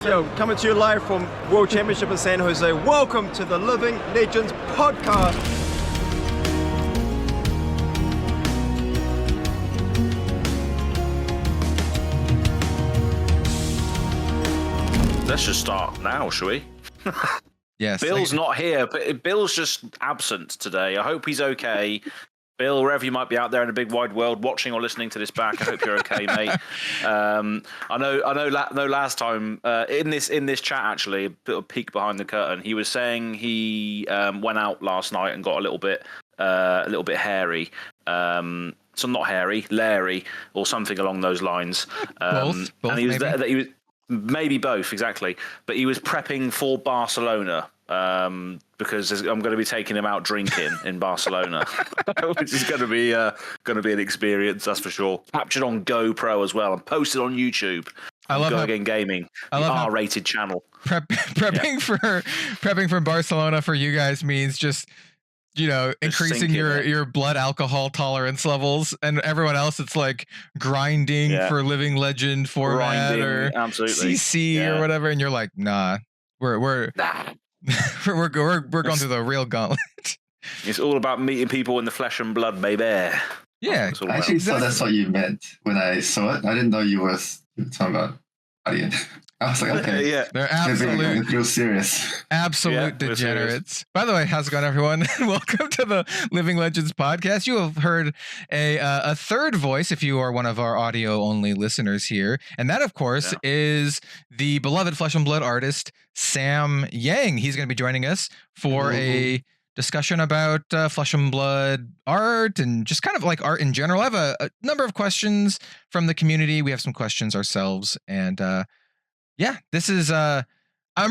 Yo, coming to you live from World Championship in San Jose. Welcome to the Living Legends podcast. Let's just start now, shall we? Yes. Bill's not here, but Bill's just absent today. I hope he's okay. Bill, wherever you might be out there in the big wide world, watching or listening to this back, I hope you're okay, mate. I know. Last time in this chat, actually, a bit of peek behind the curtain, he was saying he went out last night and got a little bit hairy. So not hairy, Larry, or something along those lines. Both and he was maybe? he was maybe both exactly, but he was prepping for Barcelona. Because I'm going to be taking him out drinking in Barcelona, which is going to be an experience, that's for sure. Captured on GoPro as well and posted on YouTube. I love Go Again Gaming, the R-rated channel. Prepping for Barcelona for you guys means just increasing your blood alcohol tolerance levels, and everyone else it's like grinding for Living Legend format or absolutely. CC or whatever, and you're like, nah, we're we're going through the real gauntlet. It's all about meeting people in the flesh and blood, baby. Yeah, I actually thought that's what you meant when I saw it. I didn't know you were talking about Guardian. I was like, okay, Yeah. they're real serious. Absolute degenerates. By the way, how's it going, everyone? Welcome to the Living Legends podcast. You have heard a third voice if you are one of our audio only listeners here, and that, of course, is the beloved Flesh and Blood artist Sam Yang. He's going to be joining us for a discussion about Flesh and Blood art and just kind of like art in general. I have a number of questions from the community. We have some questions ourselves, and yeah, this is I'm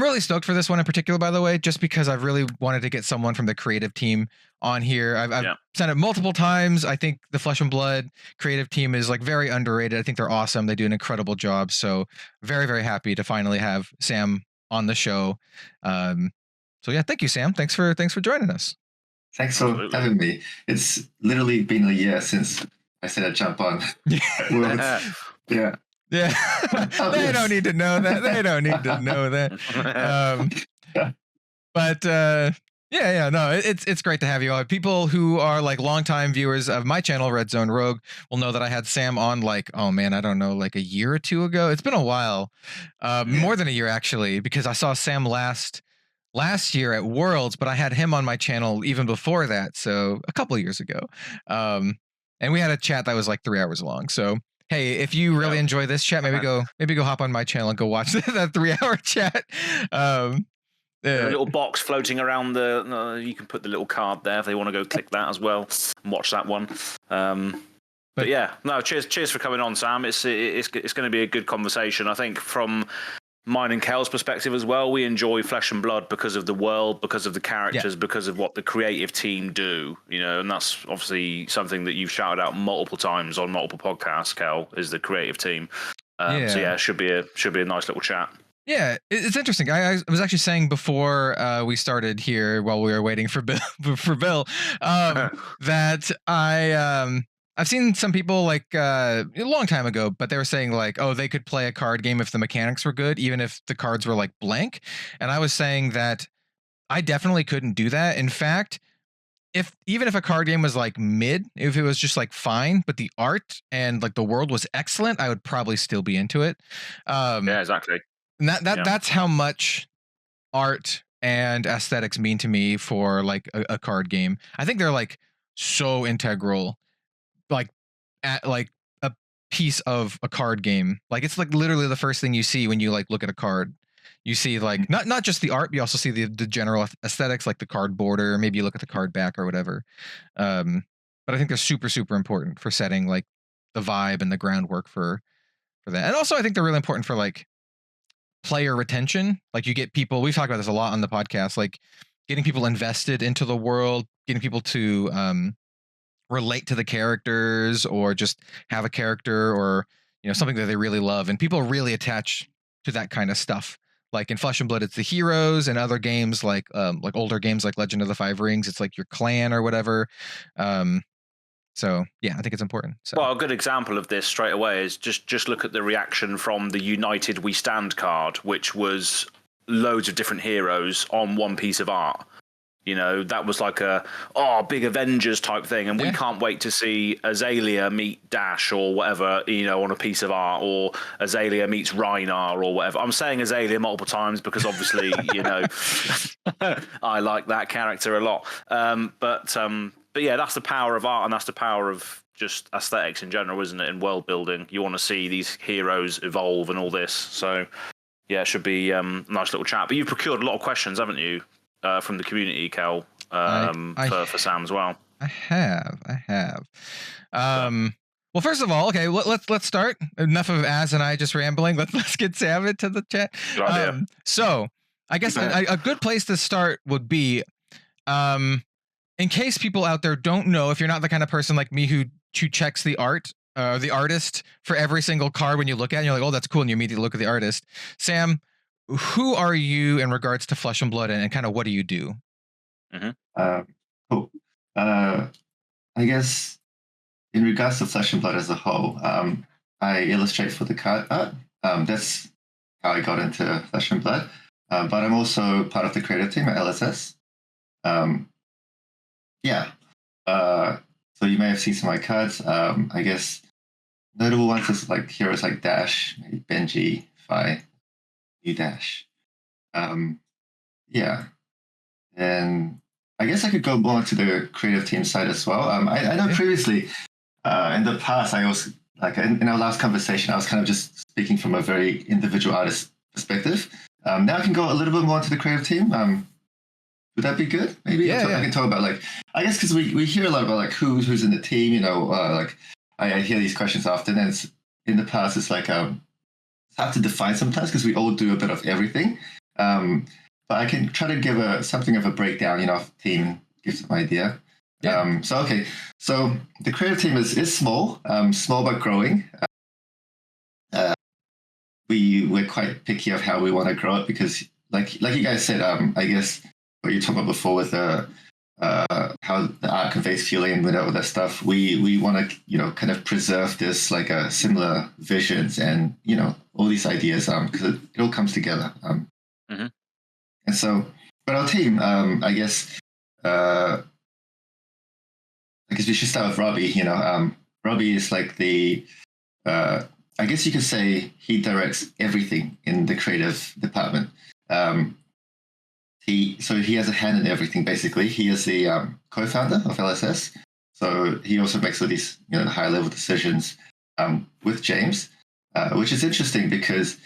really stoked for this one in particular, by the way, just because I've really wanted to get someone from the creative team on here. I've said it multiple times. I think the Flesh and Blood creative team is like very underrated. I think they're awesome. They do an incredible job. So very, very happy to finally have Sam on the show. So yeah, thank you, Sam. Thanks for joining us. Thanks for having me. It's literally been a year since I said I'd jump on. Yeah. Yeah, they don't need to know that. They don't need to know that. But no, it's great to have you on. People who are like longtime viewers of my channel, Red Zone Rogue, will know that I had Sam on like, oh man, I don't know, like a year or two ago. It's been a while, more than a year actually, because I saw Sam last year at Worlds, but I had him on my channel even before that, so a couple of years ago. And we had a chat that was like 3 hours long. So hey, if you really enjoy this chat, maybe go hop on my channel and go watch that 3 hour chat. A little box floating around you can put the little card there if they want to go click that as well and watch that one. But yeah, no, cheers for coming on, Sam. It's going to be a good conversation. I think from mine and Kel's perspective as well, we enjoy Flesh and Blood because of the world, because of the characters, because of what the creative team do, and that's obviously something that you've shouted out multiple times on multiple podcasts, Kel, is the creative team. So yeah, it should be a nice little chat. Yeah, it's interesting. I was actually saying before we started here, while we were waiting for Bill, that I've seen some people like a long time ago, but they were saying like, oh, they could play a card game if the mechanics were good, even if the cards were like blank. And I was saying that I definitely couldn't do that. In fact, even if a card game was like mid, if it was just like fine, but the art and like the world was excellent, I would probably still be into it. Yeah, exactly. And that's how much art and aesthetics mean to me for like a card game. I think they're like so integral. Like a piece of a card game. Like it's like literally the first thing you see when you like look at a card. You see like not just the art, but you also see the general aesthetics, like the card border, maybe you look at the card back or whatever. But I think they're super, super important for setting like the vibe and the groundwork for that. And also I think they're really important for like player retention. Like you get people, we've talked about this a lot on the podcast, like getting people invested into the world, getting people to relate to the characters or just have a character or something that they really love, and people really attach to that kind of stuff. Like in Flesh and Blood, it's the heroes, and other games like older games like Legend of the Five Rings, it's like your clan or whatever. So yeah, I think it's important. So Well, a good example of this straight away is just look at the reaction from the United We Stand card, which was loads of different heroes on one piece of art. You know, that was like a big Avengers type thing, and we can't wait to see Azalea meet Dash or whatever, you know, on a piece of art, or Azalea meets Rhinar or whatever. I'm saying Azalea multiple times because obviously, you know, I like that character a lot. But yeah, that's the power of art, and that's the power of just aesthetics in general, isn't it? In world building, you want to see these heroes evolve and all this. So yeah, it should be a nice little chat. But you've procured a lot of questions, haven't you? From the community, Cal, for Sam as well. I have. Well, first of all, okay, let's start. Enough of Az and I just rambling. Let's get Sam into the chat. So I guess a good place to start would be, in case people out there don't know, if you're not the kind of person like me who checks the art, the artist for every single card when you look at it, and you're like, oh, that's cool, and you immediately look at the artist. Sam, who are you in regards to Flesh and Blood, and kind of what do you do? Cool. I guess in regards to Flesh and Blood as a whole, I illustrate for the card art. That's how I got into Flesh and Blood. But I'm also part of the creative team at LSS. So you may have seen some of my cards. I guess notable ones is like heroes like Dash, maybe Benji, Fi, Dash. And I guess I could go more to the creative team side as well. I know previously in the past I was like in our last conversation I was kind of just speaking from a very individual artist perspective. Now I can go a little bit more into the creative team. Would that be good? Maybe I can talk about like, I guess because we hear a lot about like who's in the team. You know, like I hear these questions often, and in the past it's like it's hard to define sometimes because we all do a bit of everything. But I can try to give something of a breakdown, you know, of the team, give some idea. Yeah. So the creative team is small, small but growing. We're quite picky of how we want to grow it because, like you guys said, I guess what you talked about before with how the art conveys feeling and all that stuff. We want to, you know, kind of preserve this like similar visions and, you know, all these ideas because it all comes together. And so, but our team, I guess we should start with Robbie. You know, Robbie is like the, I guess you could say he directs everything in the creative department. He has a hand in everything. Basically, he is the co-founder of LSS. So he also makes all these, you know, high level decisions with James, which is interesting because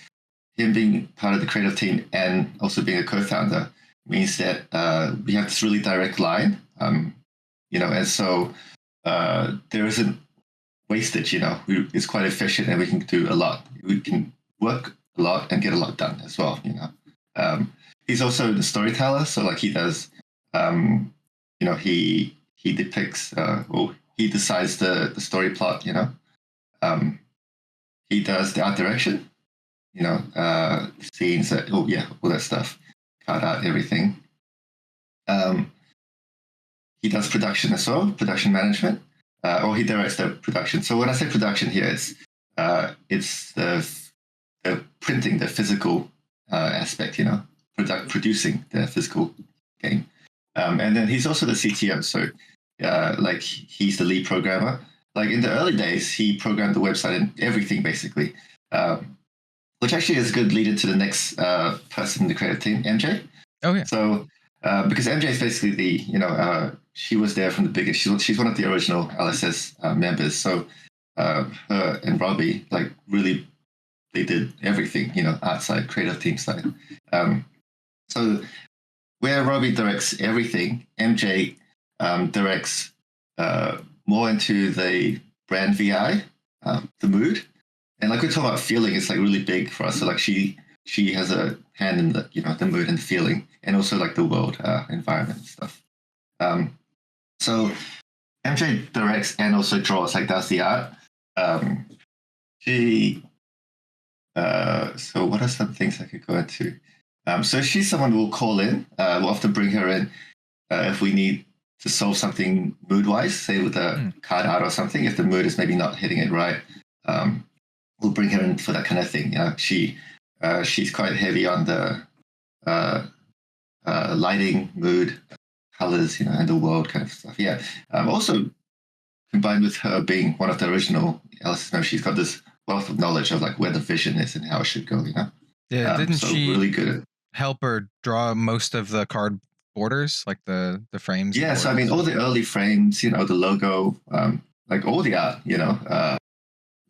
him being part of the creative team and also being a co-founder means that we have this really direct line, you know, and so there isn't wastage, you know. It's quite efficient and we can do a lot. We can work a lot and get a lot done as well, you know. He's also the storyteller, so like he does, you know, he depicts, or he decides the story plot, you know. He does the art direction, you know, scenes, all that stuff, card art, everything. He does production as well, production management, or he directs the production. So when I say production here, it's the printing, the physical aspect, you know, producing the physical game. And then he's also the CTO, so like he's the lead programmer. Like in the early days, he programmed the website and everything basically. Which actually is a good lead into the next person in the creative team, MJ. Oh yeah. So because MJ is basically the, you know, she was there from the beginning. She's one of the original LSS members. So her and Robbie, like really, they did everything, you know, outside creative team side. So where Robbie directs everything, MJ directs more into the brand VI, the mood. And like we're talking about feeling, it's like really big for us. So like she has a hand in the, you know, the mood and the feeling, and also like the world environment and stuff. So MJ directs and also draws, like does the art. So what are some things I could go into? So she's someone we'll call in. We'll often bring her in if we need to solve something mood-wise, say with a card art or something. If the mood is maybe not hitting it right, we'll bring her in for that kind of thing. She's quite heavy on the lighting, mood, colors, and the world kind of stuff. Yeah. Also, combined with her being one of the original LSS members, she's got this wealth of knowledge of like where the vision is and how it should go. Yeah, didn't so she really good at help her draw most of the card borders, like the frames? Yeah, so I mean, all the early frames, the logo, like all the art, the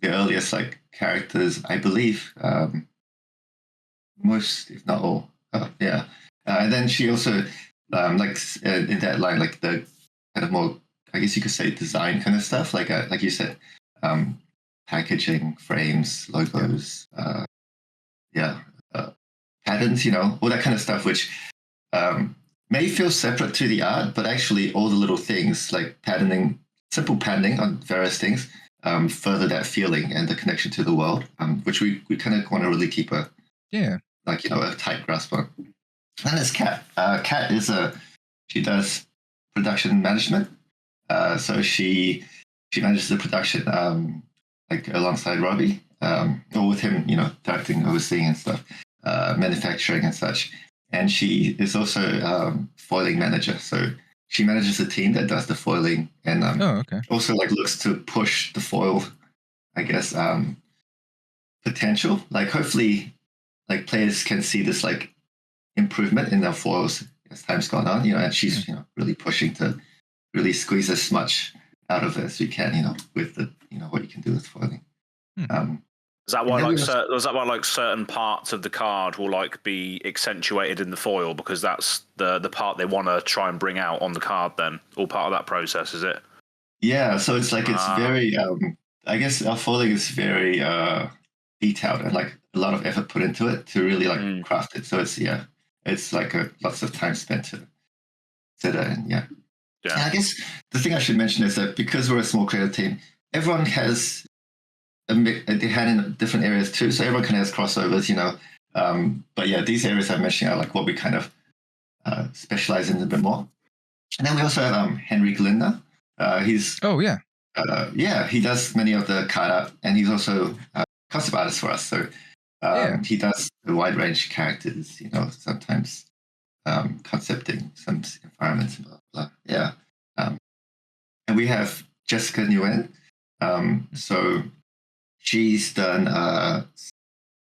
earliest like characters, I believe, most, if not all, yeah. And then she also, in that line, like the kind of more, I guess you could say, design kind of stuff, like you said, packaging, frames, logos, patterns, all that kind of stuff, which may feel separate to the art, but actually all the little things like simple patterning on various things, further that feeling and the connection to the world, which we kind of want to really keep a tight grasp on. And there's Kat. Kat she does production management. So she manages the production like alongside Robbie, or with him, directing, overseeing and stuff, manufacturing and such. And she is also foiling manager. So she manages a team that does the foiling and also like looks to push the foil, I guess, potential. Like hopefully like players can see this like improvement in their foils as time's gone on, and she's really pushing to really squeeze as much out of it as we can, with the what you can do with foiling. Is that why like certain parts of the card will like be accentuated in the foil because that's the part they want to try and bring out on the card? Then all part of that process, is it? Yeah, so it's like it's very. I guess our foiling is very detailed and like a lot of effort put into it to really like craft it. So it's like lots of time spent to that, and yeah. And I guess the thing I should mention is that because we're a small creative team, everyone has they had in different areas too, so everyone kind of has crossovers, but yeah, these areas I'm mentioning are like what we kind of specialize in a bit more. And then we also have Henrik Lindner. He's he does many of the card art, and he's also a concept artist for us. So he does a wide range of characters, sometimes concepting some environments and blah blah. Yeah, and we have Jessica Nguyen. So she's done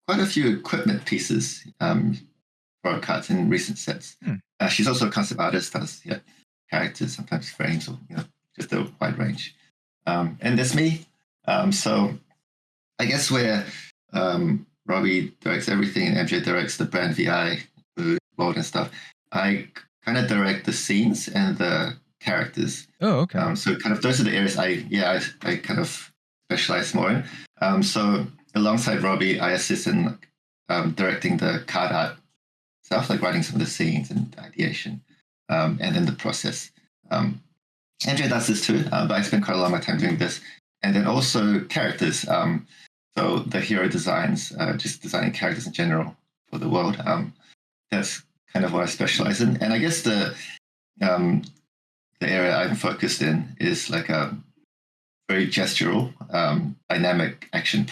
quite a few equipment pieces for our cards in recent sets. She's also a concept artist, does characters, sometimes frames, or just a wide range. And there's me. So I guess where Robbie directs everything and MJ directs the brand VI, world and stuff, I kind of direct the scenes and the characters. Oh, okay. So kind of those are the areas I kind of specialize more in. So alongside Robbie, I assist in directing the card art stuff, like writing some of the scenes and ideation, and then the process. MJ does this too, but I spend quite a lot of my time doing this. And then also characters. So the hero designs, just designing characters in general for the world. That's kind of what I specialize in. And I guess the area I'm focused in is like a very gestural, dynamic action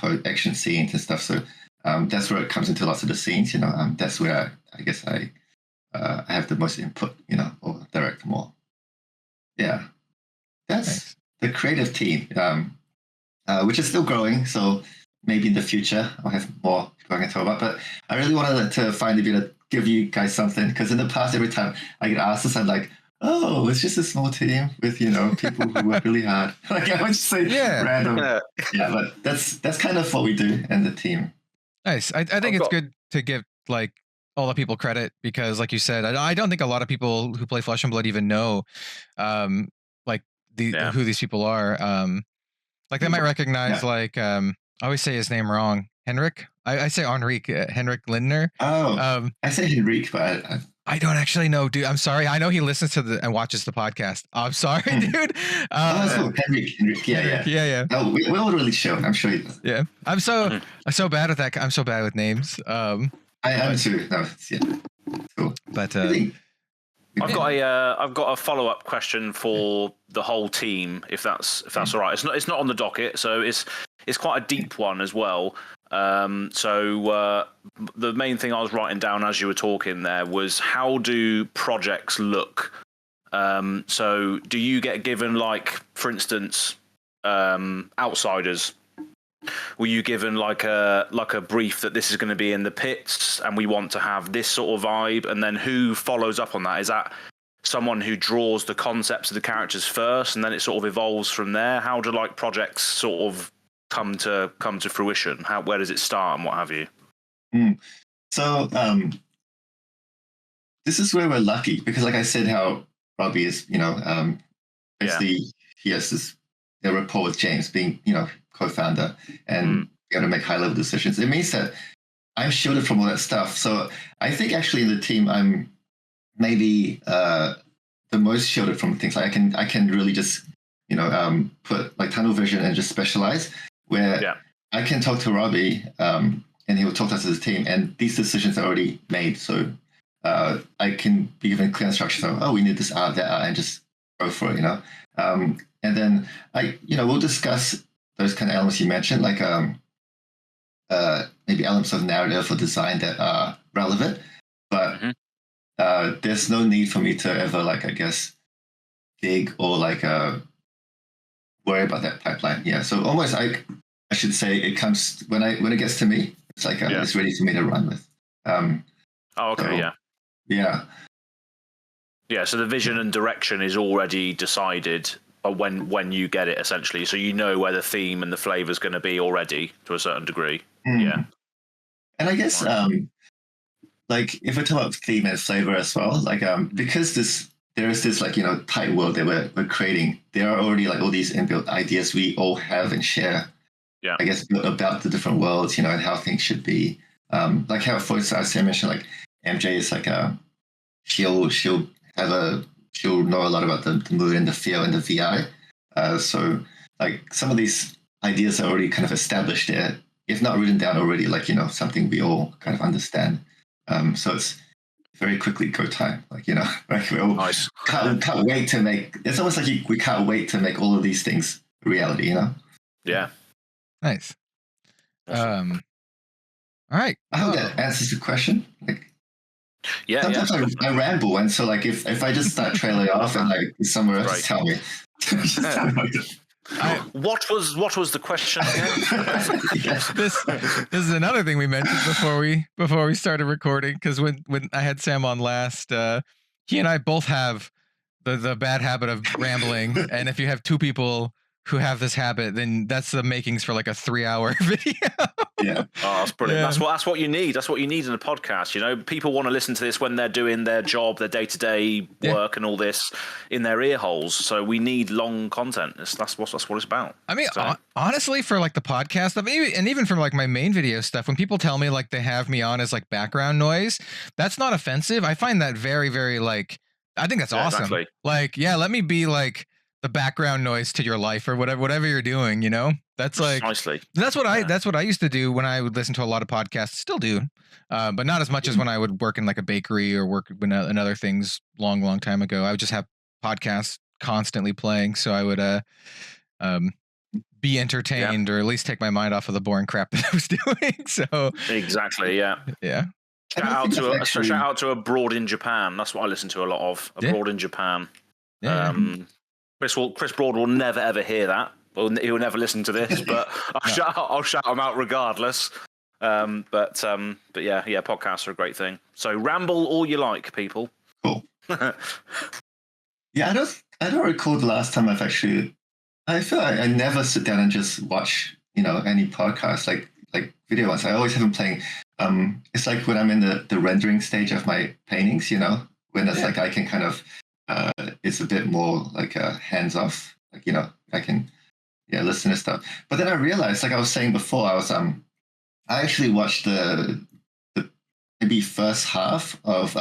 scenes and stuff. So that's where it comes into lots of the scenes. That's where I guess I have the most input. Or direct more. Yeah, that's the creative team, which is still growing. So maybe in the future I'll have more people I can talk about. But I really wanted to finally be able to give you guys something, because in the past, every time I get asked this, I'm like, oh, it's just a small team with people who work really hard. Like I would just say random. Yeah, but that's kind of what we do in the team. Nice. I think it's good to give like all the people credit, because like you said, I don't think a lot of people who play Flesh and Blood even know who these people are. Like they might recognize I always say his name wrong. Henrik. I say Henrik. Henrik Lindner. Oh, I say Henrik, but I don't actually know, dude. I'm sorry. I know he listens to and watches the podcast. I'm sorry, dude. Henrik. Yeah. No, we all really show. I'm sure he does. Yeah. I'm so bad at that. I'm so bad with names. I am too. No, yeah. Cool. But I've got a follow up question for the whole team, if that's all right. It's not on the docket, so it's quite a deep one as well. So the main thing I was writing down as you were talking there was, how do projects look? So do you get given, like, for instance, Outsiders? Were you given like a brief that this is going to be in the pits and we want to have this sort of vibe, and then who follows up on that? Is that someone who draws the concepts of the characters first and then it sort of evolves from there? How do like projects sort of come to fruition? Where does it start and what have you? So this is where we're lucky, because like I said, how Robbie is, basically he has this rapport with James, being, co-founder, and be able to make high-level decisions. It means that I'm shielded from all that stuff. So I think actually in the team, I'm maybe the most shielded from things. Like I can really just, put like tunnel vision and just specialize, where I can talk to Robbie and he will talk to us as a team, and these decisions are already made. So I can be given clear instructions of, we need this art, that art, and just go for it, and then we'll discuss those kind of elements you mentioned, like maybe elements of narrative or design that are relevant, but there's no need for me to ever, like, I guess, dig or like worry about that pipeline. Yeah, so almost I should say it comes when it gets to me. It's like it's ready for me to run with. Yeah. So the vision and direction is already decided when you get it, essentially, so you know where the theme and the flavor is going to be already to a certain degree. Yeah, and I guess like if we talk about theme and flavor as well, like because there is this like tight world that we're creating, there are already like all these inbuilt ideas we all have and share. Yeah, I guess about the different worlds, and how things should be. Like how, for instance, I mentioned, like MJ is like she'll know a lot about the mood and the feel and the VI. So like some of these ideas are already kind of established there, if not written down already, like, something we all kind of understand. So it's very quickly go time, like, like we all can't wait to make, it's almost like we can't wait to make all of these things a reality, Yeah. Nice. All right. I hope that answers the question. Like, sometimes I ramble, and so like if I just start trailing off and like somewhere else, tell me. What was the question again? This is another thing we mentioned before we started recording, because when I had Sam on last, he and I both have the bad habit of rambling, and if you have two people who have this habit, then that's the makings for like a 3-hour video. Yeah. Oh, that's brilliant. Yeah. That's what you need. That's what you need in a podcast. People want to listen to this when they're doing their job, their day-to-day work and all this in their ear holes. So we need long content. That's what it's about. I mean, honestly, for like the podcast stuff, and even from like my main video stuff, when people tell me like they have me on as like background noise, that's not offensive. I find that very, very like, I think that's awesome. Exactly. Like, let me be like the background noise to your life or whatever you're doing, that's like, precisely. That's what I used to do when I would listen to a lot of podcasts, still do, but not as much as when I would work in like a bakery or work in other things long time ago. I would just have podcasts constantly playing, so I would be entertained or at least take my mind off of the boring crap that I was doing. So exactly, yeah. Shout out to Abroad in Japan. That's what I listen to a lot of. Abroad in Japan. Yeah. Chris Broad will never ever hear that. He'll never listen to this, but I'll shout him out regardless. But yeah, podcasts are a great thing. So ramble all you like, people. Cool. Yeah, I don't recall the last time I feel like I never sit down and just watch, any podcast like video ones. I always have them playing. It's like when I'm in the rendering stage of my paintings, when it's like I can kind of it's a bit more like hands off, like, I can listen to stuff. But then I realized, like I was saying before, I actually watched the maybe first half of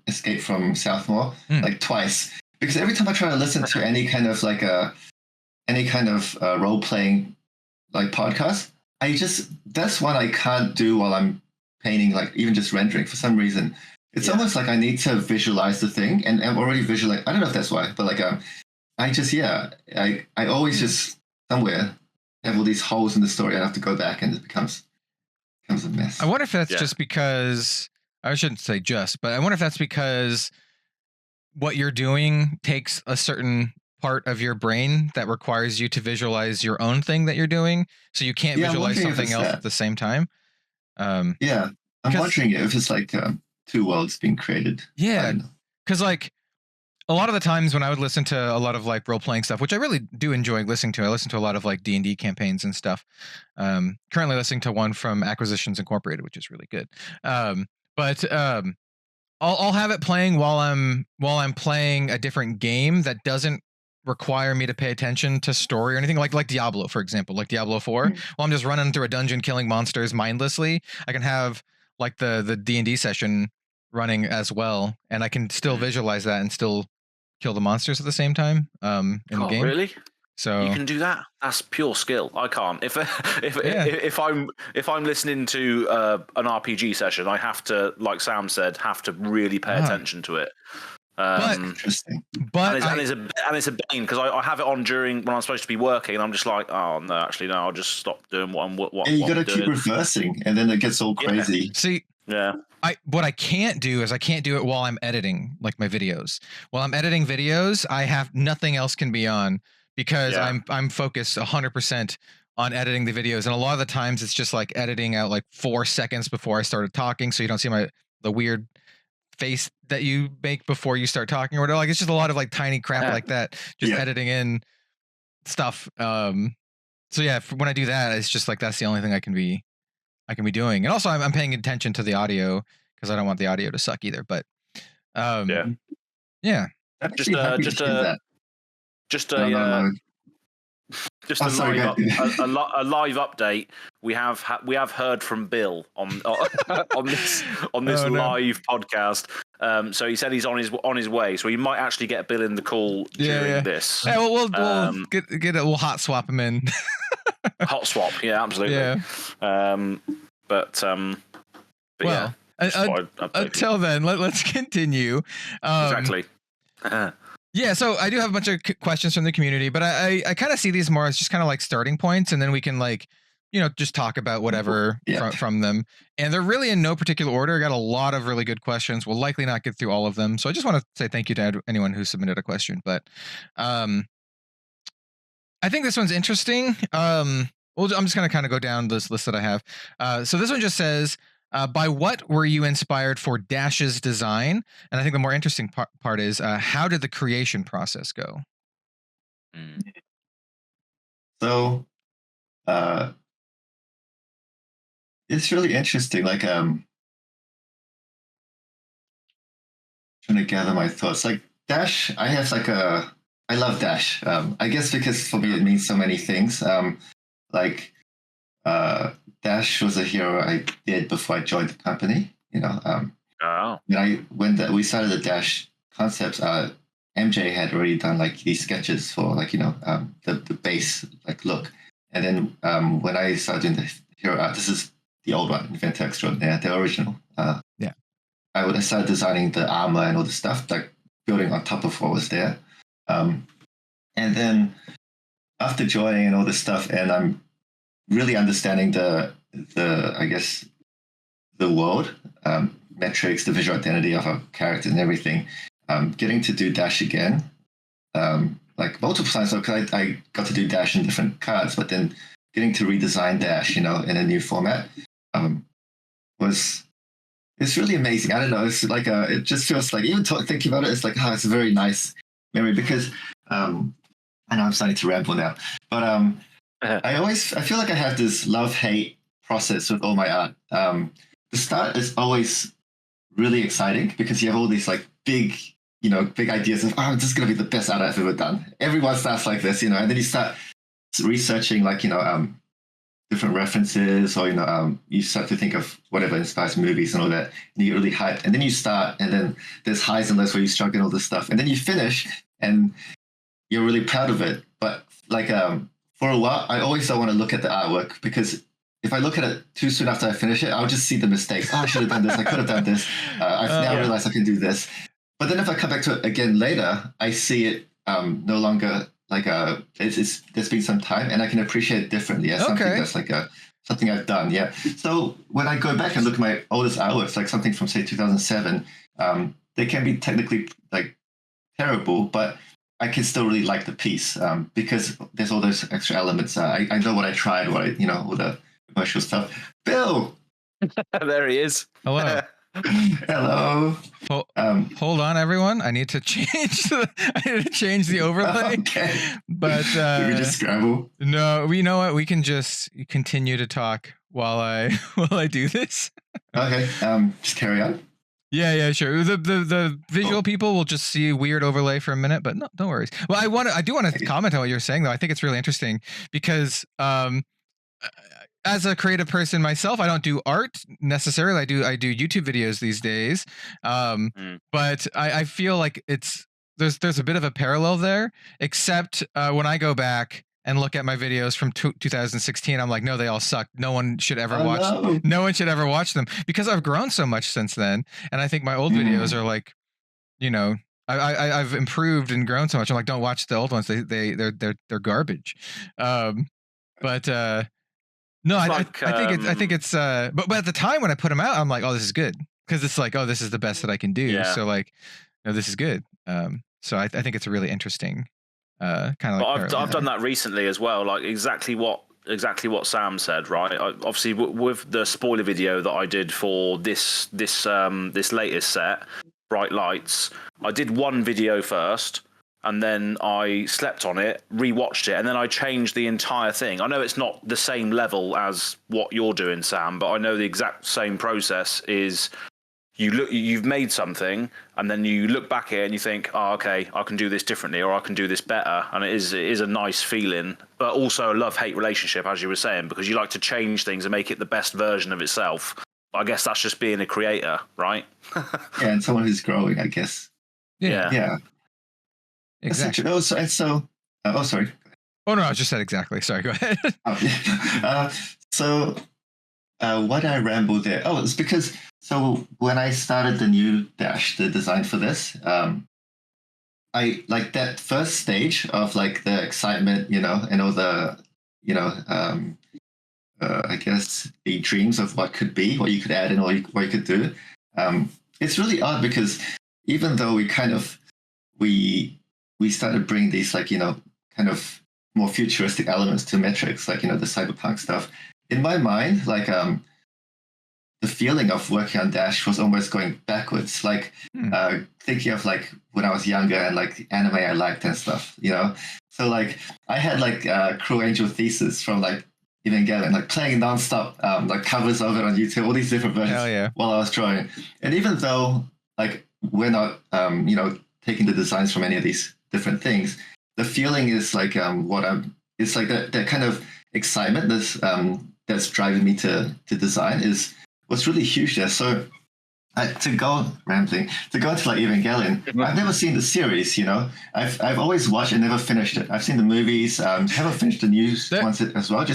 Escape from Southmore like twice, because every time I try to listen to any kind of role playing like podcast, that's one I can't do while I'm painting, like even just rendering for some reason. it's almost like I need to visualize the thing, and I'm already visualizing. I don't know if that's why, but like I just I always just somewhere have all these holes in the story. I have to go back, and it becomes a mess. I wonder if that's just because I shouldn't say just, but I wonder if that's because what you're doing takes a certain part of your brain that requires you to visualize your own thing that you're doing, so you can't visualize something else at the same time. I'm wondering if it's like two worlds being created. Yeah, because like a lot of the times when I would listen to a lot of like role-playing stuff, which I really do enjoy listening to, I listen to a lot of like D&D campaigns and stuff. Currently listening to one from Acquisitions Incorporated, which is really good. I'll have it playing while I'm playing a different game that doesn't require me to pay attention to story or anything, like Diablo, for example, like Diablo 4. While I'm just running through a dungeon killing monsters mindlessly, I can have like the D&D session running as well, and I can still visualize that and still kill the monsters at the same time in the game. Really? So you can do that? That's pure skill. I can't. If I'm listening to an RPG session, I have to, like Sam said, really pay attention to it. Interesting. But and it's a bane because I have it on when I'm supposed to be working, and I'm just like, oh no, actually no, I'll just stop doing what I'm. And you got to keep reversing, and then it gets all crazy. See, what I can't do is I can't do it while I'm editing like my videos. While I'm editing videos, I have nothing else can be on because I'm focused 100% on editing the videos, and a lot of the times it's just like editing out like 4 seconds before I started talking, so you don't see the weird face that you make before you start talking or whatever. Like it's just a lot of like tiny crap like that, just editing in stuff. So yeah, when I do that, it's just like that's the only thing I can be doing. And also I'm paying attention to the audio because I don't want the audio to suck either. But Just a live update. We have heard from Bill on this live podcast. So he said he's on his way. So he might actually get Bill in the call during this. Yeah, we'll we'll hot swap him in. Hot swap, yeah, absolutely. Yeah. Well, until then, let's continue. Exactly. Yeah, so I do have a bunch of questions from the community, but I kind of see these more as just kind of like starting points, and then we can like, just talk about whatever from them. And they're really in no particular order. I got a lot of really good questions. We'll likely not get through all of them. So I just want to say thank you to anyone who submitted a question. But I think this one's interesting. I'm just going to kind of go down this list that I have. So this one just says, by what were you inspired for Dash's design? And I think the more interesting part is, how did the creation process go? So, it's really interesting. Like, trying to gather my thoughts. Like Dash, I love Dash. I guess because for me it means so many things. Dash was a hero I did before I joined the company. When we started the Dash concepts, MJ had already done like these sketches for the base like look, and then when I started doing the hero art, this is the old one, Inventor Extraordinaire, the original. I started designing the armor and all the stuff, like building on top of what was there, and then after joining and all this stuff, and I'm really understanding the world, metrics, the visual identity of our character and everything. Getting to do Dash again, like multiple times. So I got to do Dash in different cards, but then getting to redesign Dash, in a new format, it's really amazing. I don't know. It's like it just feels like even thinking about it, it's like it's a very nice memory because I know I'm starting to ramble now, but I feel like I have this love-hate process with all my art. The start is always really exciting because you have all these like big ideas of, this is going to be the best art I've ever done. Everyone starts like this, and then you start researching different references, or you start to think of whatever inspires movies and all that, and you get really hyped, and then you start, and then there's highs and lows where you struggle and all this stuff, and then you finish and you're really proud of it. But for a while, I always don't want to look at the artwork because if I look at it too soon after I finish it, I'll just see the mistakes. Oh, I should have done this. I could have done this. I've now realized I can do this. But then if I come back to it again later, I see it no longer like there's been some time, and I can appreciate it differently as something that's like something I've done. Yeah. So when I go back and look at my oldest artworks, like something from say 2007, they can be technically like terrible, but I can still really like the piece because there's all those extra elements. I know what I tried, all the commercial stuff. Bill, there he is. Hello. Hello. Hold on, everyone. I need to change the overlay. Okay. But did we just scramble? No, you know what? We can just continue to talk while I do this. Okay. Just carry on. Yeah, sure. The visual people will just see weird overlay for a minute, but no worries. Well, I do want to comment on what you're saying though. I think it's really interesting because as a creative person myself, I don't do art necessarily. I do YouTube videos these days. But I feel like there's a bit of a parallel there, except when I go back and look at my videos from 2016, I'm like, no, they all suck. No one should ever watch. No one should ever watch them because I've grown so much since then. And I think my old videos are like, I've improved and grown so much. I'm like, don't watch the old ones. They're garbage. No, I think it's but at the time when I put them out, I'm like, oh, this is good because it's like, oh, this is the best that I can do. Yeah. So like, this is good. So I think it's a really interesting kind of. Like I've done that recently as well. Like exactly what Sam said. Right. Obviously, with the spoiler video that I did for this latest set, Bright Lights, I did one video first. And then I slept on it, rewatched it, and then I changed the entire thing. I know it's not the same level as what you're doing, Sam, but I know the exact same process is you've made something, and then you look back at it and you think, oh, okay, I can do this differently, or I can do this better. And it is a nice feeling, but also a love-hate relationship, as you were saying, because you like to change things and make it the best version of itself. I guess that's just being a creator, right? Yeah, and someone who's growing, I guess. Yeah. Exactly. Sorry. Oh no, I just said exactly. Sorry, go ahead. Why did I ramble there? Oh, it's because when I started the new Dash, the design for this, I like that first stage of like the excitement, and all the, I guess the dreams of what could be, what you could add, and what you could do. It's really odd because even though we started bringing these like, kind of more futuristic elements to metrics, like, the cyberpunk stuff. In my mind, like the feeling of working on Dash was almost going backwards, like thinking of like when I was younger and like the anime I liked and stuff, So like I had like Cruel Angel Thesis from like Evangelion, like playing nonstop, like covers of it on YouTube, all these different versions while I was drawing. And even though like we're not, taking the designs from any of these different things, the feeling is like it's like that kind of excitement that's driving me to design is what's really huge there. So to go into like Evangelion, I've never seen the series, I've always watched and never finished it. I've seen the movies, haven't finished the news ones as well.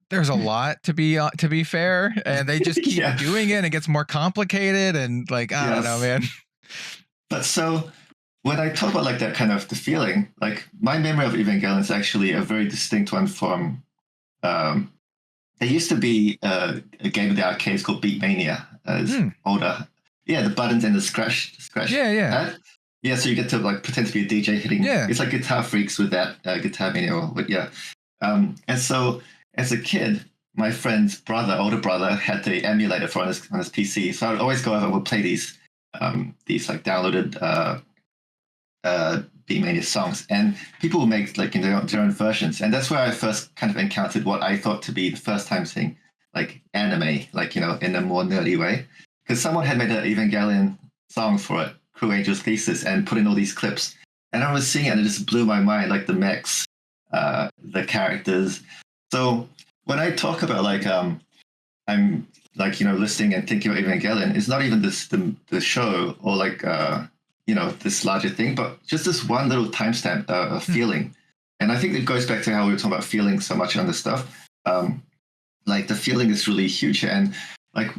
There's a lot to be fair, and they just keep doing it and it gets more complicated and like I don't know, man. But so when I talk about like that kind of the feeling, like my memory of Evangelion is actually a very distinct one from there used to be a game in the arcades called Beatmania. It's older. Yeah, the buttons and the scratch. Yeah. Yeah, so you get to like pretend to be a DJ hitting. Yeah. It's like Guitar Freaks with that Guitar Mania. And so as a kid, my friend's older brother, had the emulator on his PC. So I would always go over and would play these like downloaded Beatmania songs, and people will make like their own versions, and that's where I first kind of encountered what I thought to be the first time seeing like anime, like in a more nerdy way, because someone had made an Evangelion song for it, Cruel Angel's Thesis, and put in all these clips, and I was seeing it and it just blew my mind, like the mechs, the characters. So when I talk about like I'm like listening and thinking about Evangelion, it's not even the show or like this larger thing, but just this one little timestamp of feeling. And I think it goes back to how we were talking about feeling so much on this stuff. like the feeling is really huge. And like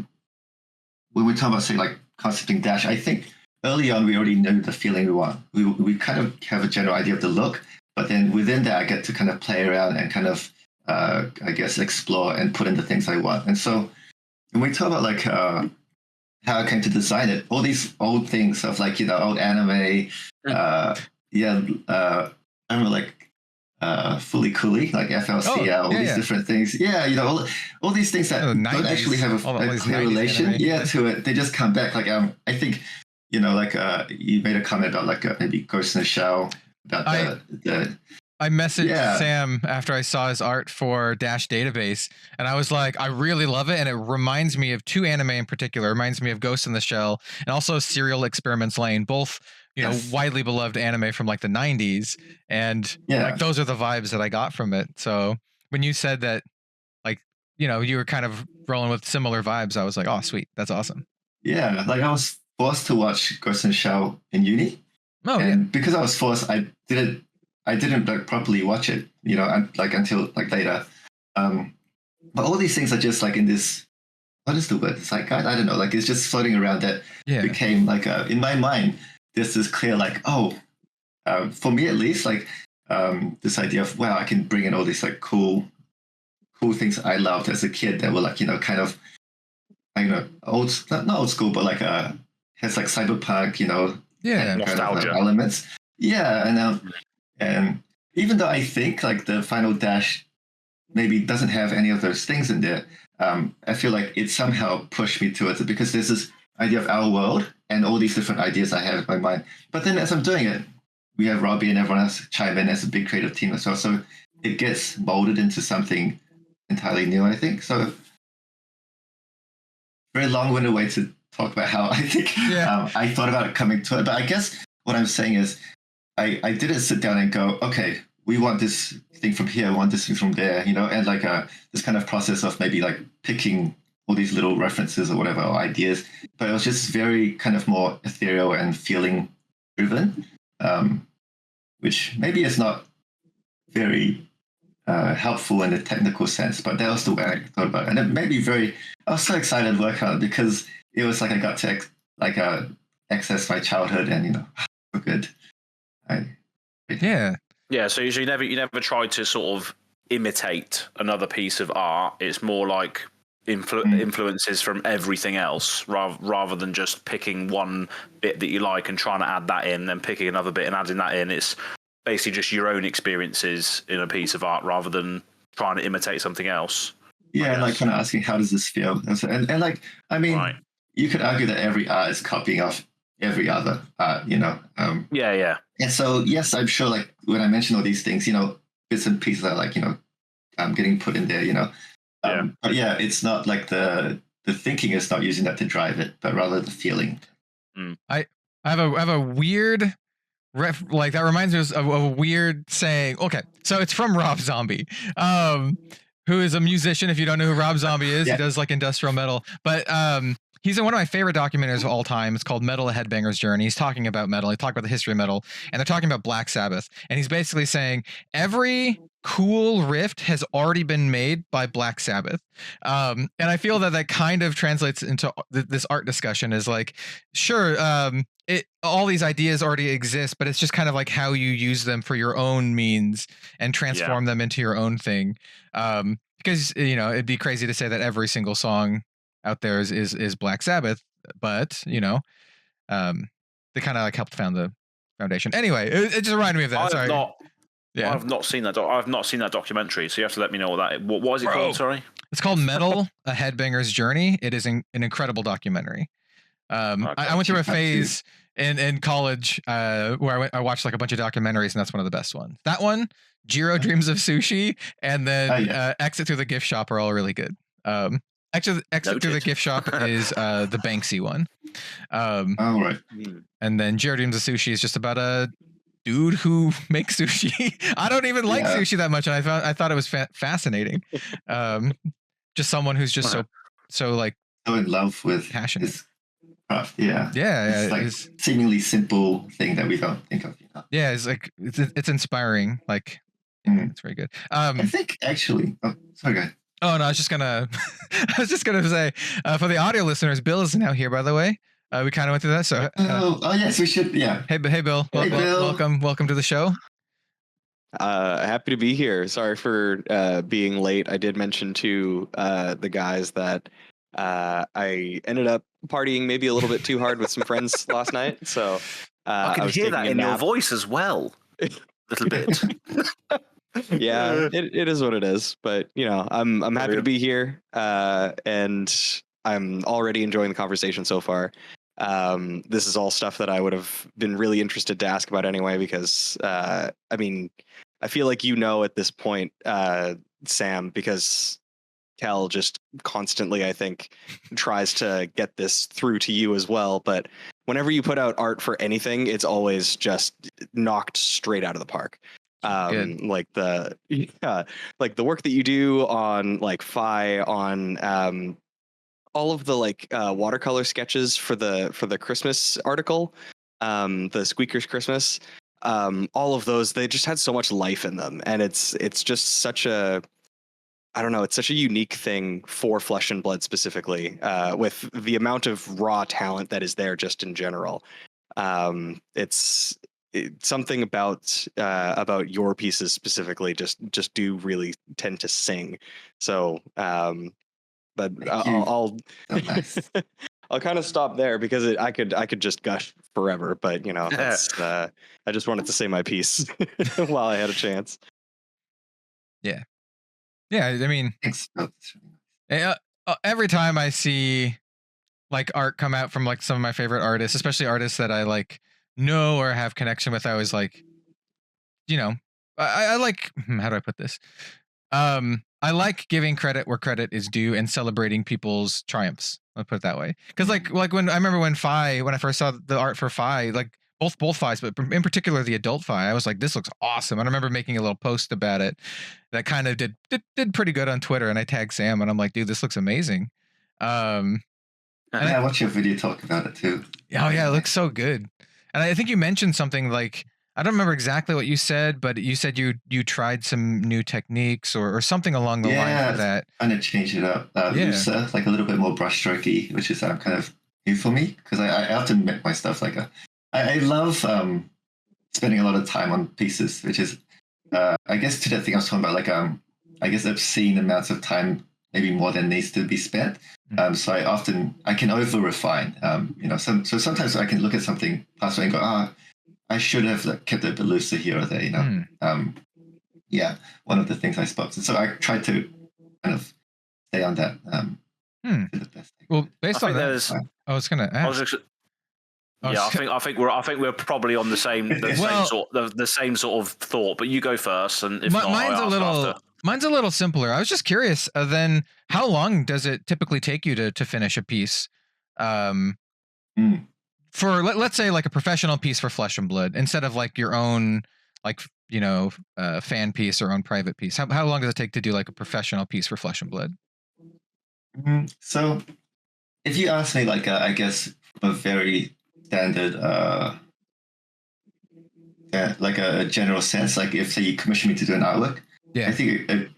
when we talk about say like concepting Dash, I think early on we already knew the feeling we want. We kind of have a general idea of the look, but then within that I get to kind of play around and kind of I guess explore and put in the things I want. And so when we talk about like how I came to design it, all these old things of like, you know, old anime, I remember like Fully Cooley, like FLCL, all these different things. Yeah, you know, all these things that don't actually have a clear relation to it. They just come back. Like I think, you know, like you made a comment about like maybe Ghost in the Shell, about I messaged Sam after I saw his art for Dash Database, and I was like, I really love it, and it reminds me of two anime in particular. It reminds me of Ghost in the Shell and also Serial Experiments Lane, both, you know, widely beloved anime from like the 90s. And like those are the vibes that I got from it. So when you said that, like, you know, you were kind of rolling with similar vibes, I was like, oh, sweet. That's awesome. Yeah, like I was forced to watch Ghost in the Shell in uni. Oh, and because I was forced, I didn't like properly watch it, you know, like until like later. But all these things are just like in this, what is the word? It's like, I don't know, like it's just floating around that became like in my mind, this is clear, like, for me at least, like this idea of, wow, I can bring in all these like cool things I loved as a kid that were like, you know, kind of, I don't know, not old school, but like has like cyberpunk, you know, nostalgia kind of, elements. Yeah, and even though I think like the final Dash maybe doesn't have any of those things in there, I feel like it somehow pushed me towards it because there's this idea of our world and all these different ideas I have in my mind. But then as I'm doing it, we have Robbie and everyone else chime in as a big creative team as well. So it gets molded into something entirely new, I think. So very long-winded way to talk about how I think I thought about it coming to it. But I guess what I'm saying is I didn't sit down and go, okay, we want this thing from here, we want this thing from there, you know, and like this kind of process of maybe like picking all these little references or whatever, or ideas. But it was just very kind of more ethereal and feeling driven, which maybe is not very helpful in a technical sense, but that was the way I thought about it. And it made me I was so excited to work on it because it was like I got to access my childhood and, you know, so good. Yeah, so you never try to sort of imitate another piece of art. It's more like influences from everything else rather than just picking one bit that you like and trying to add that in, and picking another bit and adding that in. It's basically just your own experiences in a piece of art rather than trying to imitate something else. Yeah, and like kind of asking, how does this feel? And like, I mean, you could argue that every art is copying off every other art, you know? Yeah. And so, yes, I'm sure like when I mention all these things, you know, bits and pieces are like, you know, getting put in there, you know? But yeah, it's not like the thinking is not using that to drive it, but rather the feeling. I have a weird like that reminds me of a weird saying. Okay, so it's from Rob Zombie, who is a musician. If you don't know who Rob Zombie is, he does like industrial metal, but he's in one of my favorite documentaries of all time. It's called Metal: A Headbanger's Journey. He's talking about metal. He talked about the history of metal, and they're talking about Black Sabbath. And he's basically saying every cool riff has already been made by Black Sabbath. And I feel that kind of translates into this art discussion is like, sure, all these ideas already exist, but it's just kind of like how you use them for your own means and transform them into your own thing. Because, you know, it'd be crazy to say that every single song out there is Black Sabbath, but you know, they kind of like helped found the foundation. Anyway, it just reminded me of that. I've not seen that. I've not seen that documentary, so you have to let me know what what is it called? Sorry, it's called Metal: A Headbanger's Journey. It is an incredible documentary. I went through a phase in college where I watched like a bunch of documentaries, and that's one of the best ones. That one, Jiro Dreams of Sushi, and then Exit Through the Gift Shop are all really good. Exit Through the Gift Shop is the Banksy one. Right. And then Jiro Dreams of Sushi is just about a dude who makes sushi. I don't even like sushi that much, and I thought it was fascinating. Just someone who's just so like so in love with passionate. His craft. Yeah. It's like seemingly simple thing that we don't think of. You know? Yeah, it's like it's inspiring. Like it's very good. I think actually. Oh, sorry, guys. Oh no, I was just gonna, I was just gonna say, for the audio listeners, Bill is now here. By the way, we kind of went through that. So, oh yes, we should. Yeah. hey, Bill, Hey, Bill. welcome to the show. Happy to be here. Sorry for being late. I did mention to the guys that I ended up partying maybe a little bit too hard with some friends last night. So I can was hear taking that a in your nap. voice as well. A little bit. Yeah, it is what it is. But you know, I'm happy to be here, and I'm already enjoying the conversation so far. This is all stuff that I would have been really interested to ask about anyway, because I mean, I feel like you know at this point, Sam, because Kel just constantly, I think, tries to get this through to you as well. But whenever you put out art for anything, it's always just knocked straight out of the park. Good. Like the like the work that you do on like on all of the like watercolor sketches for the Christmas article, the Squeakers Christmas, all of those, they just had so much life in them, and it's just such a, I don't know, it's such a unique thing for Flesh and Blood specifically, with the amount of raw talent that is there just in general. It's something about your pieces specifically just do really tend to sing. So but I'll So nice. I'll kind of stop there because I could just gush forever, but you know, that's, I just wanted to say my piece while I had a chance. Yeah, I mean, Thanks. Oh, that's really nice. every time I see like art come out from like some of my favorite artists, especially artists that I like know or have connection with, I always like, you know, I like, how do I put this? I like giving credit where credit is due and celebrating people's triumphs. I'll put it that way. Because like when I remember when I first saw the art for Phi, like both Phis, but in particular the adult Phi, I was like, this looks awesome. And I remember making a little post about it that kind of did pretty good on Twitter, and I tagged Sam, and I'm like, dude, this looks amazing. And Yeah, I watched your video talk about it too. oh yeah, it looks so good. And I think you mentioned something like, I don't remember exactly what you said, but you said you tried some new techniques or something along the lines of that. Kind of change it up, looser, like a little bit more brushstrokey, which is kind of new for me, because I often make my stuff like I love spending a lot of time on pieces, which is I guess to that thing I was talking about, like I guess obscene amounts of time, maybe more than needs to be spent. So I can over refine, you know, so sometimes I can look at something past and go, I should have kept it a bit looser here or there, you know. Yeah, one of the things I spot. So I tried to kind of stay on that. To the best. Well, based on that, I was gonna ask. I think we're probably on the same the same sort of thought. But you go first, and if not, mine's a little simpler. I was just curious. Then, how long does it typically take you to finish a piece? For let's say like a professional piece for Flesh and Blood, instead of like your own, like, you know, fan piece or own private piece. How long does it take to do like a professional piece for Flesh and Blood? So if you ask me, like I guess a very standard like a general sense, like if say you commission me to do an artwork, I think a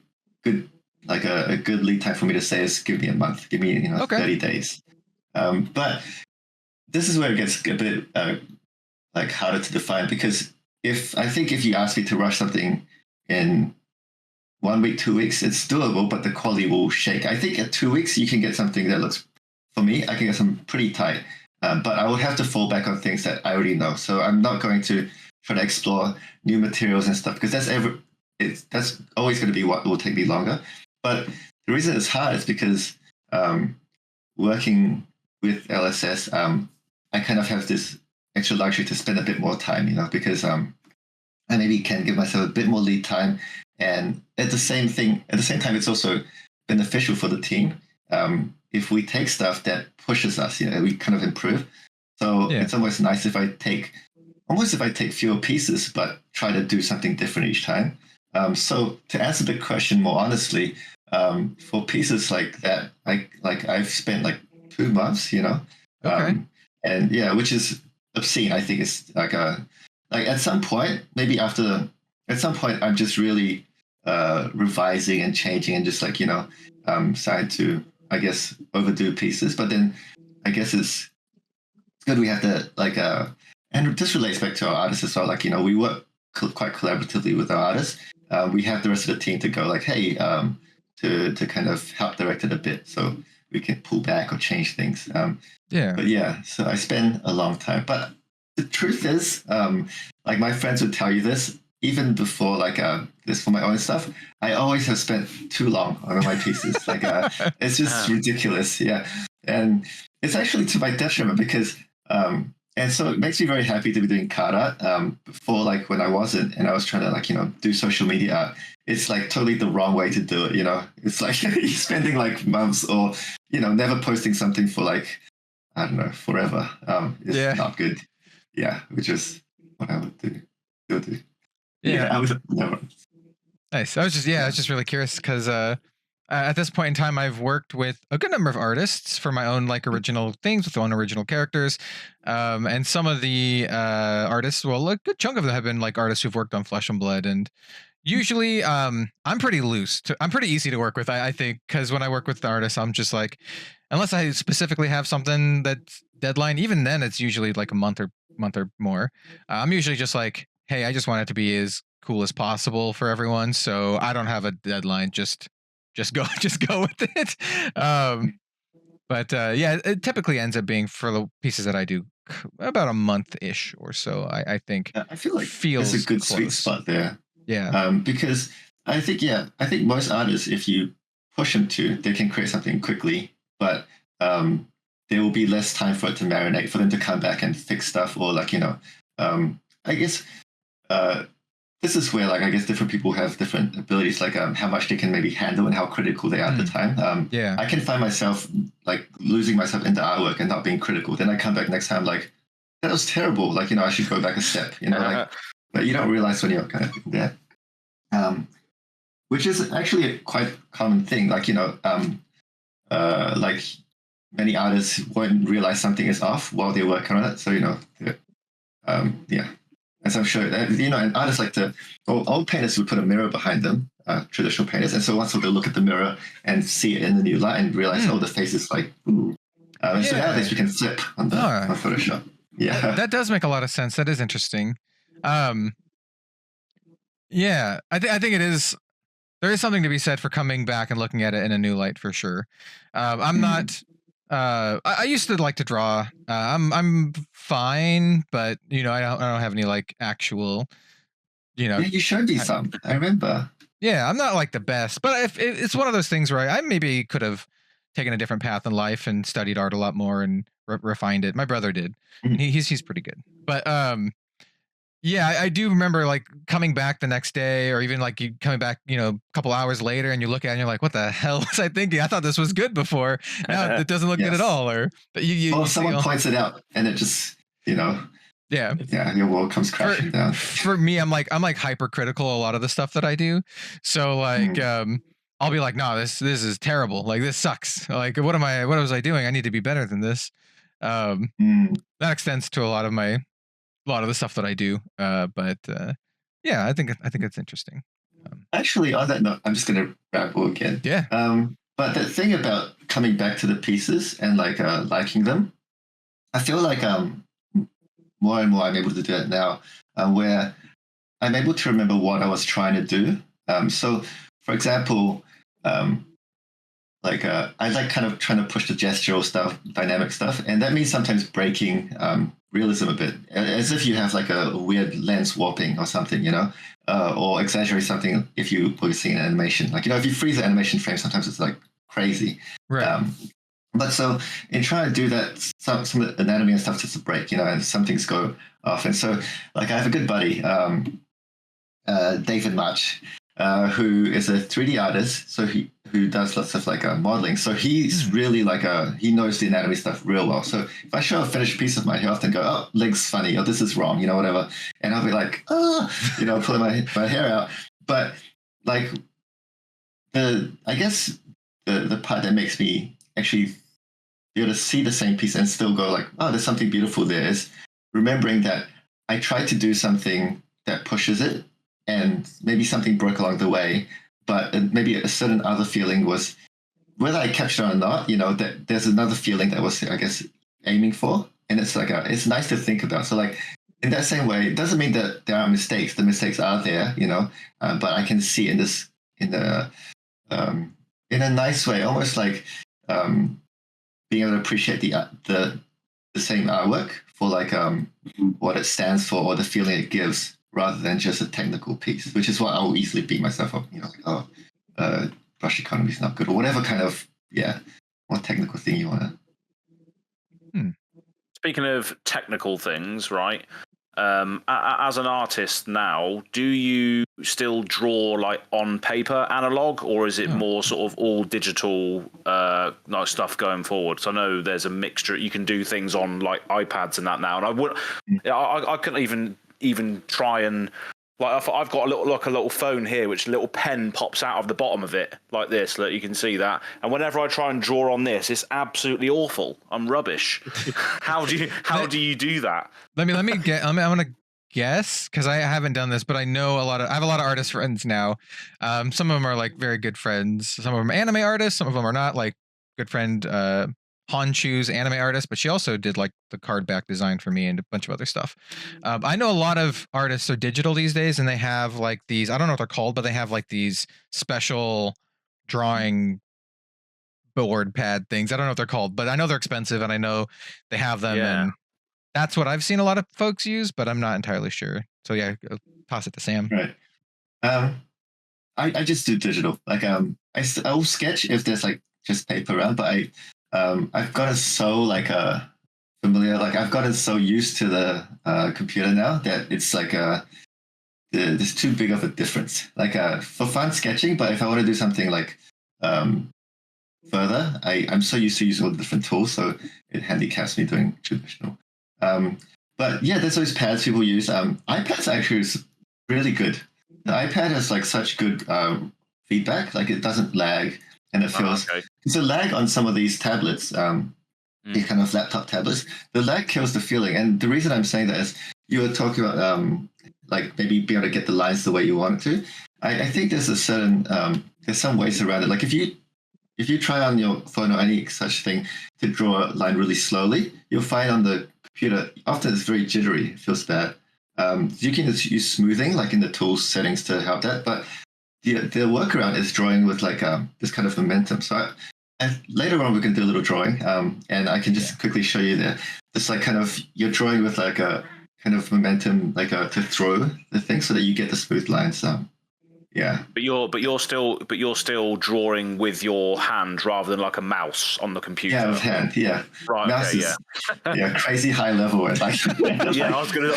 good lead time for me to say is give me a month, give me 30 days. But this is where it gets a bit like harder to define, because if you ask me to rush something in 1 week, 2 weeks, it's doable, but the quality will shake. I think at 2 weeks you can get something that looks, for me, I can get some pretty tight. But I would have to fall back on things that I already know. So I'm not going to try to explore new materials and stuff, because that's always going to be what will take me longer. But the reason it's hard is because working with LSS, I kind of have this extra luxury to spend a bit more time, you know, because I maybe can give myself a bit more lead time. And at the same time, it's also beneficial for the team. If we take stuff that pushes us, you know, we kind of improve. So it's almost nice if I take fewer pieces, but try to do something different each time. So to answer the question more honestly, for pieces like that, I've spent like 2 months, you know, and yeah, which is obscene. I think it's like at some point, I'm just really revising and changing and just like, starting to, I guess, overdo pieces. But then I guess it's good we have to like, and this relates back to our artists as well. Like, we work quite collaboratively with our artists. We have the rest of the team to go like, hey, to kind of help direct it a bit so we can pull back or change things. But yeah, so I spend a long time. But the truth is, like my friends would tell you this, even before like this for my own stuff, I always have spent too long on my pieces. Like it's just ridiculous. Yeah. And it's actually to my detriment because and so it makes me very happy to be doing card art. Before, like when I wasn't, and I was trying to like do social media art, it's like totally the wrong way to do it. It's like you're spending like months or never posting something for like I don't know forever. It's not good. Yeah, which is what I would do. Still do. Yeah, I would never. Nice. I was just really curious because at this point in time, I've worked with a good number of artists for my own like original things with their own original characters. And some of the artists, well, a good chunk of them have been like artists who've worked on Flesh and Blood. And usually I'm pretty loose. I'm pretty easy to work with, I think, because when I work with the artists, I'm just like, unless I specifically have something that's deadline, even then it's usually like a month or more. I'm usually just like, hey, I just want it to be as cool as possible for everyone. So I don't have a deadline. Just go with it. But yeah, it typically ends up being for the pieces that I do about a month-ish or so. I think. I feel like feels there's a good close. sweet spot there. Yeah. Because I think most artists, if you push them to, they can create something quickly, but there will be less time for it to marinate, for them to come back and fix stuff, or like I guess. This is where, like, I guess different people have different abilities, like how much they can maybe handle and how critical they are at the time. I can find myself like losing myself into artwork and not being critical. Then I come back next time like, that was terrible. Like, I should go back a step. Like, but you don't realize when you're kind of there. Which is actually a quite common thing. Like, like many artists won't realize something is off while they're working on it. So yeah. As I'm sure, and artists like to, old painters would put a mirror behind them, traditional painters. And so once they'll look at the mirror and see it in the new light and realize, the face is like, ooh. And so nowadays we can flip on Photoshop. Yeah. That does make a lot of sense. That is interesting. Yeah, I think it is. There is something to be said for coming back and looking at it in a new light for sure. I'm not. I used to like to draw. I'm fine, but I don't have any like actual, Yeah, you showed me some. I remember. Yeah, I'm not like the best, but if it's one of those things where I maybe could have taken a different path in life and studied art a lot more and refined it. My brother did. And he's pretty good. But yeah, I do remember like coming back the next day, or even like you coming back, a couple hours later, and you look at it and you're like, "What the hell was I thinking? I thought this was good before. Now it doesn't look good at all." Or someone points it out, and it just, yeah, your world comes crashing down. For me, I'm like hypercritical a lot of the stuff that I do. So like, I'll be like, "No, this is terrible. Like this sucks. Like what was I doing? I need to be better than this." That extends to a lot of the stuff that I do, but yeah, I think it's interesting. Actually, on that note, I'm just going to ramble again. Yeah. But the thing about coming back to the pieces and like liking them, I feel like more and more I'm able to do it now, where I'm able to remember what I was trying to do. So, for example, I like kind of trying to push the gestural stuff, dynamic stuff, and that means sometimes breaking realism a bit, as if you have like a weird lens warping or something, or exaggerate something if you were seeing an animation. Like, if you freeze the animation frame, sometimes it's like crazy. Right. But so in trying to do that, some of the anatomy and stuff just to break, and some things go off. And so, like, I have a good buddy, David March, who is a 3D artist. So who does lots of like modeling. So he's really like he knows the anatomy stuff real well. So if I show a finished piece of mine, he'll often go, "Oh, leg's funny," or "This is wrong," whatever. And I'll be like, pulling my hair out. But like I guess the part that makes me actually be able to see the same piece and still go like, "Oh, there's something beautiful there," is remembering that I tried to do something that pushes it, and maybe something broke along the way, but maybe a certain other feeling was, whether I captured it or not, that there's another feeling that was, I guess, aiming for. And it's like, it's nice to think about. So like, in that same way, it doesn't mean that there are mistakes. The mistakes are there, but I can see in a nice way, almost like being able to appreciate the same artwork for like what it stands for or the feeling it gives, rather than just a technical piece, which is what I'll easily beat myself up. Brush economy is not good, or whatever kind of more technical thing you want to. Speaking of technical things, right? As an artist now, do you still draw like on paper analog, or is it more sort of all digital stuff going forward? So I know there's a mixture. You can do things on like iPads and that now, and I couldn't even try and like I've got a little phone here, which a little pen pops out of the bottom of it like this. Look, you can see that. And whenever I try and draw on this, it's absolutely awful. I'm rubbish. How do you do that? Let me get. I'm gonna guess, because I haven't done this, but I know I have a lot of artist friends now. Some of them are like very good friends. Some of them are anime artists. Some of them are not. Like good friend Honshu's anime artist, but she also did like the card back design for me and a bunch of other stuff. I know a lot of artists are digital these days, and they have like these, I don't know what they're called, but they have like these special drawing board pad things. I don't know what they're called, but I know they're expensive, and I know they have them. Yeah. And that's what I've seen a lot of folks use, but I'm not entirely sure. So yeah, toss it to Sam. Right. I just do digital. Like I'll sketch if there's like just paper around, but I've gotten so like familiar. Like I've gotten so used to the computer now that it's like there's too big of a difference. Like for fun sketching, but if I want to do something like further, I'm so used to using all the different tools, so it handicaps me doing traditional. But yeah, there's those pads people use. iPads actually is really good. The iPad has like such good feedback. Like it doesn't lag, and it feels. It's a lag on some of these tablets. These kind of laptop tablets. The lag kills the feeling, and the reason I'm saying that is you were talking about like maybe being able to get the lines the way you want it to. I think there's a certain there's some ways around it. Like if you try on your phone or any such thing to draw a line really slowly, you'll find on the computer often it's very jittery. It feels bad. You can just use smoothing, like in the tools settings, to help that. But the workaround is drawing with like this kind of momentum. So later on we can do a little drawing, and I can just quickly show you there. It's like kind of you're drawing with like a kind of momentum, like to throw the thing so that you get the smooth lines. Yeah. But you're still drawing with your hand rather than like a mouse on the computer. Yeah, with hand. Yeah. Right. Mouse Okay. yeah, crazy high level. And like, Yeah, I was gonna.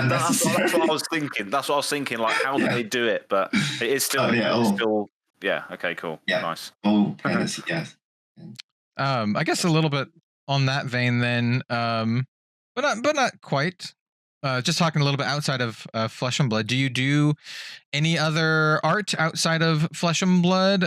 That's what I was thinking. That's what I was thinking. Like, how do they do it? But it is still. Still. Yeah. Okay. Cool. Yeah. Nice. Oh, yes. I guess a little bit on that vein then, but not quite. Just talking a little bit outside of Flesh and Blood. Do you do any other art outside of Flesh and Blood?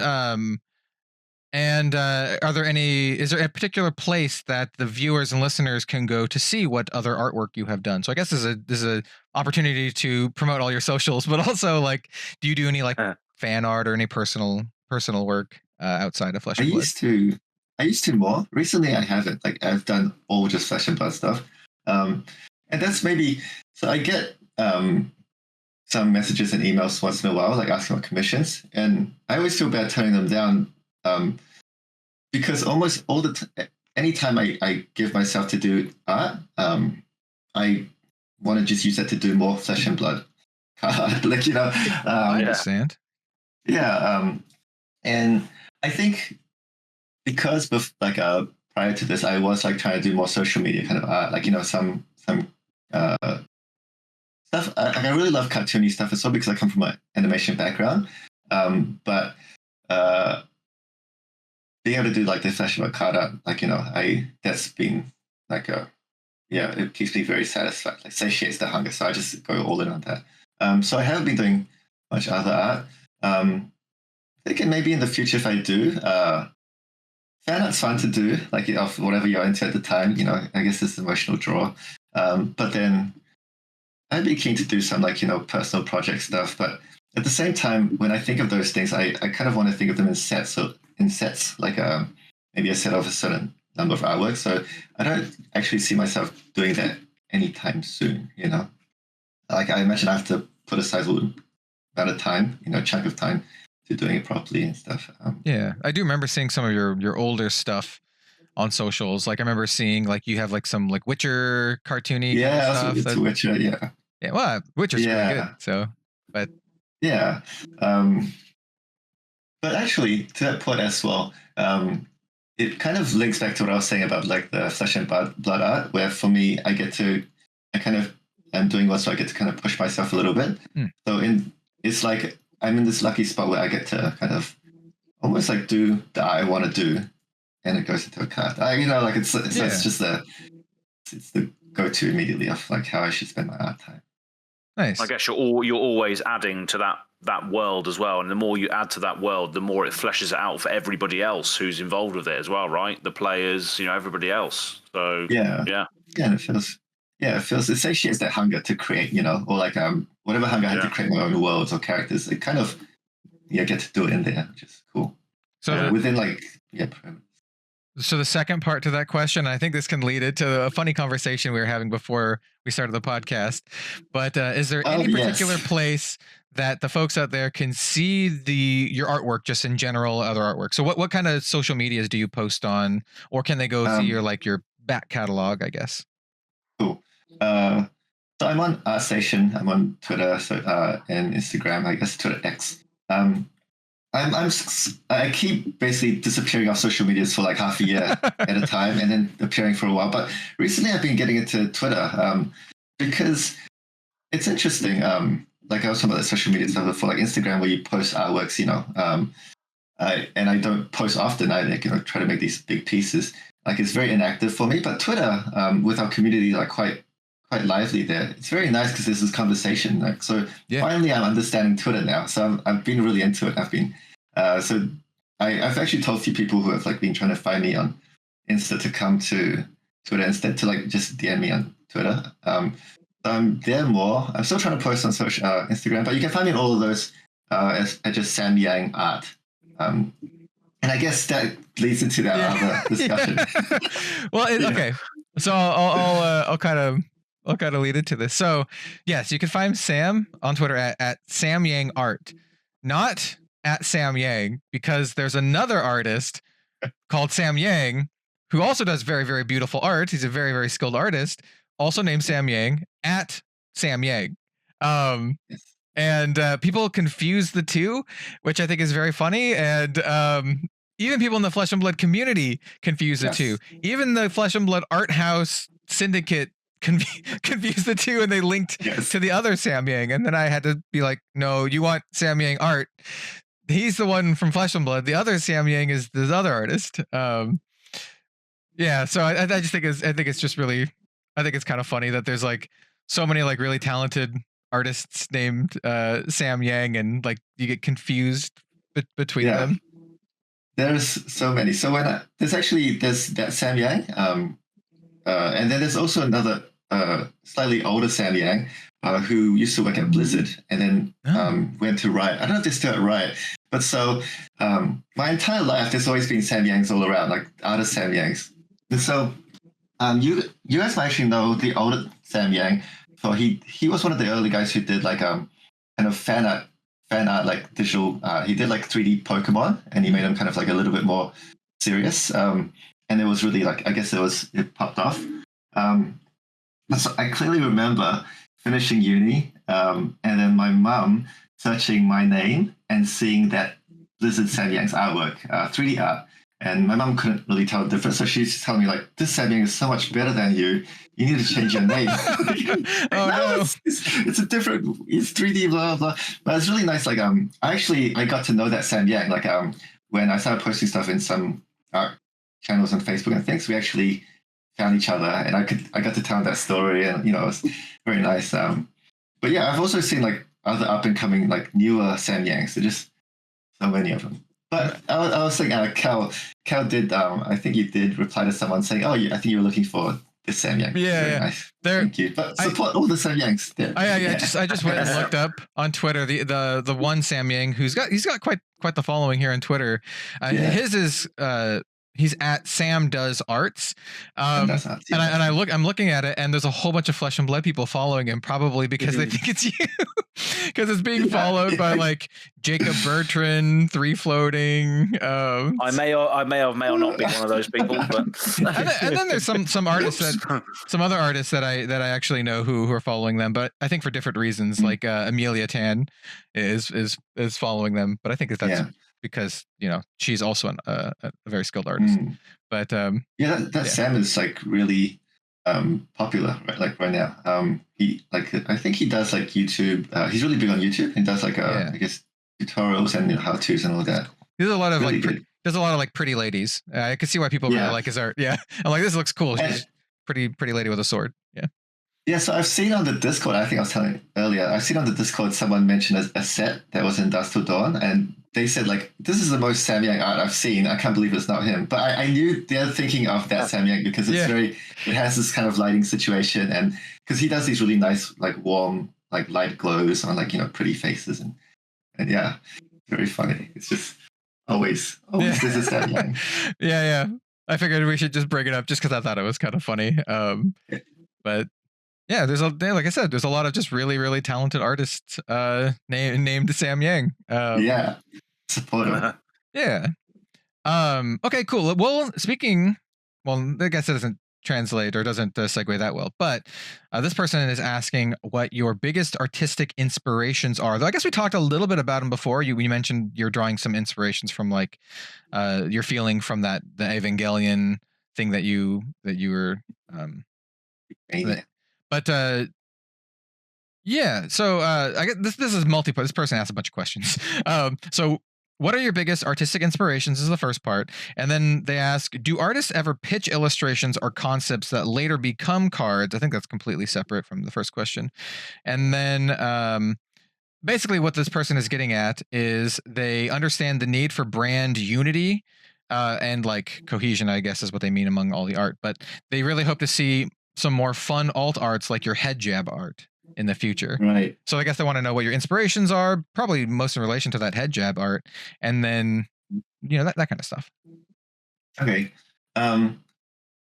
And is there a particular place that the viewers and listeners can go to see what other artwork you have done? So I guess this is a opportunity to promote all your socials, but also like, do you do any like fan art or any personal work outside of Flesh and Blood? I used to more. Recently I haven't. Like I've done all just Flesh and Blood stuff. And that's maybe, so I get some messages and emails once in a while, like asking about commissions. And I always feel bad turning them down because almost all anytime I give myself to do art, I want to just use that to do more Flesh and Blood. Like, I understand. Yeah. And I think because prior to this, I was like trying to do more social media kind of art, like, some stuff. I really love cartoony stuff as well because I come from an animation background. But being able to do like the Flesh and Blood card art, like, that's been like it keeps me very satisfied. Like satiates the hunger. So I just go all in on that. So I haven't been doing much other art. Thinking maybe in the future if I do, fan art's fun to do, like of whatever you're into at the time. I guess it's emotional draw. But then I'd be keen to do some like, personal project stuff. But at the same time, when I think of those things, I kind of want to think of them in sets. So in sets, like maybe a set of a certain number of artworks. So I don't actually see myself doing that anytime soon. Like I imagine I have to put aside a little amount of time, chunk of time to doing it properly and stuff. Yeah, I do remember seeing some of your older stuff on socials. Like I remember seeing like you have like some like Witcher cartoony Yeah, kind of it's stuff. Witcher. Yeah. Yeah, well, Witcher's pretty Yeah. good. So, but Yeah. But actually, to that point as well, it kind of links back to what I was saying about like the Flesh and Blood art, where for me, I kind of am doing well, so I get to kind of push myself a little bit. So it's like I'm in this lucky spot where I get to kind of almost like do the art I want to do, and it goes into a card. Like it's just it's the go-to immediately of like how I should spend my art time. nice. I guess you're always adding to that world as well, and the more you add to that world, the more it fleshes it out for everybody else who's involved with it as well, right? The players, everybody else. So yeah, and it feels essentially it's that hunger to create, or like whatever hunger I had to create my own worlds or characters. It kind of get to do it in there, which is cool. So within like So the second part to that question, I think this can lead into a funny conversation we were having before we started the podcast. But is there any particular place that the folks out there can see your artwork, just in general, other artwork? So what kind of social medias do you post on, or can they go see your back catalog, I guess? Cool. So I'm on ArtStation. I'm on Twitter, and Instagram. I guess Twitter X. I keep basically disappearing off social medias for like half a year at a time, and then appearing for a while. But recently, I've been getting into Twitter because it's interesting. Like I was talking about the social media stuff before, like Instagram, where you post artworks. And I don't post often. I try to make these big pieces. Like it's very inactive for me. But Twitter, with our community, like quite lively there. It's very nice because there's this conversation. Like finally, I'm understanding Twitter now. So I've been really into it. I've actually told a few people who have like been trying to find me on Insta to come to Twitter instead, to like just DM me on Twitter. I'm there more. I'm still trying to post on Instagram, but you can find me on all of those at just Sam Yang Art. And I guess that leads into that other discussion. Well, okay. So I'll kind of lead into this. So yes, you can find Sam on Twitter at Sam Yang Art, not at Sam Yang, because there's another artist called Sam Yang who also does very, very beautiful art. He's a very, very skilled artist, also named Sam Yang, at Sam Yang. And people confuse the two, which I think is very funny. And even people in the Flesh and Blood community confuse the two. Even the Flesh and Blood art house syndicate confused the two, and they linked to the other Sam Yang. And then I had to be like, no, you want Sam Yang art. He's the one from Flesh and Blood. The other Sam Yang is this other artist. So I just think it's kind of funny that there's like so many like really talented artists named Sam Yang, and like you get confused between them. There's so many. So when there's that Sam Yang, and then there's also another slightly older Sam Yang who used to work at Blizzard and then went to Riot. I don't know if they're still at Riot, but so my entire life there's always been Sam Yangs all around, like artist Sam Yangs. And so you guys might actually know the older Sam Yang. So he was one of the early guys who did like kind of fan art like digital. He did like 3D Pokemon, and he made them kind of like a little bit more serious. And it was really like, I guess it popped off. So I clearly remember finishing uni, and then my mum searching my name and seeing that Blizzard Sam Yang's artwork, 3D art. And my mum couldn't really tell the difference. So she's telling me like, this Sam Yang is so much better than you. You need to change your name. No. It's a different, it's 3D, blah, blah. But it's really nice. Like, I got to know that Sam Yang, like, when I started posting stuff in some art channels on Facebook and things, we actually found each other, and I got to tell that story, and, it was very nice. But yeah, I've also seen like other up and coming, like newer Sam Yangs. So just so many of them. But I was thinking, Cal did, I think you did reply to someone saying, I think you were looking for this Samyang. Yeah, Very yeah. nice. They're- Thank you. But support all the Samyangs. I just went and looked up on Twitter the one Samyang he's got quite the following here on Twitter. Yeah. His is he's at Sam Does Arts. And I'm looking at it, and there's a whole bunch of Flesh and Blood people following him, probably because they think it's you, because it's being followed by like Jacob Bertrand, Three Floating. I may or not be one of those people, but and then there's some artists some other artists that I actually know who are following them, but I think for different reasons. Like Amelia Tan is following them, but I think that's because she's also a very skilled artist. But that Sam is like really popular right now. He I think he does like YouTube. He's really big on YouTube. He does like I guess tutorials and how-tos and all that. There's a lot of really there's a lot of like pretty ladies. I can see why people really like his art. Yeah, I'm like, this looks cool. She's pretty lady with a sword. Yeah. Yeah, so I've seen on the Discord, I think I was telling you earlier, I've seen on the Discord someone mentioned a set that was in Dust Till Dawn, and they said, like, this is the most Samyang art I've seen. I can't believe it's not him. But I knew they're thinking of that Samyang because it's it has this kind of lighting situation, and because he does these really nice, like, warm, like, light glows on, like, pretty faces, and yeah, very funny. It's just always this is Samyang. Yeah. I figured we should just bring it up just because I thought it was kind of funny. But yeah, like I said, there's a lot of just really, really talented artists named Samyang. Support him. Yeah. Okay, cool. Well, I guess it doesn't translate or doesn't segue that well, but this person is asking what your biggest artistic inspirations are. Though I guess we talked a little bit about them before. You mentioned you're drawing some inspirations from like your feeling from the Evangelion thing that you were but so I guess this is multiple. This person asked a bunch of questions. So what are your biggest artistic inspirations is the first part. And then they ask, do artists ever pitch illustrations or concepts that later become cards? I think that's completely separate from the first question. And then basically what this person is getting at is they understand the need for brand unity and like cohesion, I guess is what they mean among all the art. But they really hope to see some more fun alt arts like your head jab art in the future. Right. So I guess they want to know what your inspirations are, probably most in relation to that head jab art, and then that kind of stuff. Okay.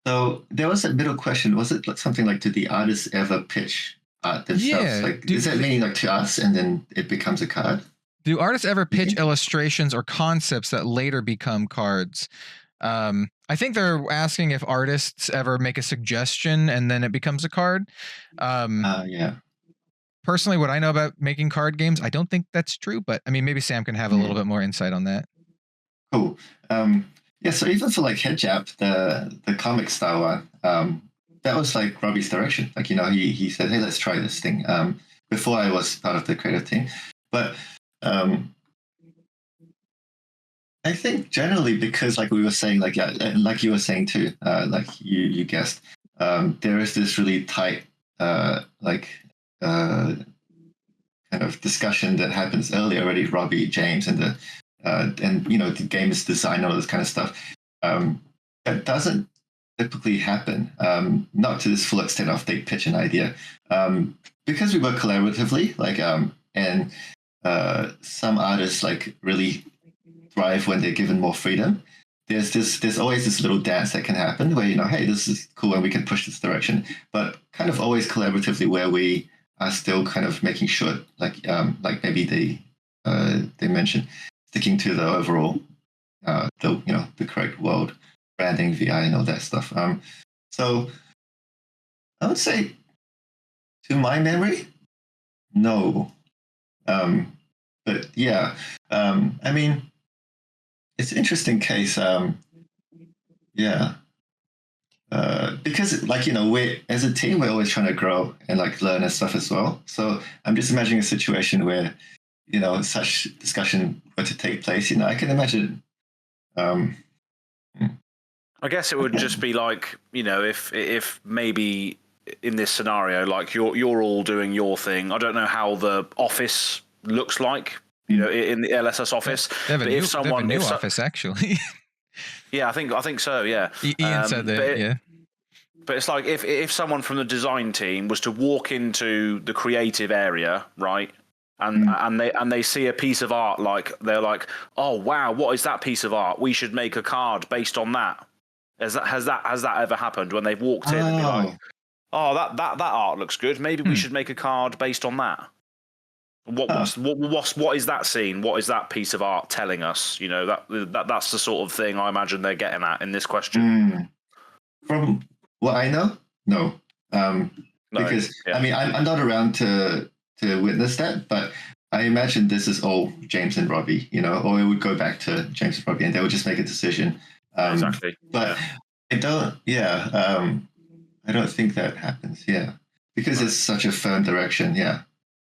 So there was a middle question. Was it something like, do the artists ever pitch art themselves? Yeah. Like, does that mean like to us and then it becomes a card? Do artists ever pitch illustrations or concepts that later become cards? I think they're asking if artists ever make a suggestion and then it becomes a card. Yeah. Personally, what I know about making card games, I don't think that's true, but I mean, maybe Sam can have a little bit more insight on that. Cool. Yeah, so even for like Head Jab, the comic style one, that was like Robbie's direction. Like, he said, hey, let's try this thing. Before I was part of the creative team. But I think generally because like we were saying, like, yeah, and like you were saying too, like you guessed, there is this really tight, kind of discussion that happens early already, Robbie, James, and the game's design and all this kind of stuff. That doesn't typically happen, not to this full extent of they pitch an idea, because we work collaboratively, like, and some artists like really thrive when they're given more freedom. There's always this little dance that can happen where, hey, this is cool and we can push this direction, but kind of always collaboratively where we are still kind of making sure, like maybe they mentioned sticking to the overall, the correct world branding, VI, and all that stuff. So I would say, to my memory, no. But yeah, I mean, it's an interesting case. Because like, we as a team, we're always trying to grow and like learn and stuff as well. So I'm just imagining a situation where, such discussion were to take place. I can imagine. I guess it would just be like, if maybe in this scenario, like you're all doing your thing. I don't know how the office looks like, in the LSS office. They have a but new, if someone, they have a new office actually. Yeah, I think so. Yeah. Ian said that. Yeah. But it's like if someone from the design team was to walk into the creative area, right, and they see a piece of art, like they're like, oh wow, what is that piece of art? We should make a card based on that. Has that ever happened when they've walked in and be like, oh, that art looks good. Maybe we should make a card based on that. What is that scene? What is that piece of art telling us? You know, that's the sort of thing I imagine they're getting at in this question. From what I know, no. Because I mean, I'm not around to witness that, but I imagine this is all James and Robbie, you know, or it would go back to James and Robbie, and they would just make a decision. Exactly. But I don't. I don't think that happens. Yeah, because it's such a firm direction. Yeah.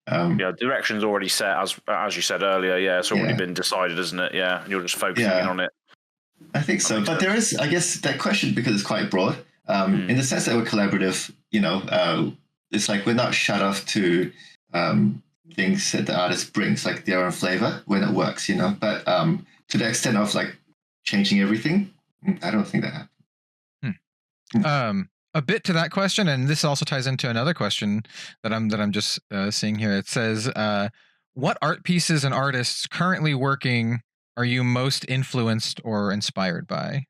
Direction's already set, as you said earlier. Yeah, it's already been decided, isn't it? Yeah, and you're just focusing in on it. I think so, but there is, I guess, that question, because it's quite broad, in the sense that we're collaborative. You know, it's like we're not shut off to things that the artist brings, like their own flavor when it works. You know, but to the extent of like changing everything, I don't think that happens. A bit to that question, and this also ties into another question that I'm just seeing here. It says, what art pieces and artists currently working are you most influenced or inspired by?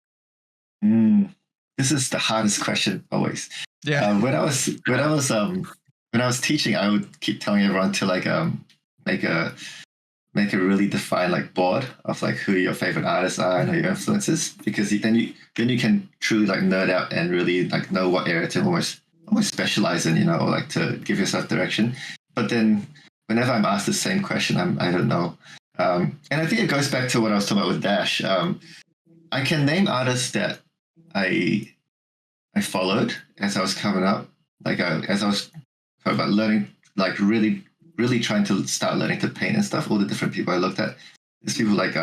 This is the hardest question always. Yeah. When I was teaching, I would keep telling everyone to like make a really defined like board of like who your favorite artists are and who your influences, because then you can truly like nerd out and really like know what area to almost specialize in, you know, or like to give yourself direction. But then whenever I'm asked the same question, I don't know. And I think it goes back to what I was talking about with Dash. I can name artists that I followed as I was coming up, like as I was about learning, like really trying to start learning to paint and stuff. All the different people I looked at, there's people like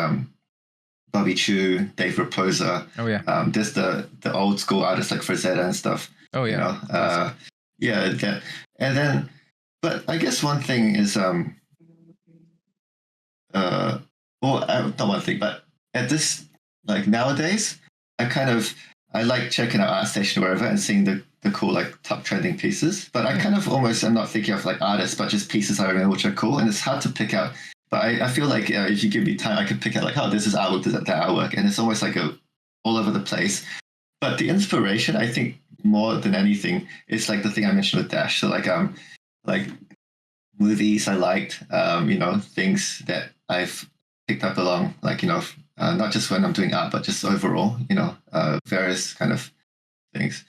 Bobby Chu, Dave Raposa. Oh yeah. There's the old school artists like Frazetta and stuff. Oh yeah. You know? That. And then, but I guess one thing is not one thing, but at this, like nowadays, I like checking out ArtStation or wherever and seeing the cool like top trending pieces. But I kind of almost am not thinking of like artists, but just pieces I remember which are cool, and it's hard to pick out. But I feel like if you give me time, I can pick out like, oh, this is artwork, this is that artwork, and it's almost like all over the place. But the inspiration, I think, more than anything, is like the thing I mentioned with Dash. So like movies I liked, you know, things that I've picked up along, like, you know, not just when I'm doing art, but just overall, you know, various kind of things.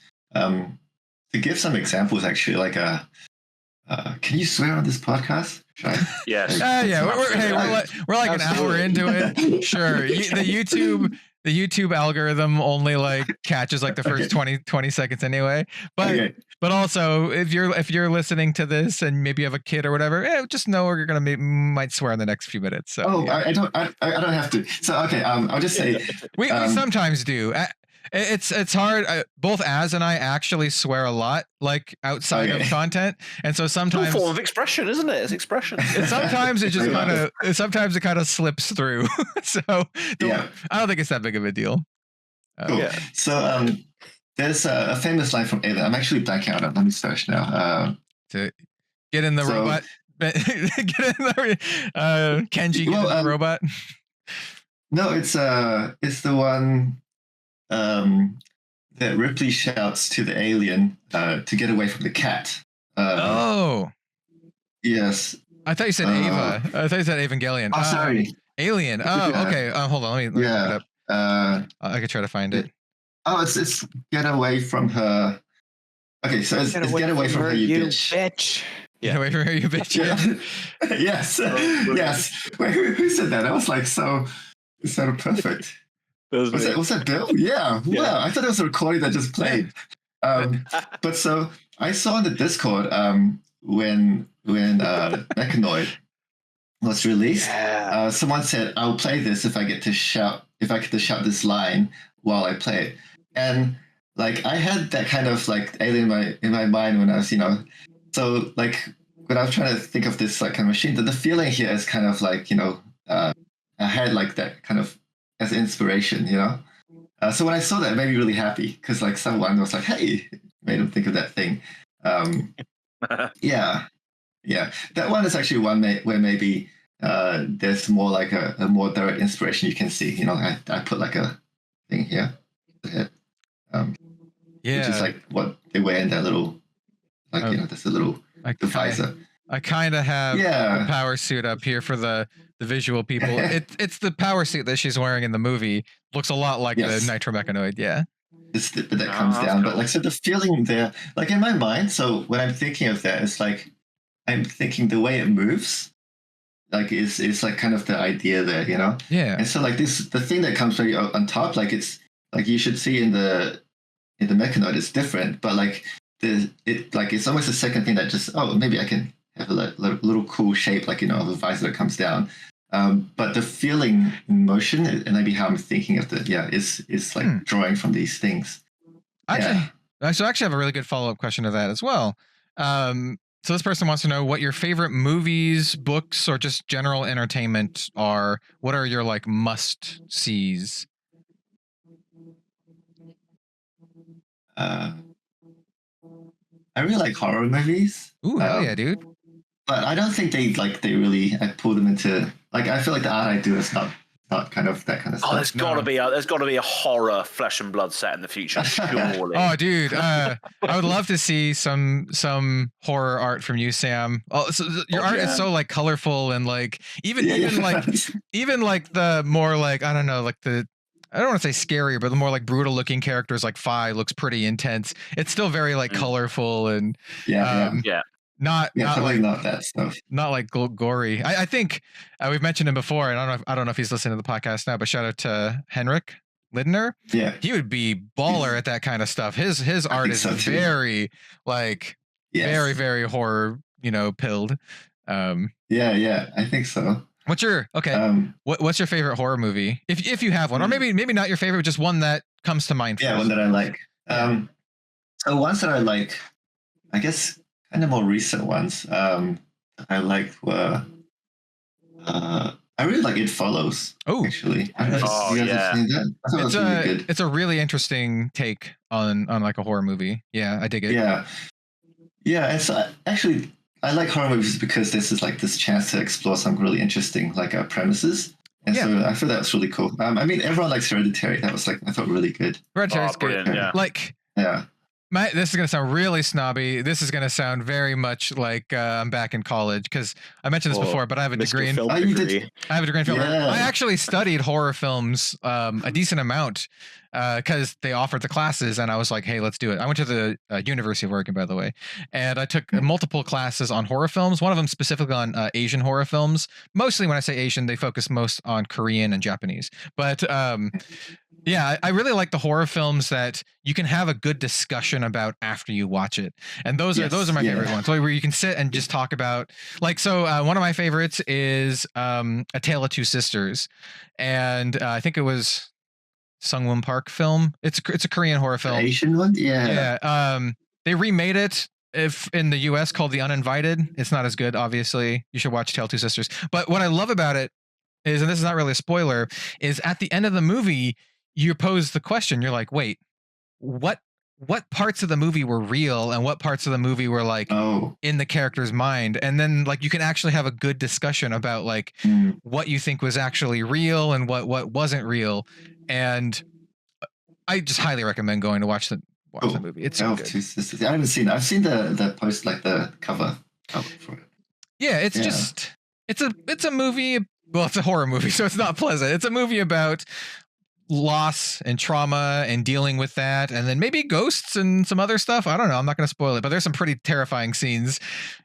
To give some examples, actually, like can you swear on this podcast? Should I? Yes. Yeah. We're like an hour into it. Sure. The YouTube algorithm only like catches like the first 20 seconds anyway. But also if you're listening to this and maybe you have a kid or whatever, just know you're gonna might swear in the next few minutes. So yeah. I don't have to. So okay, I'll just say we sometimes do. It's hard. Both Az and I actually swear a lot, like outside of content, and so sometimes it's a form of expression, isn't it? It's expression. Sometimes it just kind of slips through. So I don't think it's that big of a deal. Cool. Yeah. So there's a famous line from Alien. I'm actually blanking out. Let me search now. To get in the robot. Get in the Kenji. Get in the robot. No, it's the one. That Ripley shouts to the alien to get away from the cat. Yes. I thought you said Ava. I thought you said Evangelion. Oh, sorry. Alien. Oh, okay. Hold on. Let me look it up. I could try to find it. Oh, it's get away from her. Okay, so it's get away from her, you bitch. Yeah. Get away from her, you bitch. Yeah. Yes. Yes. Wait, who said that? That was like so perfect. Was that Bill? Yeah. Wow. I thought it was a recording that just played. But so I saw in the Discord when Mechanoid was released, someone said, "I'll play this if I get to shout this line while I play it." And like I had that kind of like alien in my mind when I was, you know, so like when I was trying to think of this like kind of machine, the feeling here is kind of like, you know, I had like that kind of as inspiration, you know. So when I saw that, it made me really happy because like someone was like, "Hey, made him think of that thing. Yeah, that one is actually one where maybe there's more like a more direct inspiration you can see. You know, I put like a thing here, which is like what they wear in that little, like there's a little visor. I kind of have the power suit up here for the visual people. It's the power suit that she's wearing in the movie. Looks a lot like the Nitromechanoid. Yeah. It's the bit that comes down, but like, so the feeling there, like in my mind, so when I'm thinking of that, it's like I'm thinking the way it moves, like is like kind of the idea there, you know? Yeah. And so like the thing that comes right on top, like it's like you should see in the Mechanoid, it's different, but like it's almost a second thing that just maybe I can have a little cool shape, like of a visor that comes down. But the feeling in motion and maybe how I'm thinking of is like drawing from these things. I actually have a really good follow-up question to that as well. So this person wants to know what your favorite movies, books, or just general entertainment are. What are your like must-sees? I really like horror movies. Ooh, hell yeah, dude. But I don't think I pull them into, like, I feel like the art I do is not kind of that kind of stuff. There's got to be a horror Flesh and Blood set in the future, surely. Oh, dude, I would love to see some horror art from you, Sam. Oh, so your art is so like colorful and like even like the more like I don't know, like I don't want to say scarier, but the more like brutal looking characters like Fi looks pretty intense. It's still very like colorful and not that stuff. Not like gory. I think we've mentioned him before, and I don't know if he's listening to the podcast now, but shout out to Henrik Lidner. Yeah, he would be baller at that kind of stuff. His art is very like very, very horror, pilled. Yeah, I think so. What's your what's your favorite horror movie, if you have one, or maybe not your favorite, just one that comes to mind? Yeah, one that I like. So ones that I like, I guess, kind of more recent ones. I liked were I really like It Follows. Oh, actually, I don't know if you guys have seen that. I thought it was really good. It's a really interesting take on like a horror movie. Yeah, I dig it. Yeah, and so actually, I like horror movies because this is like this chance to explore some really interesting like premises. And so I feel that's really cool. I mean, everyone likes Hereditary. That was like, I thought, really good. Hereditary's good. Yeah. Like, this is going to sound really snobby. This is going to sound very much like I'm back in college because I mentioned this before, but I have a degree in film. I have a degree in film. Yeah. I actually studied horror films a decent amount because they offered the classes, and I was like, hey, let's do it. I went to the University of Oregon, by the way, and I took multiple classes on horror films. One of them specifically on Asian horror films. Mostly when I say Asian, they focus most on Korean and Japanese. But yeah, I really like the horror films that you can have a good discussion about after you watch it, and those are my favorite ones. Where you can sit and just talk about, like, so one of my favorites is A Tale of Two Sisters, and I think it was Sungwon Park film. It's a Korean horror film. Asian one, they remade it in the US called The Uninvited. It's not as good, obviously. You should watch Tale of Two Sisters. But what I love about it is, and this is not really a spoiler, is at the end of the movie, you pose the question. You're like, wait, what parts of the movie were real and what parts of the movie were like in the character's mind? And then like you can actually have a good discussion about like what you think was actually real and what wasn't real. And I just highly recommend going to watch the movie. It's so good. I haven't seen it. I've seen the post, like the cover for it. Yeah, it's just it's a movie. Well, it's a horror movie, so it's not pleasant. It's a movie about loss and trauma and dealing with that, and then maybe ghosts and some other stuff. I don't know. I'm not going to spoil it, but there's some pretty terrifying scenes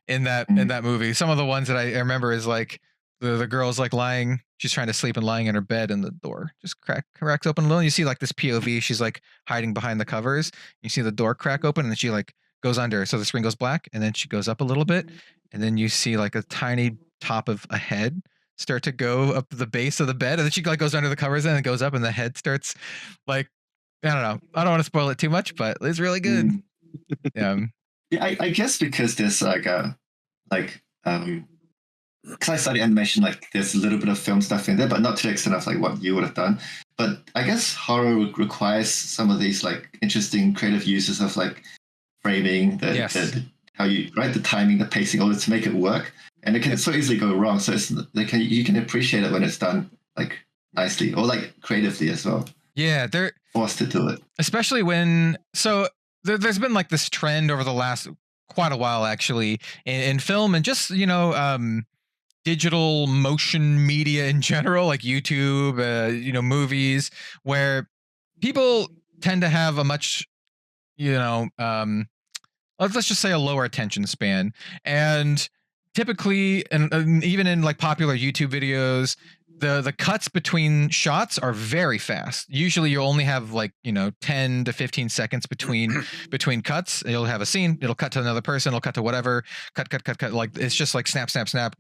in that movie. Some of the ones that I remember is like the girl's like lying, she's trying to sleep and lying in her bed, and the door just cracks open a little. And you see like this POV, she's like hiding behind the covers. You see the door crack open, and then she like goes under, so the screen goes black, and then she goes up a little bit, and then you see like a tiny top of a head start to go up the base of the bed, and then she like goes under the covers and it goes up, and the head starts like, I don't know. I don't want to spoil it too much, but it's really good. I guess because there's like because I study animation, like there's a little bit of film stuff in there, but not to the extent of like what you would have done. But I guess horror requires some of these like interesting creative uses of like framing, how you write the timing, the pacing, all to make it work. And it can so easily go wrong. So you can appreciate it when it's done like nicely or like creatively as well. Yeah, they're forced to do it. Especially there's been like this trend over the last quite a while actually in film and just digital motion media in general, like YouTube, movies, where people tend to have a much, let's just say a lower attention span. And typically, and even in like popular YouTube videos, the cuts between shots are very fast. Usually you only have like, 10 to 15 seconds between cuts. You'll have a scene, it'll cut to another person, it'll cut to whatever, cut. Like it's just like snap,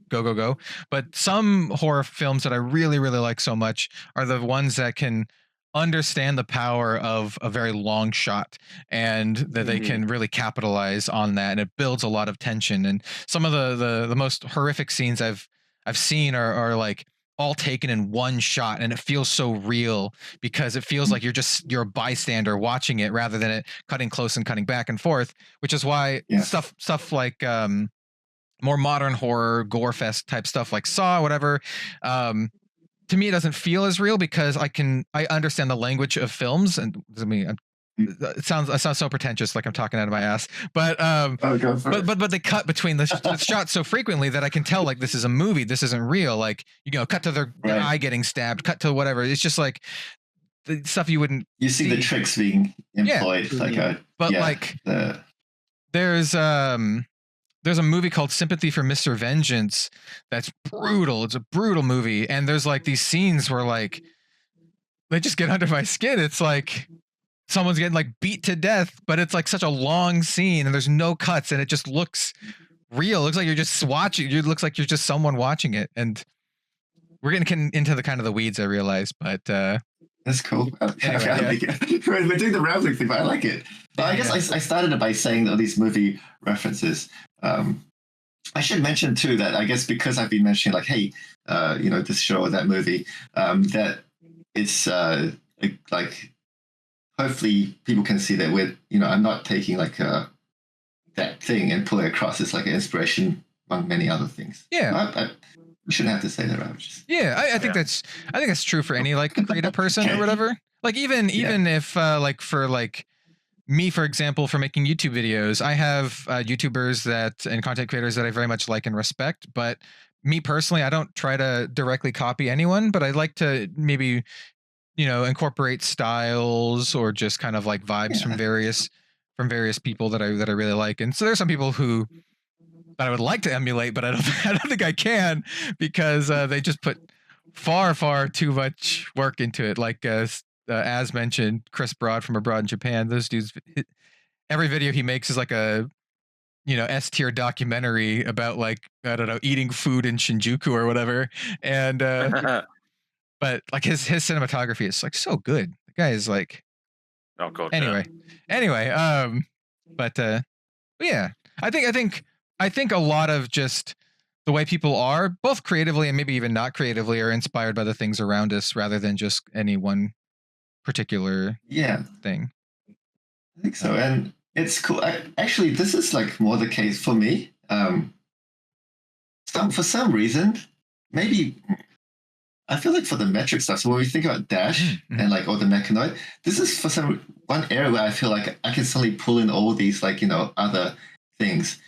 go. But some horror films that I really, really like so much are the ones that can understand the power of a very long shot and that they can really capitalize on that, and it builds a lot of tension. And some of the most horrific scenes I've seen are like all taken in one shot, and it feels so real because it feels like you're a bystander watching it rather than it cutting close and cutting back and forth, which is why stuff like more modern horror, gore fest type stuff like Saw, whatever, to me it doesn't feel as real because I understand the language of films. And I mean, it sounds so pretentious, like I'm talking out of my ass, but they cut between the shots so frequently that I can tell like this is a movie, this isn't real. Like, cut to their eye getting stabbed, cut to whatever. It's just like the stuff you wouldn't see the tricks being employed. There's a movie called Sympathy for Mr. Vengeance that's brutal. It's a brutal movie, and there's like these scenes where like they just get under my skin. It's like someone's getting like beat to death, but it's like such a long scene and there's no cuts and it just looks real. It looks like you're just watching. It looks like you're just someone watching it. And we're getting into the kind of the weeds, I realize, but that's cool. We're doing the rambling thing, but I like it. But I guess I started it by saying all these movie references. I should mention too that I guess because I've been mentioning like, hey, this show or that movie, that it's like hopefully people can see that I'm not taking like that thing and pulling across as like an inspiration among many other things. Yeah. We shouldn't have to say that, right? I think that's true for any like creative person or whatever. Like even if like for like me, for example, for making YouTube videos, I have YouTubers and content creators that I very much like and respect. But me personally, I don't try to directly copy anyone, but I like to maybe incorporate styles or just kind of like vibes from various people that I really like. And so there's some people that I would like to emulate, but I don't think I can because they just put far too much work into it. Like as mentioned, Chris Broad from Abroad in Japan. Those dudes, every video he makes is like a S tier documentary about like, I don't know, eating food in Shinjuku or whatever. And but like his cinematography is like so good. The guy is like, oh god. Anyway, but yeah, I think a lot of just the way people are, both creatively and maybe even not creatively, are inspired by the things around us rather than just any one particular thing. I think so, and it's cool. Actually, this is like more the case for me. For some reason, maybe I feel like for the metric stuff. So when we think about Dash and like all the mechanoid, this is for one area where I feel like I can suddenly pull in all these like other things.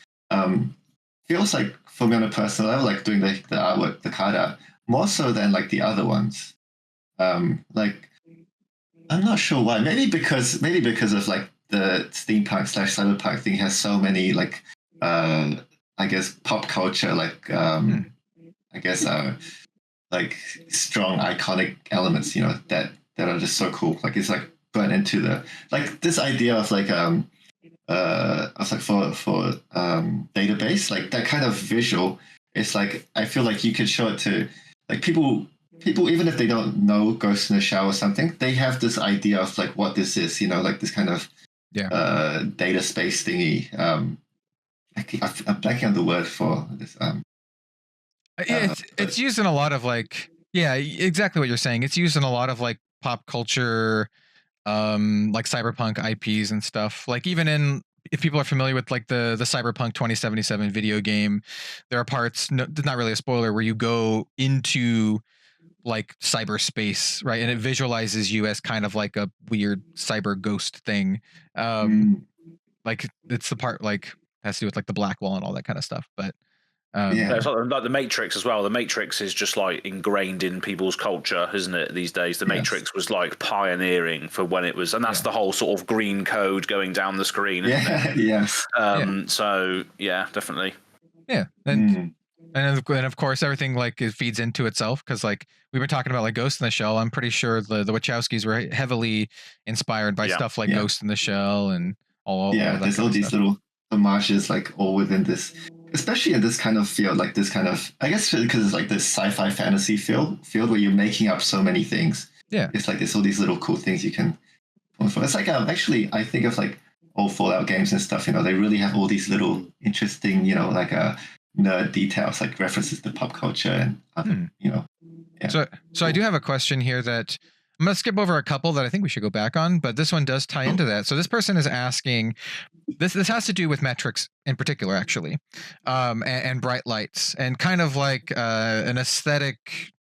Feels like for me on a personal level, like doing the artwork, the card art, more so than like the other ones. Like I'm not sure why. Maybe because of like the steampunk / cyberpunk thing has so many like I guess pop culture like I guess like strong iconic elements, that are just so cool. Like it's like burnt into the like this idea of like for database, like that kind of visual. It's like I feel like you could show it to like people even if they don't know Ghost in the Shell or something, they have this idea of like what this is, like this kind of data space thingy. I'm blanking on the word for this. It's used in a lot of like exactly what you're saying. It's used in a lot of like pop culture, like cyberpunk IPs and stuff. Like even in if people are familiar with like the Cyberpunk 2077 video game, there are parts, no, it's not really a spoiler, where you go into like cyberspace, right? And it visualizes you as kind of like a weird cyber ghost thing. Like it's the part like has to do with like the black wall and all that kind of stuff. But Yeah. It's like the Matrix as well. The Matrix is just like ingrained in people's culture, isn't it? These days, the Matrix was like pioneering for when it was, and that's the whole sort of green code going down the screen. Isn't it? Yes. So yeah, definitely. Yeah, and of course everything like it feeds into itself, because like we've been talking about like Ghost in the Shell. I'm pretty sure the Wachowskis were heavily inspired by stuff like Ghost in the Shell and all. Yeah, all that there's kind all of these stuff. little homages like all within this, especially in this kind of field, like this kind of, I guess because it's like this sci-fi fantasy field where you're making up so many things. Yeah, it's like there's all these little cool things you can. It's like actually I think of like old Fallout games and stuff. You know, they really have all these little interesting, you know, like nerd details, like references to pop culture and other, you know. Yeah. So I do have a question here that I'm going to skip over a couple that I think we should go back on, but this one does tie into that. So this person is asking, this has to do with metrics in particular, actually, and bright lights, and kind of like an aesthetic.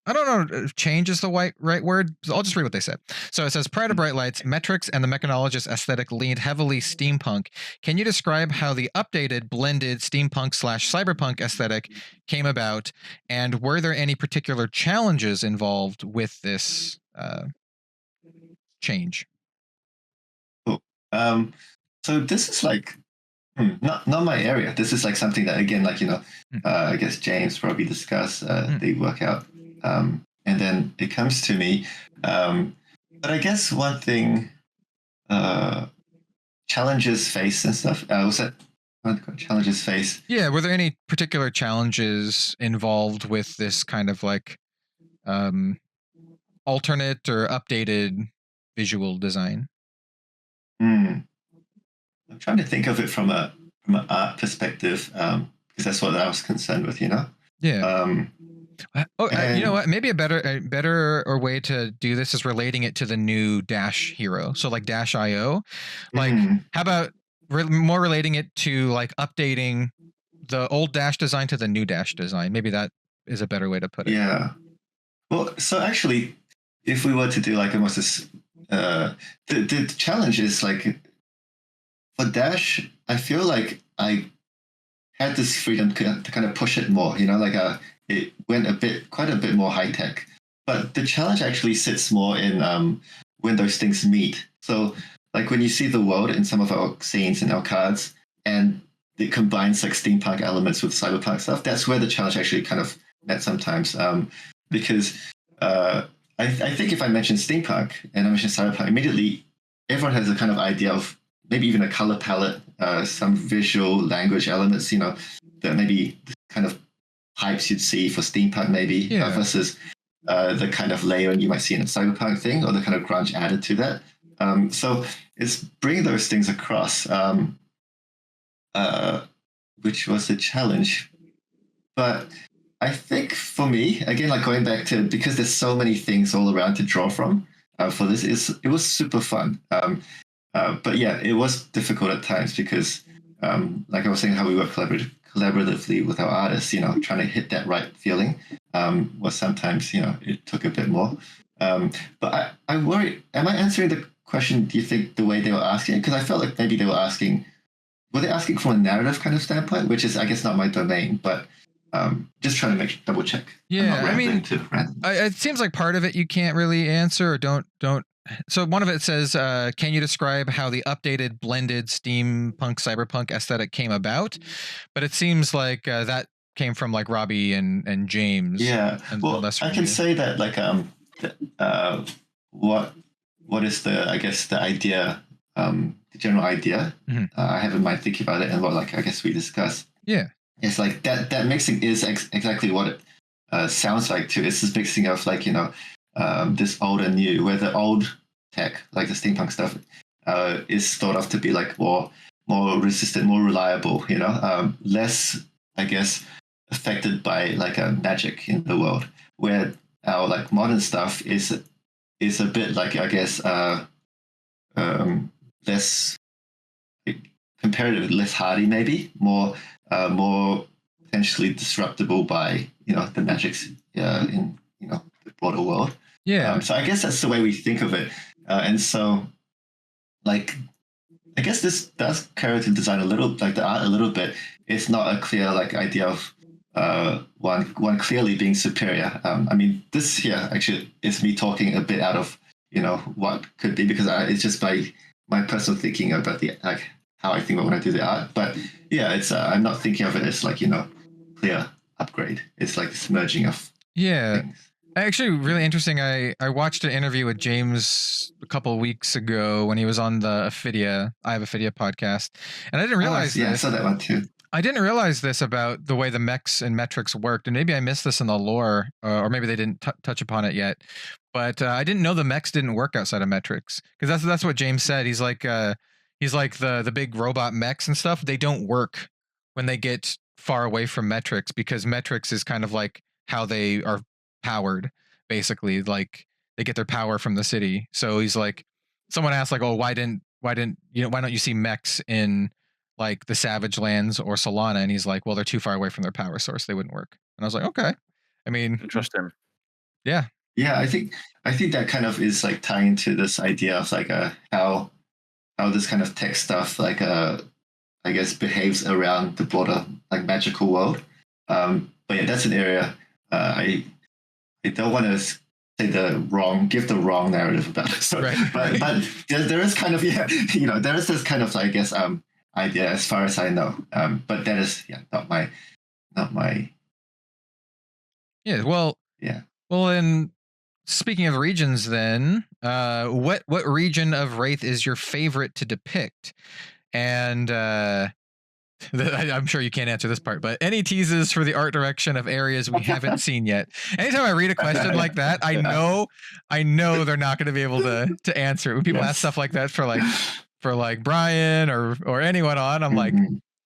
I don't know if change is the right word. I'll just read what they said. So it says, prior to bright lights, metrics and the mechanologist aesthetic leaned heavily steampunk. Can you describe how the updated blended steampunk/cyberpunk aesthetic came about, and were there any particular challenges involved with this change? Cool. So this is like not my area. This is like something that, again, like, you know, I guess James probably discussed. They work out, and then it comes to me. But I guess one thing, challenges face and stuff. Was that challenges face? Yeah. Were there any particular challenges involved with this kind of like alternate or updated visual design? I'm trying to think of it from an art perspective, because that's what I was concerned with, you know. Yeah. You know what? Maybe a better or way to do this is relating it to the new Dash hero. So like Dash IO, like how about more relating it to like updating the old Dash design to the new Dash design? Maybe that is a better way to put it. Yeah. Well, so actually, if we were to do like almost this, the challenge is like for Dash, I feel like I had this freedom to kind of push it more, you know, like it went quite a bit more high tech. But the challenge actually sits more in when those things meet. So like when you see the world in some of our scenes in our cards, and it combines like steampunk elements with cyberpunk stuff, that's where the challenge actually kind of met sometimes. Because I think if I mention steampunk and I mention cyberpunk, immediately everyone has a kind of idea of maybe even a color palette, some visual language elements, you know, that maybe kind of hypes you'd see for steampunk maybe, versus the kind of layering you might see in a cyberpunk thing, or the kind of grunge added to that. So it's bringing those things across, which was a challenge. But I think for me, again, like going back to, because there's so many things all around to draw from for this, it was super fun. But yeah, it was difficult at times because, like I was saying, how we work collaboratively with our artists, you know, trying to hit that right feeling was sometimes, you know, it took a bit more. But I worry, am I answering the question, do you think, the way they were asking it? Because I felt like maybe they were asking from a narrative kind of standpoint, which is, I guess, not my domain, but just trying to double check. Yeah, I mean, it seems like part of it you can't really answer, or don't. So one of it says, can you describe how the updated blended steampunk cyberpunk aesthetic came about? But it seems like that came from like Robbie and James. Yeah, well, I can say that like what is the, I guess, the idea, the general idea I have in mind thinking about it, and what, like, I guess we discussed. Yeah, it's like that mixing is exactly what it sounds like too. It's this mixing of, like, you know, this old and new, where the old tech, like the steampunk stuff, is thought of to be like more resistant, more reliable, you know, less, I guess, affected by like a magic in the world, where our like modern stuff is a bit like, I guess, less comparatively less hardy, maybe more potentially disruptible by the magics in the broader world. Yeah. So I guess that's the way we think of it, and so like I guess this does character design a little, like the art a little bit. It's not a clear like idea of one clearly being superior. I mean, this here actually is me talking a bit out of what could be, because it's just my personal thinking about the like how I think about when I do the art. But yeah, it's I'm not thinking of it as like clear upgrade. It's like this merging of things. Actually, really interesting. I watched an interview with James a couple of weeks ago when he was on the Ophidia, I have Ophidia podcast, and I didn't realize I saw that one too. I didn't realize this about the way the mechs and metrics worked, and maybe I missed this in the lore, or maybe they didn't touch upon it yet. But I didn't know the mechs didn't work outside of metrics, because that's what James said. He's like the big robot mechs and stuff. They don't work when they get far away from metrics, because metrics is kind of like how they are powered, basically. Like they get their power from the city. So he's like, someone asked like, oh, why don't you see mechs in like the Savage Lands or Solana? And he's like, well, they're too far away from their power source, they wouldn't work. And I was like, okay. I mean, Interesting. Yeah. I think that kind of is like tying into this idea of like how this kind of tech stuff like I guess behaves around the broader like magical world. But yeah, that's an area I don't want to say give the wrong narrative about it. So, right. but there is kind of there is this kind of I guess idea as far as I know. But that is not my. Yeah. Well. Yeah. Well, and speaking of regions, then, what region of Wraith is your favorite to depict? And I'm sure you can't answer this part, but any teases for the art direction of areas we haven't seen yet? Anytime I read a question like that, I know they're not going to be able to answer it. When people ask stuff like that for like Brian or anyone on, I'm like,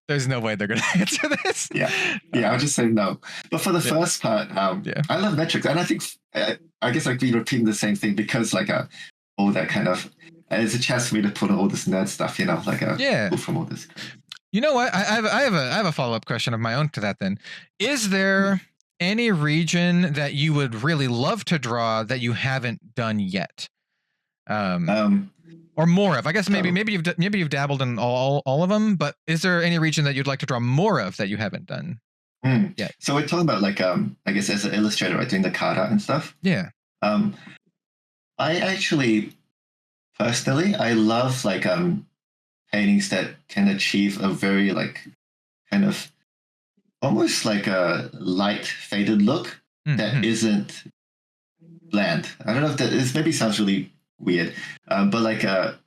there's no way they're going to answer this. I'll just say no. But for the first part, I love metrics, and I think I guess I've been repeating the same thing because like all that kind of it's a chance for me to put all this nerd stuff, pull from all this. You know what? I have a follow-up question of my own to that then. Is there any region that you would really love to draw that you haven't done yet? Or more of? I guess maybe you've dabbled in all of them, but is there any region that you'd like to draw more of that you haven't done yet? So we're talking about like I guess as an illustrator, right, doing the card art and stuff. Yeah. I actually personally I love like paintings that can achieve a very like kind of almost like a light faded look that isn't bland. I don't know if that maybe sounds really weird, but like a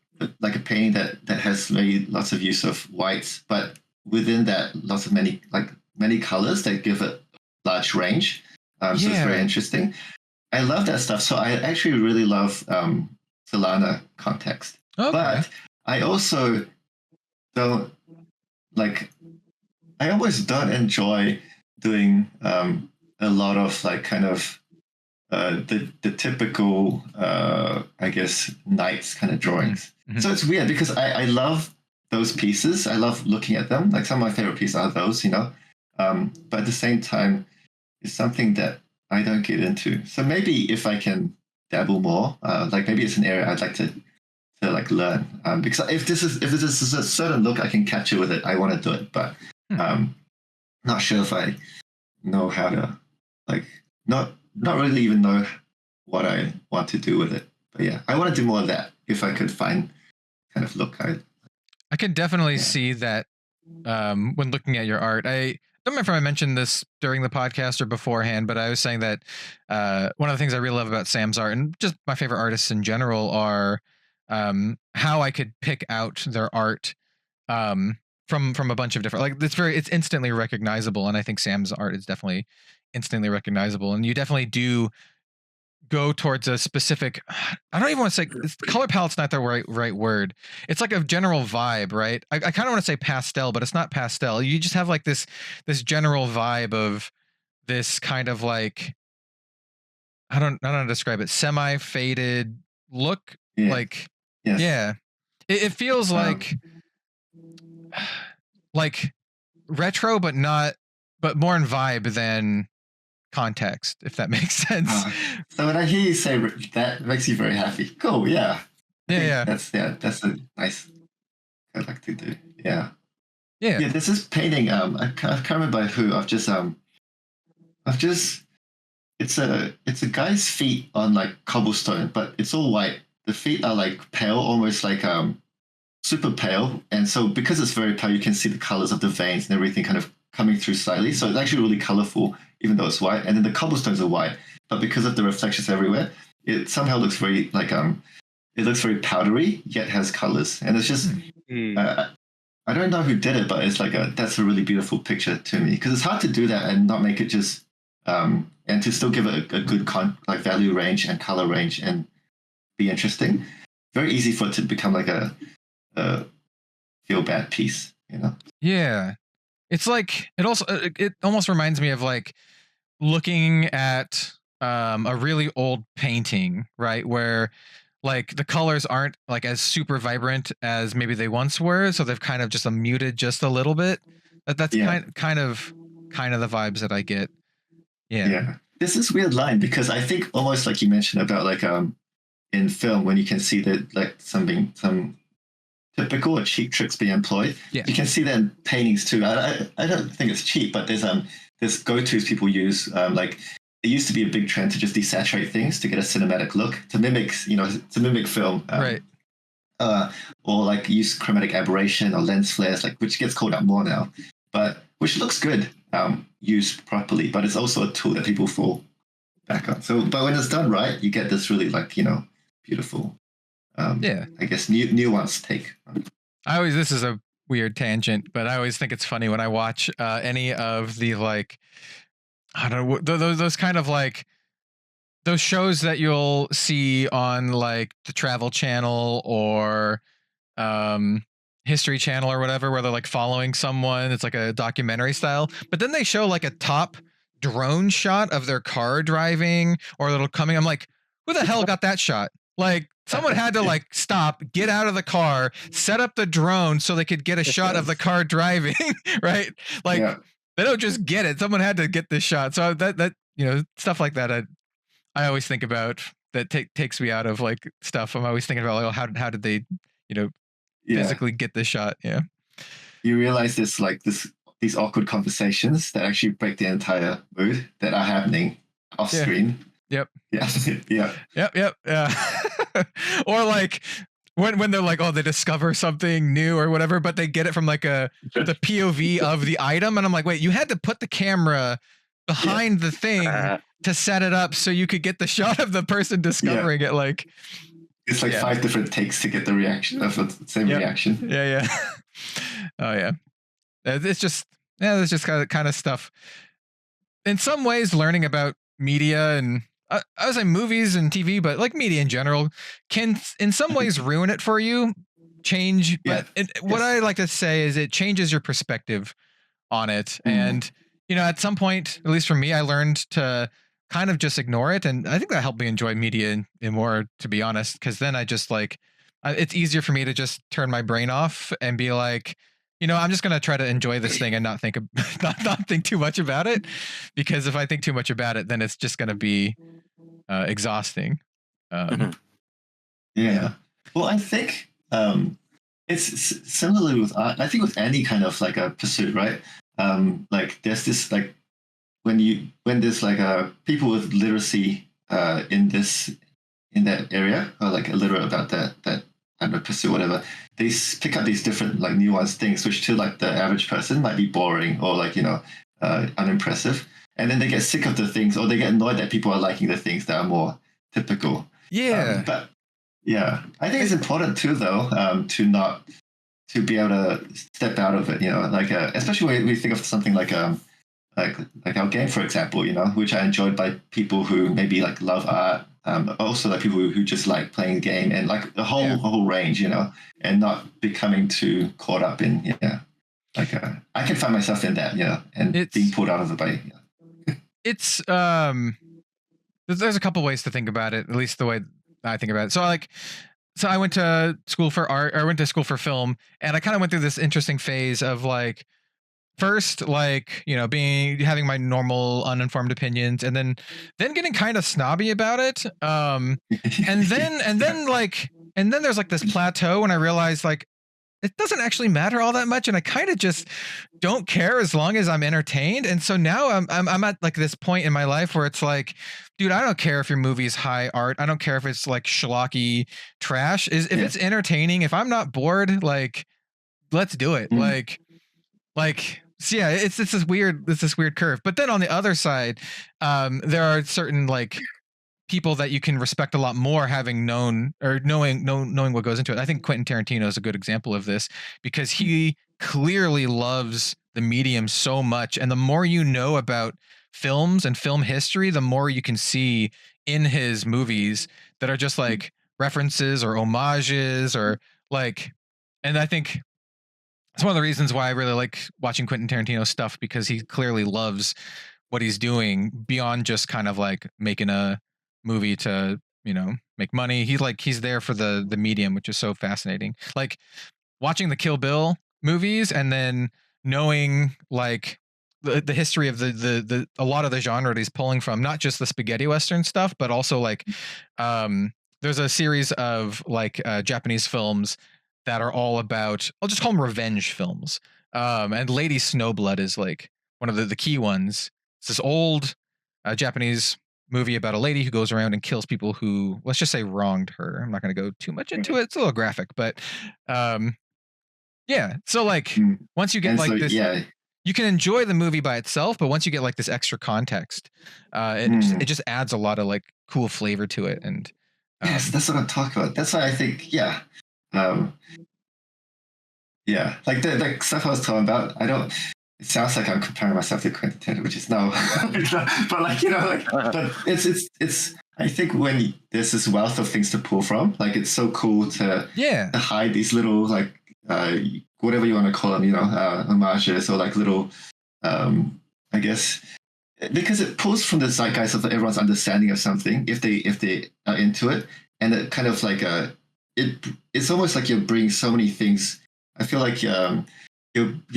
painting that has maybe lots of use of whites, but within that lots of many colors that give it large range. So it's very interesting. I love that stuff. So I actually really love Solana context, but I also don't like. I almost don't enjoy doing a lot of like kind of the typical I guess knights kind of drawings. So it's weird because I love those pieces. I love looking at them. Like some of my favorite pieces are those, but at the same time, it's something that I don't get into. So maybe if I can dabble more, like maybe it's an area I'd like to like learn. Because if this is a certain look I can capture with it, I want to do it. But not sure if I know how to like not really even know what I want to do with it. But yeah, I want to do more of that if I could find kind of look. I can definitely see that when looking at your art. I don't remember if I mentioned this during the podcast or beforehand, but I was saying that one of the things I really love about Sam's art and just my favorite artists in general are how I could pick out their art from a bunch of different, like it's instantly recognizable. And I think Sam's art is definitely instantly recognizable. And you definitely do go towards a specific, I don't even want to say color palette's not the right word. It's like a general vibe, right? I kind of want to say pastel, but it's not pastel. You just have like this general vibe of this kind of like, I don't know how to describe it, semi-faded look. Like, it feels like, like retro, but more in vibe than context, if that makes sense. So when I hear you say that, it makes you very happy. Cool, yeah. Yeah. That's a nice I'd like to do. Yeah. Yeah. Yeah, there's this painting, I can't remember who, it's a guy's feet on like cobblestone, but it's all white. The feet are like pale, almost like super pale. And so because it's very pale, you can see the colors of the veins and everything kind of coming through slightly. So it's actually really colorful, even though it's white. And then the cobblestones are white, but because of the reflections everywhere, it somehow looks very like it looks very powdery, yet has colors. And it's just I don't know who did it, but it's like that's a really beautiful picture to me, because it's hard to do that and not make it just and to still give it a good like value range and color range and be interesting. Very easy for it to become like a feel bad piece, you know? Yeah. It's like it almost reminds me of like looking at a really old painting, right? Where like the colors aren't like as super vibrant as maybe they once were, so they've kind of just muted just a little bit. That's kind of the vibes that I get. Yeah. This is weird line, because I think almost like you mentioned about like in film, when you can see that like some typical or cheap tricks being employed, you can see that in paintings too. I don't think it's cheap, but there's go-tos people use. Like it used to be a big trend to just desaturate things to get a cinematic look, to mimic film, right? Or like use chromatic aberration or lens flares, like which gets called out more now, but which looks good used properly. But it's also a tool that people fall back on. So, but when it's done right, you get this really like beautiful, I guess nuanced take. This is a weird tangent, but I always think it's funny when I watch any of the like, I don't know, those kind of like those shows that you'll see on like the Travel Channel or History Channel or whatever, where they're like following someone. It's like a documentary style, but then they show like a top drone shot of their car driving or little coming. I'm like, who the hell got that shot? Like someone had to like stop, get out of the car, set up the drone so they could get a shot of the car driving, right? Like they don't just get it. Someone had to get this shot. So that stuff like that I always think about, that takes me out of like stuff. I'm always thinking about like, how did they physically get this shot? Yeah. You realize there's like these awkward conversations that actually break the entire mood that are happening off screen. Yep. Yeah. Yep. Yeah. Or like when they're like, oh, they discover something new or whatever, but they get it from like the POV of the item, and I'm like, wait, you had to put the camera behind the thing to set it up so you could get the shot of the person discovering it. Like it's like 5 different takes to get the reaction of the same reaction. Yeah. Oh yeah. It's just there's just kind of stuff. In some ways, learning about media and I would say movies and TV, but like media in general can in some ways ruin it for you, change. But what I like to say is it changes your perspective on it. And, at some point, at least for me, I learned to kind of just ignore it. And I think that helped me enjoy media more, to be honest, because then I just like, it's easier for me to just turn my brain off and be like, I'm just going to try to enjoy this thing and not think too much about it, because if I think too much about it, then it's just going to be exhausting. Yeah. Well, I think it's similarly with art. I think with any kind of like a pursuit, right? Like there's this like when there's like people with literacy in that area, or like illiterate about that pursuit, whatever, they pick up these different like nuanced things, which to like the average person might be boring or like unimpressive, and then they get sick of the things, or they get annoyed that people are liking the things that are more typical. But I think it's important too, though, to be able to step out of it, like especially when we think of something like our game, for example, which I enjoyed by people who maybe like love art, also like people who just like playing the game, and like a whole range, and not becoming too caught up in like I can find myself in that, and being pulled out of it by. It's there's a couple ways to think about it, at least the way I think about it. So like so I went to school for art, or I went to school for film, and I kind of went through this interesting phase of like, first, like, you know, having my normal uninformed opinions, and then getting kind of snobby about it. And then there's like this plateau when I realized like it doesn't actually matter all that much, and I kind of just don't care as long as I'm entertained. And so now I'm at like this point in my life where it's like, dude, I don't care if your movie's high art. I don't care if it's like schlocky trash. If it's entertaining, if I'm not bored, like, let's do it. Like. So yeah, it's this weird curve. But then on the other side, there are certain like people that you can respect a lot more, having known or knowing what goes into it. I think Quentin Tarantino is a good example of this, because he clearly loves the medium so much, and the more you know about films and film history, the more you can see in his movies that are just like references or homages or like, and I think it's one of the reasons why I really like watching Quentin Tarantino stuff, because he clearly loves what he's doing beyond just kind of like making a movie to, you know, make money. He's there for the medium, which is so fascinating. Like watching the Kill Bill movies and then knowing like the history of the a lot of the genre that he's pulling from, not just the spaghetti western stuff, but also like there's a series of like Japanese films that are all about, I'll just call them revenge films. And Lady Snowblood is like one of the key ones. It's this old Japanese movie about a lady who goes around and kills people who, let's just say, wronged her. I'm not going to go too much into it. It's a little graphic, but yeah. So like once you get and like so, this, you can enjoy the movie by itself, but once you get like this extra context, it just adds a lot of like cool flavor to it. And yes, that's what I'm talking about. That's why I think, like the stuff I was talking about, it sounds like I'm comparing myself to Quentin Tarantino, which is no, but like, you know, like, but it's, I think when there's this wealth of things to pull from, like, it's so cool to hide these little, like, whatever you want to call them, you know, homages or like little, I guess, because it pulls from the zeitgeist of everyone's understanding of something, if they are into it. And it kind of like, it's almost like you're bringing so many things. I feel like you're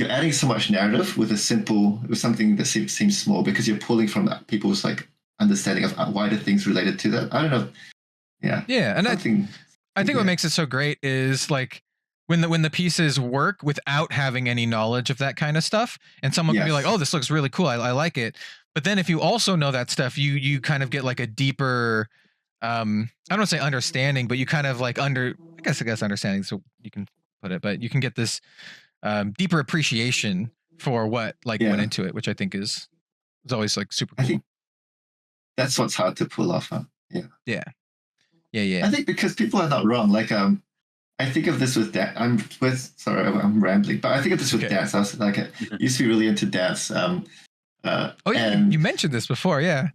adding so much narrative with something that seems small, because you're pulling from people's like understanding of wider things related to that. I don't know. Yeah. And I think what makes it so great is like when the pieces work without having any knowledge of that kind of stuff, and someone can be like, oh, this looks really cool. I like it. But then if you also know that stuff, you kind of get like a deeper, I don't want to say understanding, but you kind of like I guess understanding, so you can put it, but you can get this deeper appreciation for what went into it, which I think is always like super cool. I think that's what's hard to pull off. Huh? Yeah. I think because people are not wrong. Like I think of this with dance. I'm rambling, but I think of this with dance. I was like, I used to be really into dance. You mentioned this before, yeah.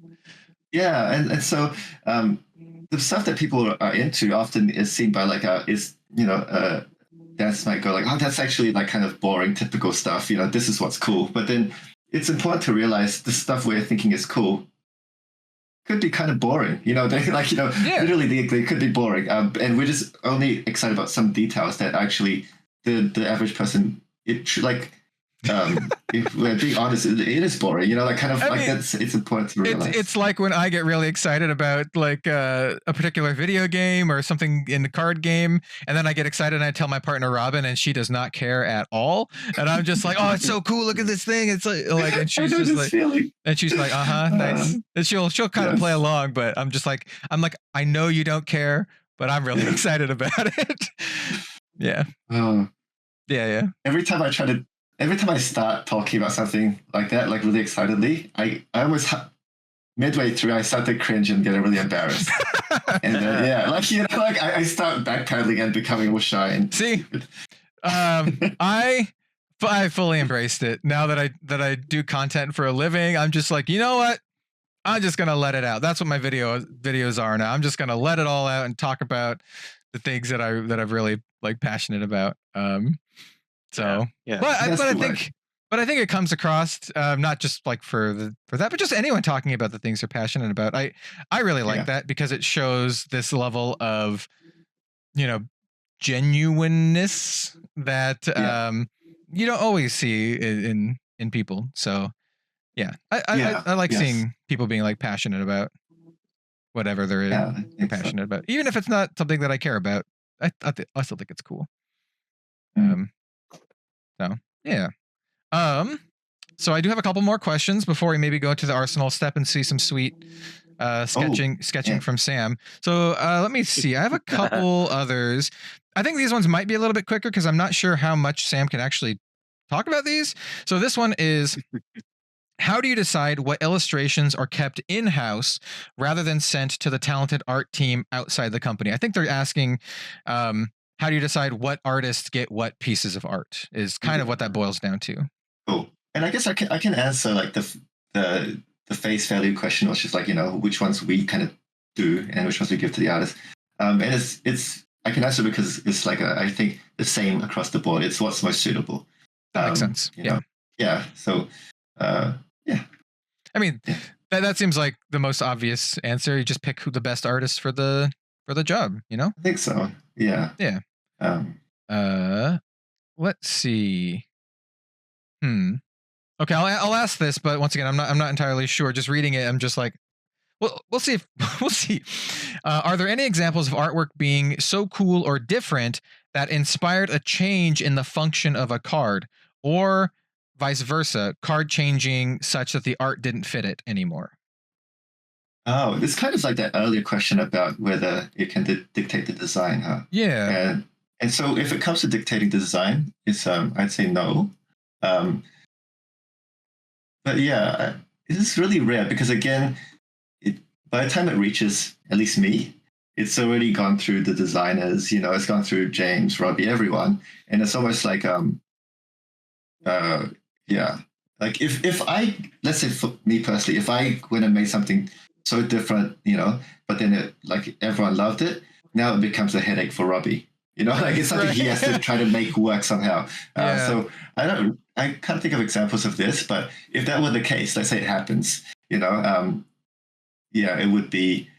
Yeah, and so the stuff that people are into often is seen by like dance might go like, oh, that's actually like kind of boring, typical stuff. You know, this is what's cool. But then it's important to realize the stuff we're thinking is cool could be kind of boring. You know, literally they could be boring. And we're just only excited about some details that actually the average person, if we're being honest, it is boring, you know, like kind of it's important to realize. It's like when I get really excited about like a particular video game or something in the card game, and then I get excited and I tell my partner Robin, and she does not care at all, and I'm just like, oh, it's so cool, look at this thing. It's like and she's just like feeling. And she's like, nice. And she'll kind of play along, but I'm like, I know you don't care, but I'm really excited about it. Yeah. Every time I start talking about something like that, like really excitedly, I almost midway through I start to cringe and get really embarrassed. And then I start backpedaling and becoming all shy. And see, I fully embraced it. Now that I do content for a living, I'm just like, you know what? I'm just gonna let it out. That's what my videos are now. I'm just gonna let it all out and talk about the things that I'm really like passionate about. But I think it comes across not just like for that, but just anyone talking about the things they're passionate about. I really like that, because it shows this level of genuineness that Yeah. you don't always see in people. So yeah, Yeah, I like yes. seeing people being like passionate about whatever they're Yeah, I think so. passionate about, even if it's not something that I care about. I still think it's cool. Mm. So yeah. So I do have a couple more questions before we maybe go to the Arsenal step and see some sweet sketching yeah. from Sam. So let me see. I have a couple others. I think these ones might be a little bit quicker because I'm not sure how much Sam can actually talk about these. So this one is, how do you decide what illustrations are kept in-house rather than sent to the talented art team outside the company? I think they're asking, how do you decide what artists get what pieces of art is kind of what that boils down to. Cool. And I guess I can answer like the face value question, which is like, which ones we kind of do and which ones we give to the artist. And it's I can answer because it's like I think the same across the board. It's what's most suitable. That makes sense. Yeah. Yeah. So yeah. I mean, Yeah. that seems like the most obvious answer. You just pick who the best artist for the job, I think so. Yeah. Yeah. Let's see. Okay, I'll ask this, but once again, I'm not entirely sure. Just reading it, I'm just like, well, we'll see if we'll see. Are there any examples of artwork being so cool or different that inspired a change in the function of a card, or vice versa, card changing such that the art didn't fit it anymore? Oh, it's kind of like that earlier question about whether it can dictate the design, huh? Yeah. And so if it comes to dictating the design, it's I'd say no. But yeah, it is really rare because again, by the time it reaches at least me, it's already gone through the designers. It's gone through James, Robbie, everyone, and it's almost like yeah, like if I, let's say for me personally, if I went and made something so different, but then it like everyone loved it, now it becomes a headache for Robbie. Like it's something he has to try to make work somehow. So I can't think of examples of this, but if that were the case, let's say it happens, yeah, it would be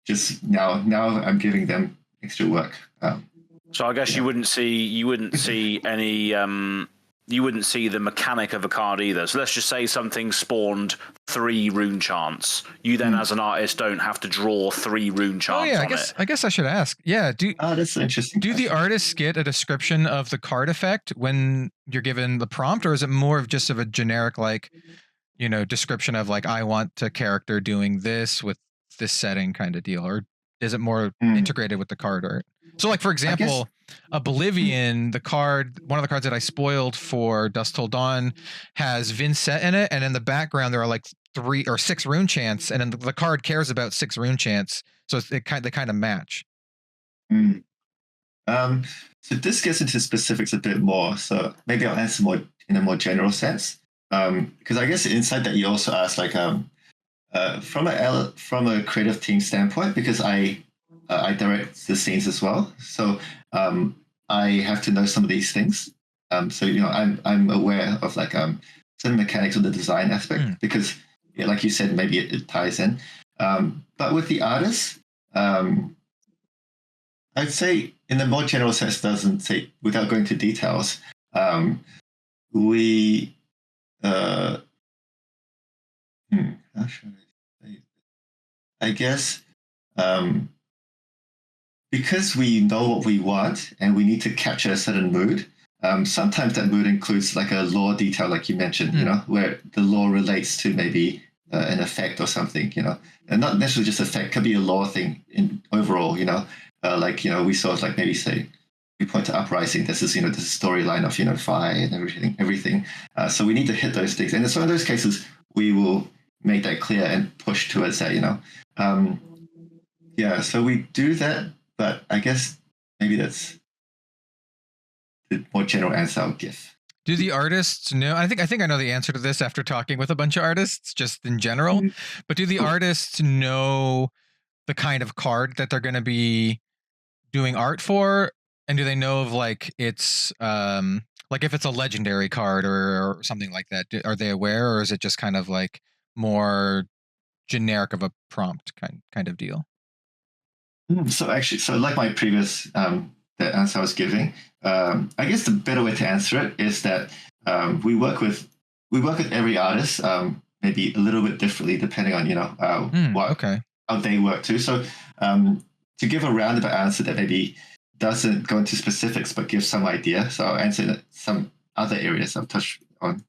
just now I'm giving them extra work. So I guess you wouldn't see any you wouldn't see the mechanic of a card either. So let's just say something spawned 3 rune chants. You then, as an artist, don't have to draw 3 rune chants. Oh yeah, I guess I should ask. Yeah, that's interesting. Do the artists get a description of the card effect when you're given the prompt, or is it more of just of a generic description of like, I want a character doing this with this setting kind of deal, or is it more integrated with the card art? So like, for example, Oblivion, one of the cards that I spoiled for Dusk Till Dawn has Vincent in it, and in the background there are like 3 or 6 rune chants, and then the card cares about 6 rune chants, so they kind of match. So this gets into specifics a bit more, so maybe I'll answer more in a more general sense, because I guess inside that you also asked like from a creative team standpoint, because I direct the scenes as well, so I have to know some of these things. So I'm aware of like certain mechanics of the design aspect, because like you said, maybe it ties in. But with the artists, I'd say in the more general sense, doesn't say without going into details. We how should I say it? I guess because we know what we want and we need to capture a certain mood. Sometimes that mood includes like a lore detail, like you mentioned, where the lore relates to maybe an effect or something, and not necessarily just effect. Could be a lore thing in overall, like we saw like maybe say we point to Uprising. This is this storyline of Fi and everything. So we need to hit those things, and in some of those cases we will make that clear and push towards that. Yeah, so we do that, but I guess maybe that's the more general answer I'll give. Do the artists know? I think I know the answer to this after talking with a bunch of artists, just in general. But do the artists know the kind of card that they're going to be doing art for? And do they know of like it's like if it's a legendary card or something like that? Are they aware, or is it just kind of like more generic of a prompt kind of deal? So actually, so like my previous the answer I was giving, I guess the better way to answer it is that we work with every artist maybe a little bit differently depending on how they work too. So to give a roundabout answer that maybe doesn't go into specifics but gives some idea. So I'll answer some other areas I've touched on.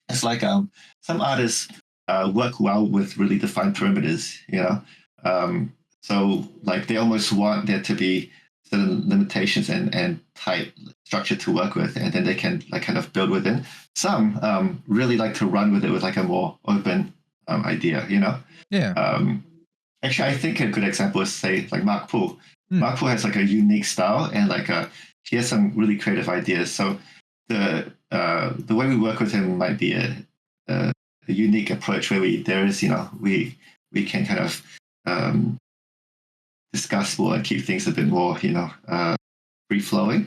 It's like some artists work well with really defined perimeters, so like they almost want there to be certain limitations and tight structure to work with, and then they can like kind of build within. Some really like to run with it with like a more open idea, Yeah. Actually, I think a good example is say like Mark Poole. Mark Poole has like a unique style and like he has some really creative ideas. So the way we work with him might be a unique approach where we can kind of discuss more and keep things a bit more free flowing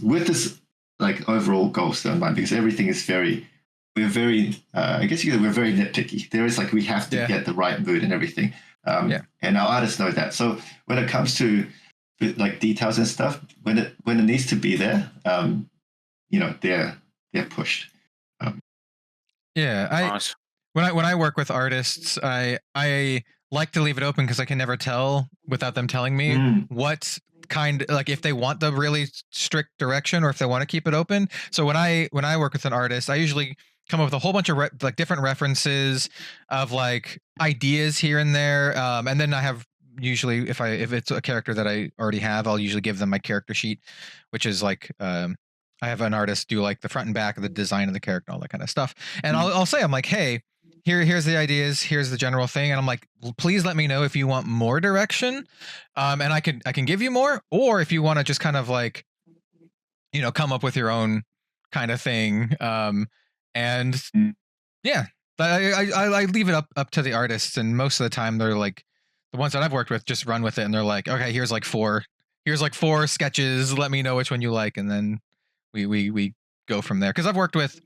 with this like overall goal still in mind, because everything is we're very nitpicky. There is like we have to get the right mood and everything, and our artists know that. So when it comes to like details and stuff, when it needs to be there, they're pushed. Nice. When I work with artists, I like to leave it open because I can never tell without them telling me what kind, like if they want the really strict direction or if they want to keep it open. So when I work with an artist, I usually come up with a whole bunch of like different references of like ideas here and there, and then I have usually if it's a character that I already have, I'll usually give them my character sheet, which is like I have an artist do like the front and back of the design of the character, all that kind of stuff, and I'll say, I'm like, hey, here's the ideas, here's the general thing, and I'm like, please let me know if you want more direction, and I can give you more, or if you want to just kind of like come up with your own kind of thing, and I leave it up to the artists, and most of the time they're like, the ones that I've worked with just run with it, and they're like, okay, here's like four sketches, let me know which one you like, and then we go from there. Because I've worked with,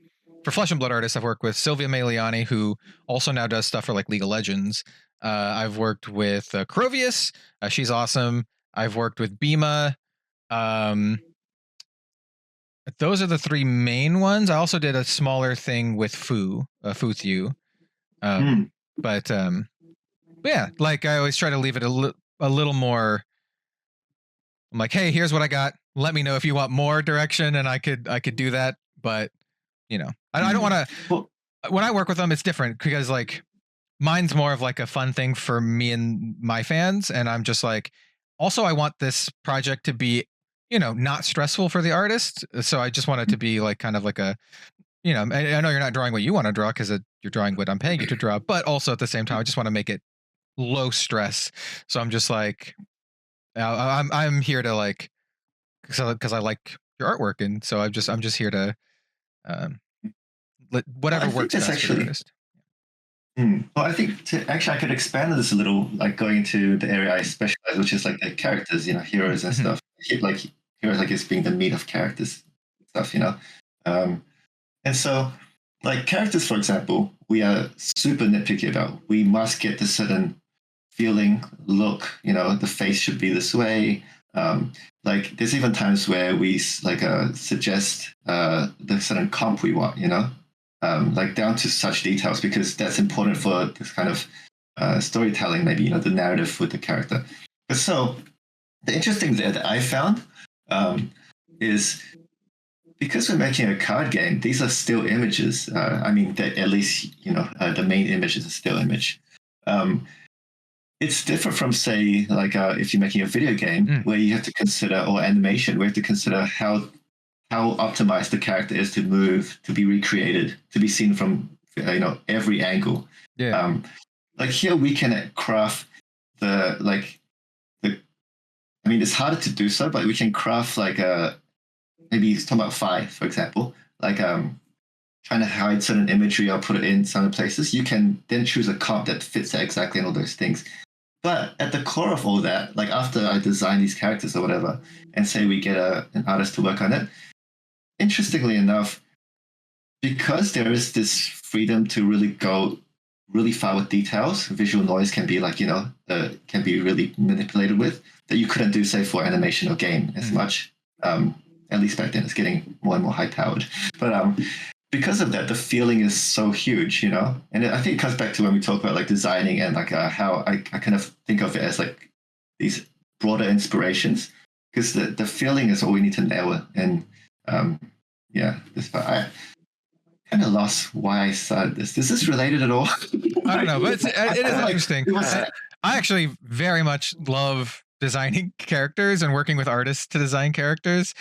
for Flesh and Blood artists, I've worked with Sylvia Meliani, who also now does stuff for like League of Legends. I've worked with Crovius. She's awesome. I've worked with Bima. Those are the three main ones. I also did a smaller thing with Futhu. But yeah, like I always try to leave it a little more. I'm like, hey, here's what I got. Let me know if you want more direction, and I could do that. But I don't want to. When I work with them, it's different because like mine's more of like a fun thing for me and my fans, and I'm just like, also I want this project to be not stressful for the artist, so I just want it to be like kind of like a I know you're not drawing what you want to draw because you're drawing what I'm paying you to draw, but also at the same time I just want to make it low stress. So I'm just like, I'm here to like, because I like your artwork, and so I'm just here to whatever works best for the artist. Well, I think I could expand on this a little, like going into the area I specialize, which is like the characters, heroes and stuff. Like heroes, like it's being the meat of characters stuff, and so like characters, for example, we are super nitpicky about. We must get this certain feeling, look, the face should be this way. Like there's even times where we like suggest the certain comp we want, like down to such details, because that's important for this kind of storytelling, maybe, the narrative with the character. But so the interesting thing that I found is because we're making a card game, these are still images. I mean, at least, the main image is a still image. It's different from, say, like if you're making a video game where you have to consider, or animation, where you have to consider how optimized the character is to move, to be recreated, to be seen from every angle. Yeah. Like here we can craft I mean, it's harder to do so, but we can craft like maybe talking about FAB, for example, like trying to hide certain imagery or put it in some places. You can then choose a comp that fits that exactly and all those things. But at the core of all that, like after I design these characters or whatever, and say we get an artist to work on it, interestingly enough, because there is this freedom to really go really far with details. Visual noise can be like, can be really manipulated with, that you couldn't do, say, for animation or game as much. At least back then. It's getting more and more high powered. But because of that, the feeling is so huge, and I think it comes back to when we talk about like designing and like how I kind of think of it as like these broader inspirations, because the feeling is all we need to nail it. And I kind of lost why I started this. Is this related at all? I don't know, but it is interesting. I actually very much love designing characters and working with artists to design characters.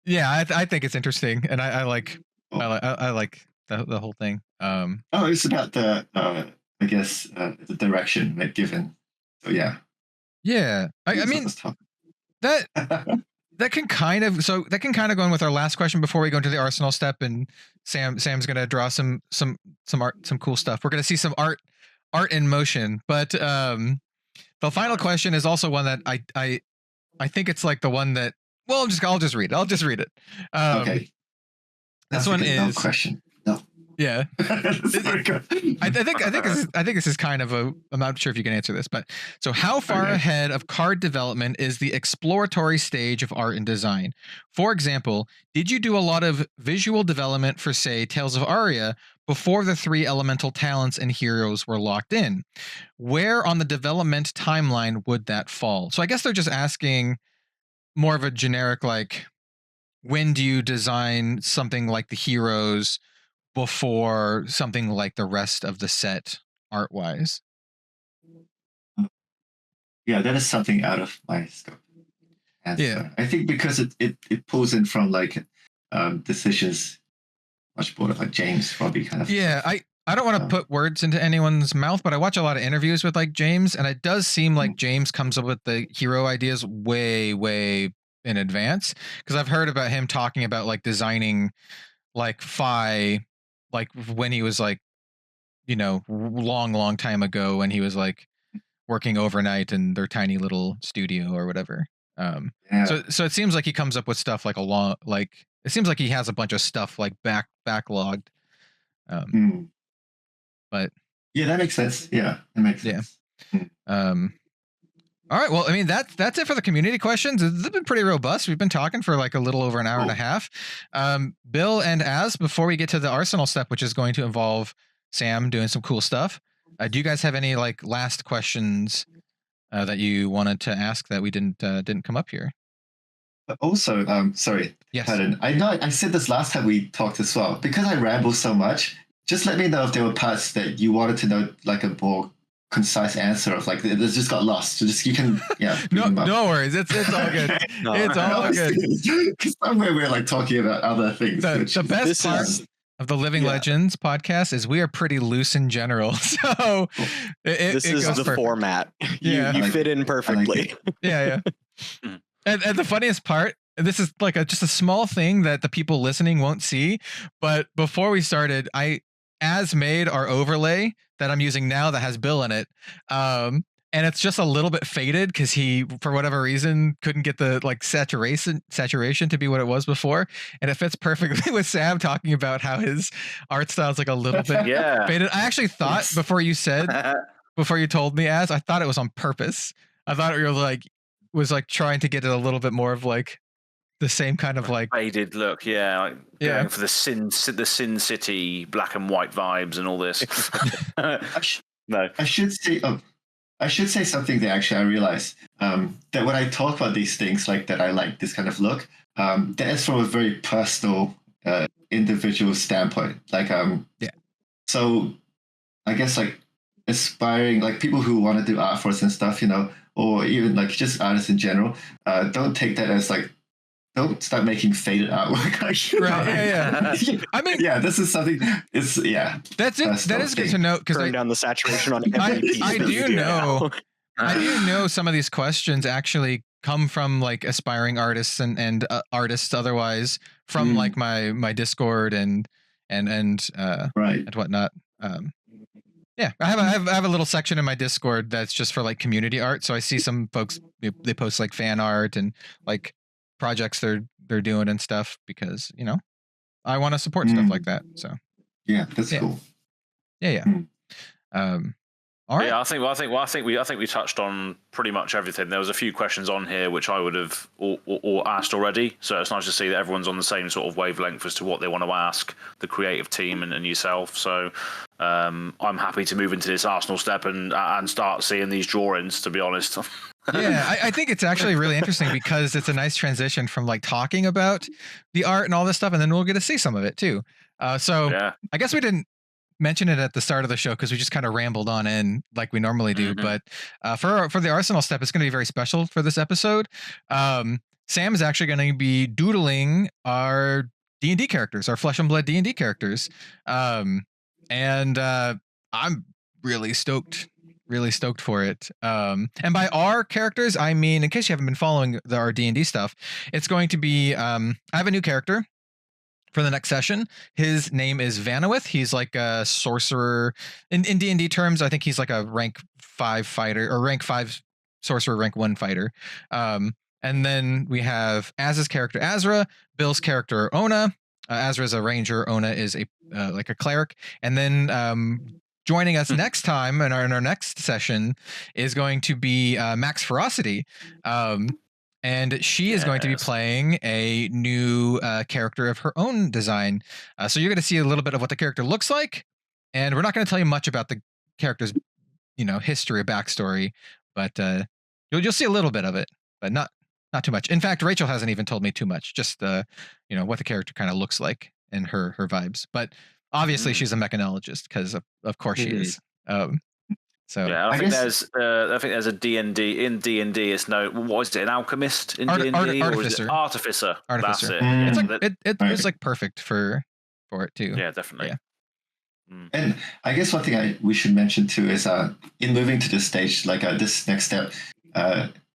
I think it's interesting, and I like the whole thing. It's about the the direction they've given. So yeah. I mean that can kind of go in with our last question before we go into the Arsenal step, and Sam's going to draw some cool stuff. We're going to see some art in motion, but the final question is also one that I think it's like the one that, well, I'll just read it. Okay. This one is no question. No. Yeah. I think this is kind of I'm not sure if you can answer this, but so how far ahead of card development is the exploratory stage of art and design? For example, did you do a lot of visual development for, say, Tales of Aria before the 3 elemental talents and heroes were locked in? Where on the development timeline would that fall? So I guess they're just asking more of a generic, like, when do you design something like the heroes before something like the rest of the set art-wise? Yeah, that is something out of my scope. And I think because it pulls in from like decisions much broader, like James probably kind of. Yeah, I don't want to put words into anyone's mouth, but I watch a lot of interviews with like James, and it does seem like James comes up with the hero ideas way in advance, because I've heard about him talking about like designing like FAB, like when he was like, long time ago, when he was like working overnight in their tiny little studio or whatever. So it seems like he comes up with stuff like it seems like he has a bunch of stuff like backlogged. But yeah, that makes sense. Yeah, that makes sense. All right. Well, I mean, that's it for the community questions. It's been pretty robust. We've been talking for like a little over an hour and a half. Bill and Az, before we get to the Arsenal step, which is going to involve Sam doing some cool stuff, do you guys have any like last questions that you wanted to ask that we didn't come up here? But also, sorry, yes. Pardon. I know I said this last time we talked as well. Because I ramble so much, just let me know if there were parts that you wanted to know, like a more concise answer of like this just got lost. So just you can no worries. It's all good. It's all good. Because somewhere we're like talking about other things. The best part of the Living Legends podcast is we are pretty loose in general. So this is the format. You fit in perfectly. Yeah. And the funniest part, this is like just a small thing that the people listening won't see, but before we started, Az made our overlay that I'm using now that has Bill in it. And it's just a little bit faded because he, for whatever reason, couldn't get the like saturation to be what it was before. And it fits perfectly with Sam talking about how his art style is like a little bit faded. I actually thought before you told me, Az, I thought it was on purpose. I thought it was trying to get it a little bit more of like the same kind of like faded look, going for the Sin City black and white vibes and all this. No, I should say something that actually I realized that when I talk about these things, like that I like this kind of look, that is from a very personal, individual standpoint. Like so I guess like aspiring, like people who want to do art for us and stuff, or even like just artists in general, don't take that as like, don't start making faded artwork. Right. I mean, this is something. That's it. That is good to know, because turn down the saturation on every piece. I do know some of these questions actually come from like aspiring artists and artists otherwise from like my Discord and whatnot. I have a little section in my Discord that's just for like community art. So I see some folks, they post like fan art and like projects they're doing and stuff, because I want to support stuff like that. So that's cool. Yeah. All right. Yeah, I think we touched on pretty much everything. There was a few questions on here which I would have or asked already. So it's nice to see that everyone's on the same sort of wavelength as to what they want to ask the creative team and yourself. So I'm happy to move into this Arsenal step and start seeing these drawings. To be honest. Yeah, I think it's actually really interesting because it's a nice transition from like talking about the art and all this stuff, and then we'll get to see some of it too. So Yeah. I guess we didn't mention it at the start of the show because we just kind of rambled on in like we normally do. Mhm. But for the Arsenal step, it's going to be very special for this episode. Sam is actually going to be doodling our D&D characters, our Flesh and Blood D&D characters, and I'm really stoked for it. And by our characters, I mean, in case you haven't been following our D&D stuff, it's going to be I have a new character for the next session. His name is Vanowith. He's like a sorcerer in D&D terms. I think he's like a rank 5 fighter or rank 5 sorcerer, rank 1 fighter. And then we have Az's character Azra, Bill's character Ona. Azra is a ranger, Ona is a like a cleric. And then joining us next time in our next session is going to be Max Ferocity. And she is going to be playing a new character of her own design. So you're going to see a little bit of what the character looks like. And we're not going to tell you much about the character's, history or backstory, but you'll see a little bit of it, but not too much. In fact, Rachel hasn't even told me too much, just what the character kind of looks like and her vibes. But obviously she's a mechanologist because of course she is. So yeah, I think there's a D&D in D&D. It's what is it? An alchemist in D&D, or is it artificer? That's it. It's like perfect for it too. Yeah, definitely. Yeah. And I guess one thing we should mention too is in moving to this stage, like this next step,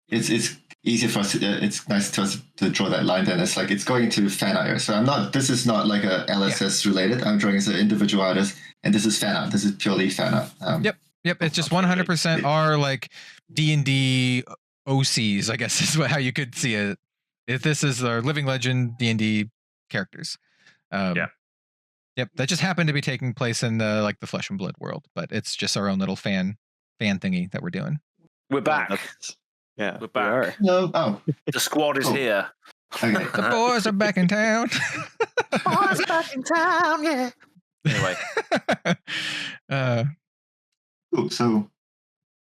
it's easier for us. It's nice to us to draw that line. Then it's like it's going to fan art. So this is not like a LSS related. I'm drawing as an individual artist, and this is fan art. This is purely fan art. Yep, it's just 100% our like D&D OCs, I guess is how you could see it. If this is our living legend D&D characters. Yep, that just happened to be taking place in the Flesh and Blood world, but it's just our own little fan thingy that we're doing. We're back. Yeah, we're back. No, the squad is here. Okay. The boys are back in town. Boys back in town, yeah. Anyway. Cool. So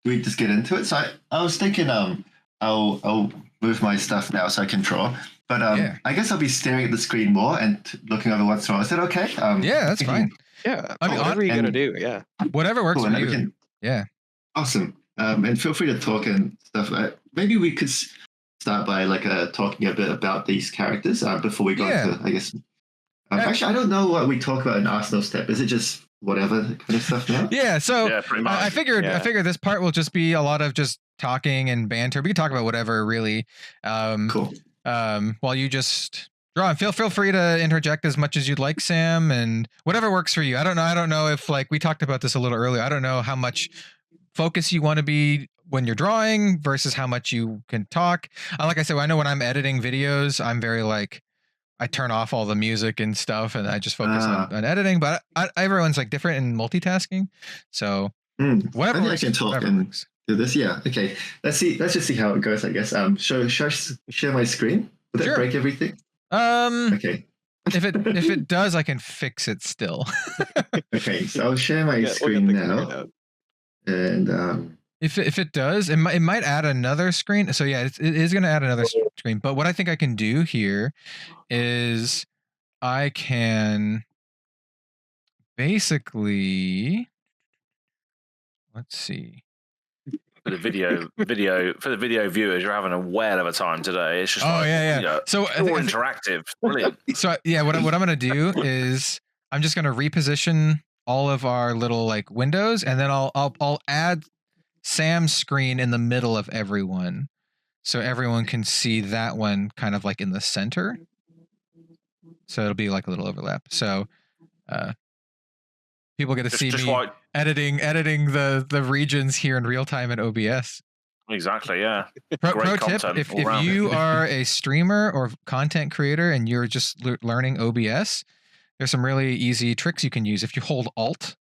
do we just get into it? So I was thinking I'll move my stuff now so I can draw. But I guess I'll be staring at the screen more and looking over once in a while. Is that okay? Yeah, that's fine. Yeah. I mean, whatever you're going to do. Yeah. Whatever works for you. Yeah. Awesome. And feel free to talk and stuff. Maybe we could start by talking a bit about these characters before we go into, I guess. Actually, I don't know what we talk about in Arsenal Step. Is it just whatever kind of stuff now? Yeah. So pretty much. I figured this part will just be a lot of just talking and banter. We can talk about whatever really. Cool. While you just draw, and feel free to interject as much as you'd like, Sam, and whatever works for you. I don't know if we talked about this a little earlier. I don't know how much focus you want to be when you're drawing versus how much you can talk. Like I said, I know when I'm editing videos, I'm very I turn off all the music and stuff, and I just focus on editing. But everyone's different in multitasking, so whatever works. I can talk and do this. Yeah. Okay. Let's just see how it goes. I guess. Should I share my screen? Would that break everything? Okay. If it does, I can fix it still. Okay. So I'll share my screen now. And if it does, it might add another screen. So yeah, it is going to add another screen. But what I think I can do here is I can basically, let's see. For the video viewers, you're having a whale of a time today. It's just so more interactive. Brilliant. So yeah, what I'm going to do is I'm just going to reposition all of our little windows, and then I'll add Sam's screen in the middle of everyone, so everyone can see that one kind of in the center. So it'll be a little overlap. So people get to see me editing the regions here in real time in OBS. Exactly. Yeah. Pro tip: if you are a streamer or content creator and you're just learning OBS, there's some really easy tricks you can use. If you hold Alt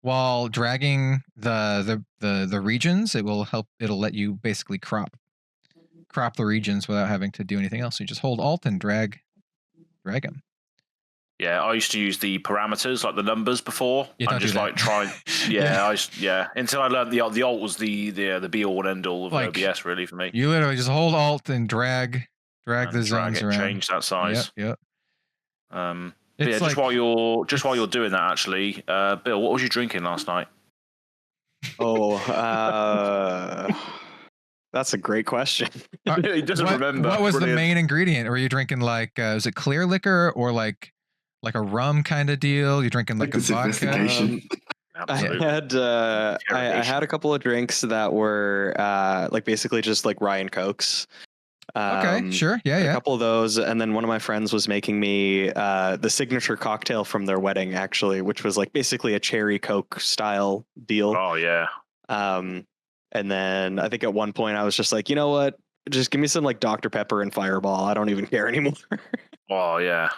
while dragging the regions, it'll let you basically crop the regions without having to do anything else. You just hold Alt and drag them. Yeah, I used to use the parameters, like the numbers before. Yeah, I'm don't just do like that. trying. Yeah, until I learned the alt was the be all and end all of Like, OBS really for me. You literally just hold Alt and drag And the zones it, around. change that size. Yep. But It's yeah, like, while you're doing that, actually, Bill, what was you drinking last night? That's a great question. He doesn't remember. What was Brilliant. the main ingredient? Were you drinking like was it clear liquor or like a rum kind of deal? You drinking like a vodka? Investigation. Absolutely. I had a couple of drinks that were like basically just like rye and cokes. Okay, sure, yeah. A couple of those, and then one of my friends was making me the signature cocktail from their wedding, actually, which was like basically a cherry Coke style deal. Oh yeah. And then I think at one point I was just like, you know what? Just give me some like Dr. Pepper and Fireball. I don't even care anymore. Oh yeah.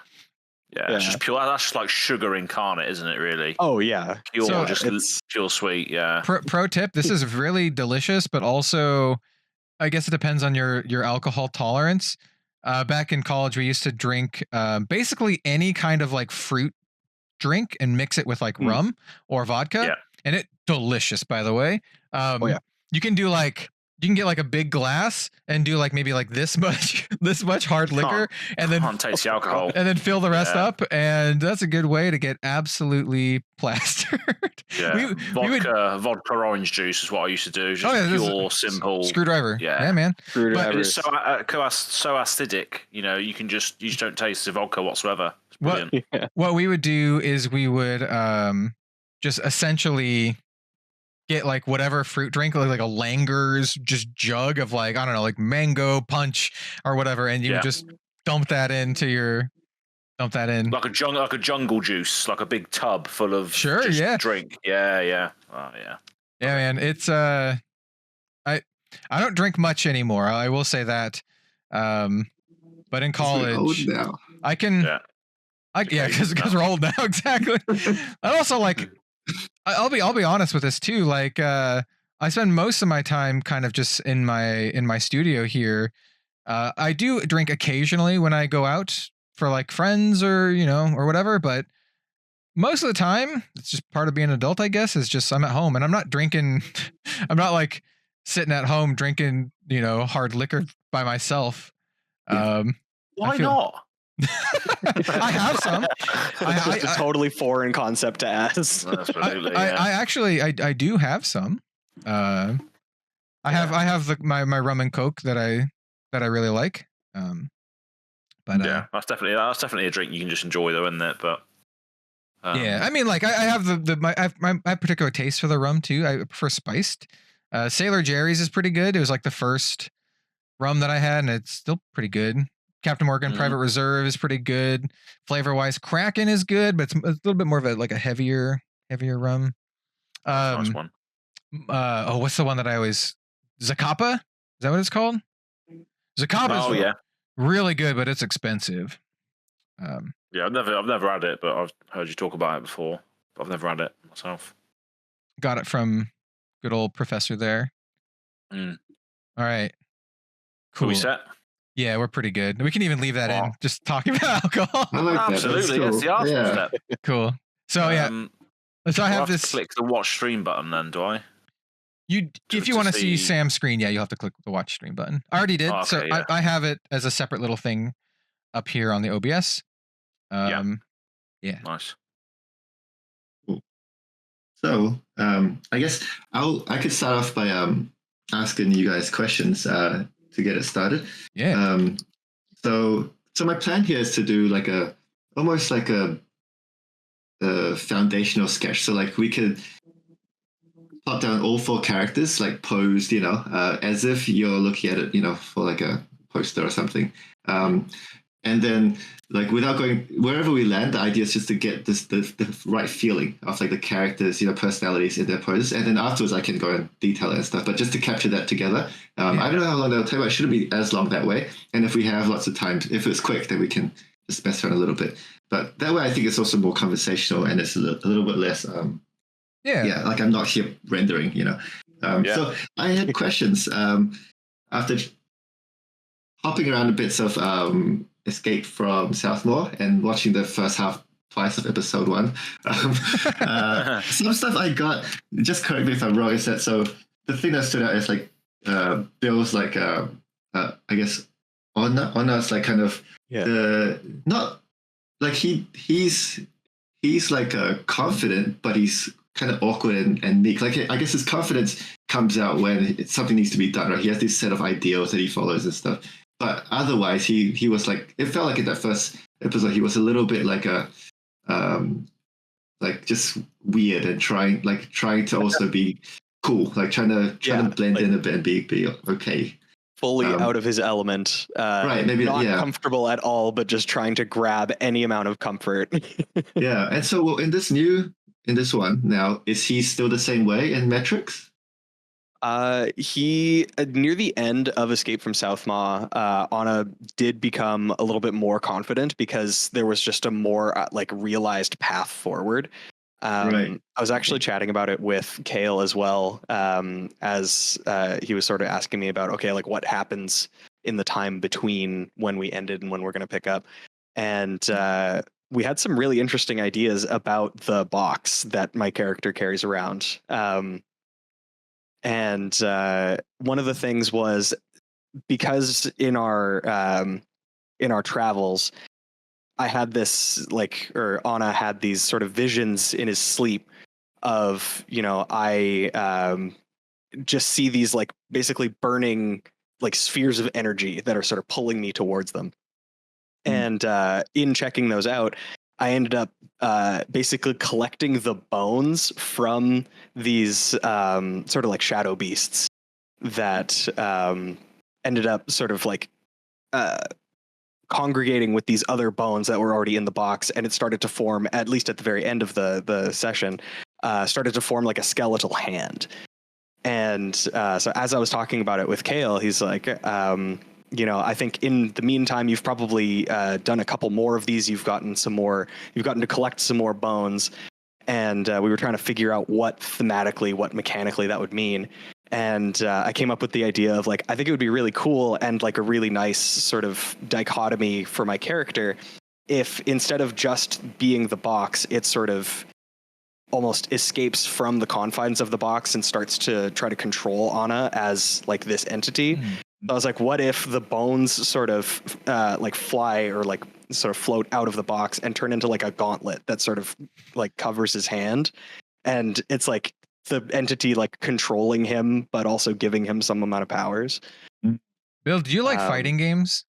Yeah, it's just pure. That's just like sugar incarnate, isn't it? Really. Oh yeah. Pure, So just pure sweet. Yeah. Pro tip: this is really delicious, but also, I guess it depends on your alcohol tolerance. Back in college, we used to drink basically any kind of like fruit drink and mix it with like rum or vodka, and it delicious. By the way, you can do like. You can get like a big glass and do like maybe like this much hard liquor and then taste the alcohol and then fill the rest up, and that's a good way to get absolutely plastered. Yeah, vodka orange juice is what I used to do. Just pure simple screwdriver. Yeah, man. But it's so acidic, you know, you just don't taste the vodka whatsoever. It's brilliant. What we would do is we would just essentially get like whatever fruit drink, like a Langer's just jug of like, I don't know, like mango punch or whatever, and you would just dump that in like a jungle juice, like a big tub full of drink. Yeah. Oh yeah. Yeah, man. It's I don't drink much anymore. I will say that. But in college, I can. Because we're old now. Exactly. I also like. I'll be honest with this too. Like, I spend most of my time kind of just in my studio here. I do drink occasionally when I go out for like friends or or whatever, but most of the time it's just part of being an adult, I guess. Is just I'm at home and I'm not drinking. I'm not like sitting at home drinking hard liquor by myself. Why not? I have some. It's just a totally foreign concept to us. Absolutely. I do have some. I have my rum and coke that I really like. But that's definitely a drink you can just enjoy though, isn't it? But I mean, like I have I have particular taste for the rum too. I prefer spiced. Sailor Jerry's is pretty good. It was like the first rum that I had, and it's still pretty good. Captain Morgan Private Reserve is pretty good. Flavor wise, Kraken is good, but it's a little bit more of a heavier rum. Nice one. What's the one that I always Zacapa? Is that what it's called? Zacapa is really good, but it's expensive. Yeah, I've never had it, but I've heard you talk about it before. But I've never had it myself. Got it from good old Professor there. All right. Cool. Are we set? Yeah, we're pretty good. We can even leave that in. Just talking about alcohol. I like that. Absolutely, That's the Arsenal step. Cool. So so I have this. Click the watch stream button, then do I? If you want to see Sam's screen, you'll have to click the watch stream button. I already did. I have it as a separate little thing up here on the OBS. Yeah. Nice. Cool. So I guess I could start off by asking you guys questions to get it started. Yeah. So my plan here is to do like almost like a foundational sketch. So like we could plot down all 4 characters, like posed, as if you're looking at it, for like a poster or something. And then like without going wherever we land, the idea is just to get the right feeling of like the characters, personalities in their poses. And then afterwards I can go and detail it and stuff. But just to capture that together, I don't know how long that'll take, but it shouldn't be as long that way. And if we have lots of time, if it's quick, then we can just mess around a little bit. But that way I think it's also more conversational and it's a little bit less Yeah, like I'm not here rendering, you know. So I had questions after hopping around the bits of Escape from Southmore and watching the first half twice of episode 1. Some stuff I got, just correct me if I'm wrong, is that so the thing that stood out is like Bill's like I guess Onna's like kind of not like he's like confident, but he's kind of awkward and meek. Like I guess his confidence comes out when something needs to be done, right? He has this set of ideals that he follows and stuff. But otherwise, he was like, it felt like in that first episode, he was a little bit like a like just weird and trying to also be cool, like trying to blend in a bit and be okay. Fully out of his element, right? Maybe not comfortable at all, but just trying to grab any amount of comfort. Yeah, and so in this one now, is he still the same way in metrics? He near the end of Escape from Southmaw, Anna did become a little bit more confident because there was just a more like realized path forward. Right. I was actually chatting about it with Kale as well, as he was sort of asking me about, okay, like what happens in the time between when we ended and when we're going to pick up. And we had some really interesting ideas about the box that my character carries around. And one of the things was, because in our travels, I had this Anna had these sort of visions in his sleep of, you know, I just see these like basically burning like spheres of energy that are sort of pulling me towards them. And in checking those out, I ended up basically collecting the bones from these sort of like shadow beasts that ended up sort of like congregating with these other bones that were already in the box, and it started to form, at least at the very end of the session, started to form like a skeletal hand. And so as I was talking about it with Kale, he's like, you know, I think in the meantime, you've probably done a couple more of these. You've gotten to collect some more bones. And we were trying to figure out what thematically, what mechanically that would mean. And I came up with the idea of like, I think it would be really cool and like a really nice sort of dichotomy for my character if instead of just being the box, it sort of almost escapes from the confines of the box and starts to try to control Anna as like this entity. I was like, what if the bones sort of like fly or like sort of float out of the box and turn into like a gauntlet that sort of like covers his hand, and it's like the entity like controlling him but also giving him some amount of powers. Bill, do you like fighting games?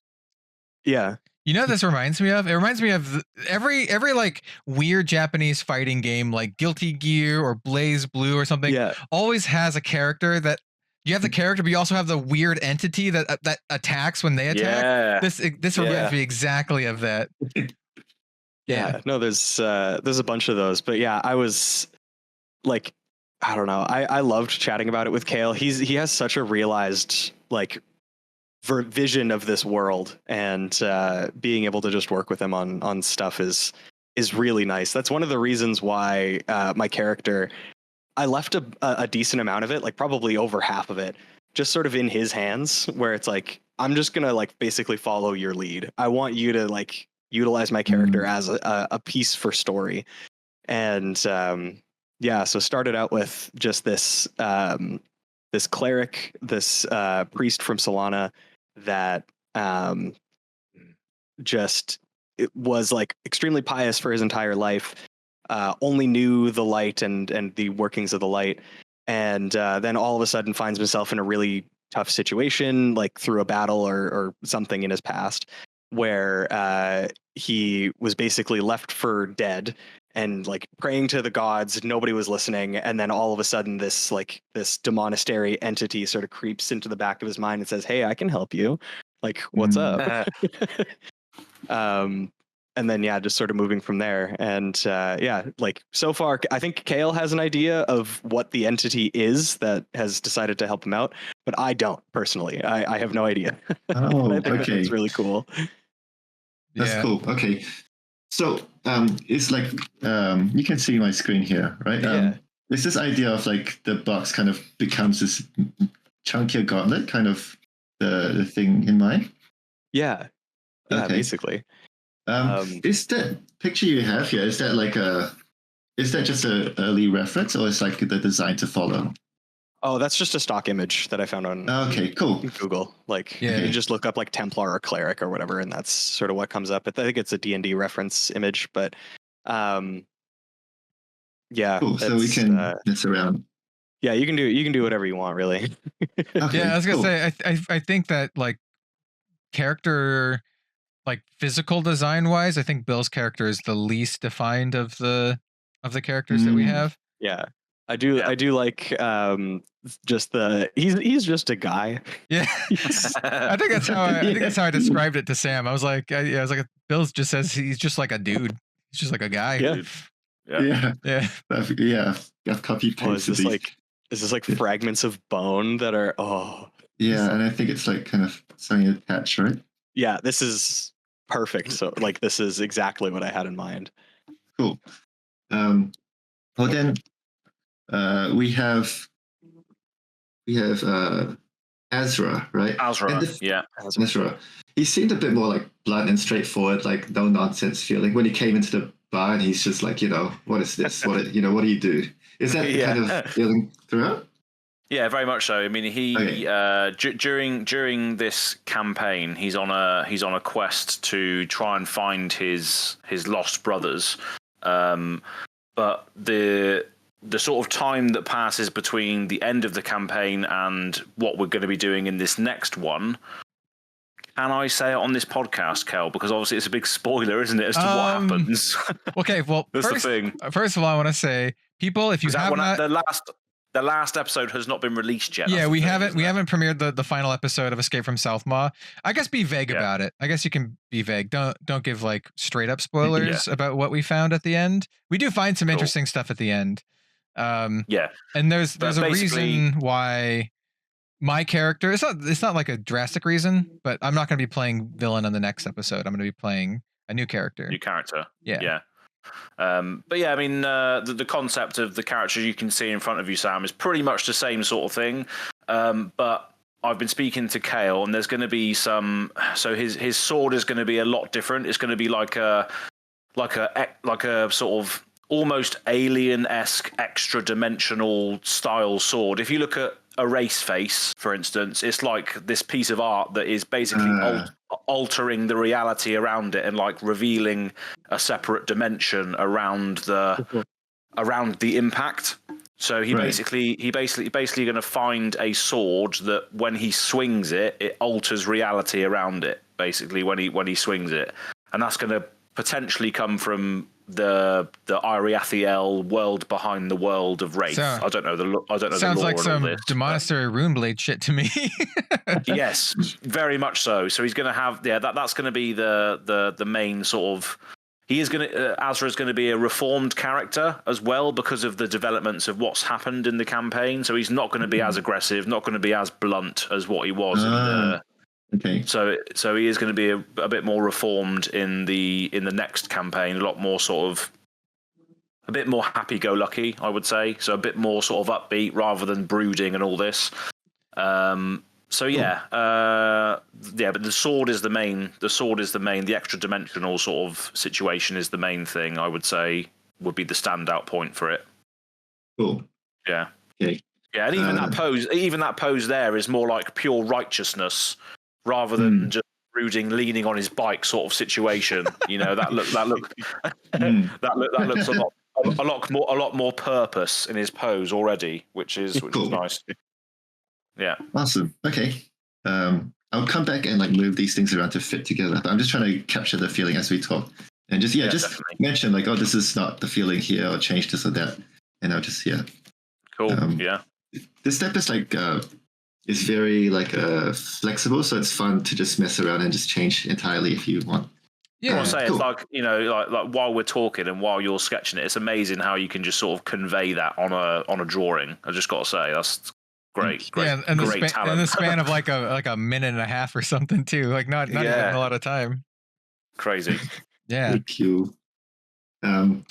Yeah. You know what this reminds me of? It reminds me of every like weird Japanese fighting game like Guilty Gear or Blaze Blue or something. Yeah. Always has a character that you have the character, but you also have the weird entity that attacks when they attack. Yeah. This reminds me exactly of that. Yeah. No, there's a bunch of those, but yeah, I was like, I don't know. I loved chatting about it with Kale. He has such a realized like vision of this world, and being able to just work with him on stuff is really nice. That's one of the reasons why my character, I left a decent amount of it, like probably over half of it, just sort of in his hands, where it's like, I'm just gonna like basically follow your lead. I want you to like utilize my character as a piece for story. And yeah, so started out with just this this cleric, this priest from Solana that just it was like extremely pious for his entire life. Only knew the light and the workings of the light, and then all of a sudden finds himself in a really tough situation, like through a battle or something in his past, where he was basically left for dead and like praying to the gods. Nobody was listening, and then all of a sudden this demonistary entity sort of creeps into the back of his mind and says, "Hey, I can help you. Like, what's up?" And then yeah, just sort of moving from there. And yeah, like so far, I think Kale has an idea of what the entity is that has decided to help him out, but I don't personally. I have no idea. Oh, I think okay. that's really cool. That's cool. Okay. So it's like you can see my screen here, right? Yeah. Is this idea of like the box kind of becomes this chunkier gauntlet kind of the thing in mind? Yeah, basically. Is that picture you have here? Is that just an early reference, or is like the design to follow? Oh, that's just a stock image that I found on Okay, cool. Google. Like Yeah. you just look up like Templar or Cleric or whatever, and that's sort of what comes up. I think it's a D&D reference image, but yeah. Cool. So we can mess around. Yeah, you can do whatever you want, really. Okay, Yeah, I was gonna cool. say I think that like character, like physical design wise, I think Bill's character is the least defined of the characters that we have. Yeah. I do like just he's just a guy. Yeah. I think that's how I described it to Sam. I was like, Bill just says he's just like a dude. He's just like a guy. Yeah. Yeah. I've copied pasted these. Is this like fragments of bone that are Yeah, and I think it's like kind of something attached, right? Yeah, this is perfect. So like this is exactly what I had in mind. Cool. Well then we have Azra, right? Azra, yeah. Azra. He seemed a bit more like blunt and straightforward, like no nonsense feeling. When he came into the bar, and he's just like, what is this? What do you do? Is that kind of feeling throughout? Yeah, very much so. I mean, he during this campaign, he's on a quest to try and find his lost brothers. But the sort of time that passes between the end of the campaign and what we're going to be doing in this next one. Can I say it on this podcast, Kel? Because obviously it's a big spoiler, isn't it, as to what happens? Okay, well, that's the thing. First of all, I want to say, people, if you have not... The last episode has not been released yet. Yeah, we haven't premiered the final episode of Escape from Southmaw. I guess be vague about it. I guess you can be vague. Don't give like straight up spoilers about what we found at the end. We do find some interesting stuff at the end. And there's a reason why my character, it's not like a drastic reason, but I'm not going to be playing villain on the next episode. I'm going to be playing a new character. Yeah. But yeah, I mean, the concept of the characters you can see in front of you, Sam, is pretty much the same sort of thing. But I've been speaking to Kale, and there's going to be some. So his sword is going to be a lot different. It's going to be like a sort of almost alien-esque, extra-dimensional style sword. If you look at a race face, for instance, it's like this piece of art that is basically altering the reality around it and like revealing a separate dimension around the impact. So he basically going to find a sword that when he swings it, it alters reality around it. Basically, when he swings it, and that's going to potentially come from the Ariathiel world behind the world of Wraith. I don't know the sounds lore like some Demonastery Runeblade shit to me. Yes, very much so. So he's going to have that's going to be the main sort of. He is going to Azra is going to be a reformed character as well because of the developments of what's happened in the campaign. So he's not going to be as aggressive, not going to be as blunt as what he was in the. Okay. So he is going to be a bit more reformed in the next campaign, a lot more sort of a bit more happy-go-lucky, I would say. So a bit more sort of upbeat rather than brooding and all this. But the sword is the main. The extra-dimensional sort of situation is the main thing. I would say would be the standout point for it. Cool. Yeah. Okay. Yeah, and even that pose there is more like pure righteousness. Rather than just brooding, leaning on his bike sort of situation, that looks a lot more purpose in his pose already, which is nice. Yeah. Awesome. Okay. I'll come back and like move these things around to fit together. But I'm just trying to capture the feeling as we talk, and just definitely. Mention like, oh, this is not the feeling here, or change this or that, and I'll just Cool. This step is like. It's very like flexible, so it's fun to just mess around and just change entirely if you want. Yeah, I'll say cool. It's like while we're talking and while you're sketching it, it's amazing how you can just sort of convey that on a drawing. I just got to say that's great. And the span of like a minute and a half or something too. Like not even a lot of time. Crazy. Yeah. Thank you. I've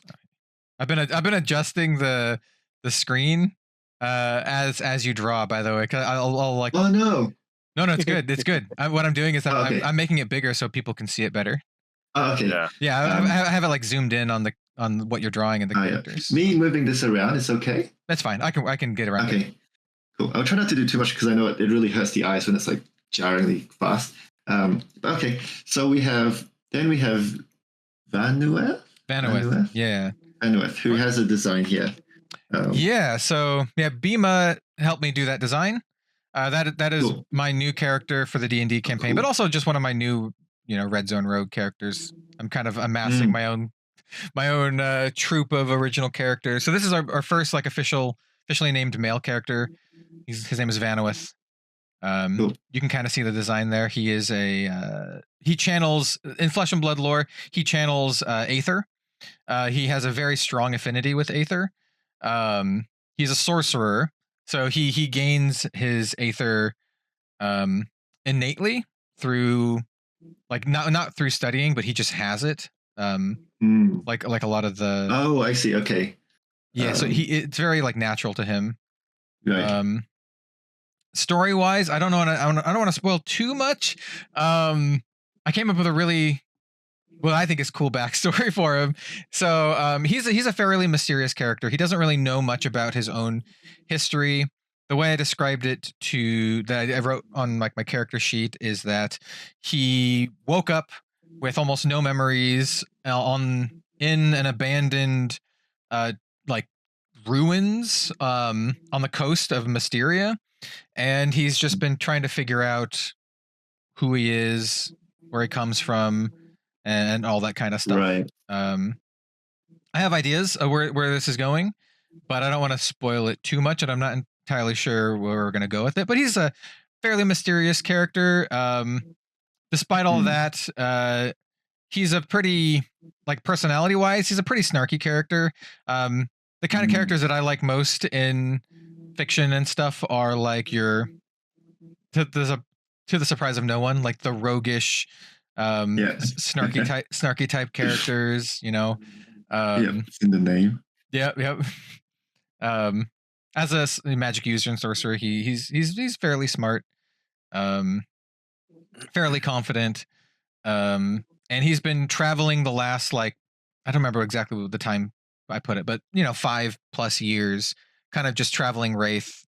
been adjusting the the screen as you draw. By the way, 'cause I'll like. Oh no. No, it's good. It's good. What I'm doing is Okay. I'm making it bigger so people can see it better. Oh, okay. Yeah. Yeah, I have it like zoomed in on what you're drawing and the Oh, yeah. characters. Me moving this around is okay. That's fine. I can get around it. Okay. Cool. I'll try not to do too much because I know it really hurts the eyes when it's like jarringly fast. Okay. So we have Vanueth. Yeah. Vanueth, who has a design here. Yeah. So yeah, Bima helped me do that design. That is Cool. my new character for the D&D campaign, but also just one of my new, Red Zone Rogue characters. I'm kind of amassing my own troop of original characters. So this is our first like officially named male character. His name is Vanueth. Cool. You can kind of see the design there. He is he channels in Flesh and Blood lore. He channels Aether. He has a very strong affinity with Aether. He's a sorcerer, so he gains his Aether innately through like not through studying, but he just has it. Like a lot of the. Oh, I see. Okay. Yeah, so it's very like natural to him. Right. Story wise, I don't want to spoil too much. I came up with a really, well, I think it's cool backstory for him. So he's a fairly mysterious character. He doesn't really know much about his own history. The way I described it that I wrote on like my character sheet is that he woke up with almost no memories in an abandoned like ruins on the coast of Mysteria, and he's just been trying to figure out who he is, where he comes from, and all that kind of stuff. Right. I have ideas of where this is going, but I don't want to spoil it too much, and I'm not entirely sure where we're going to go with it. But he's a fairly mysterious character. Despite all of that, he's a pretty, like personality wise, he's a pretty snarky character. The kind of characters that I like most in fiction and stuff are like to the surprise of no one, like the roguish, snarky type characters, yeah, it's in the name. Yep. As a magic user and sorcerer, he's fairly smart, fairly confident, and he's been traveling the last, like, I don't remember exactly the time I put it, but 5+ years, kind of just traveling Wraith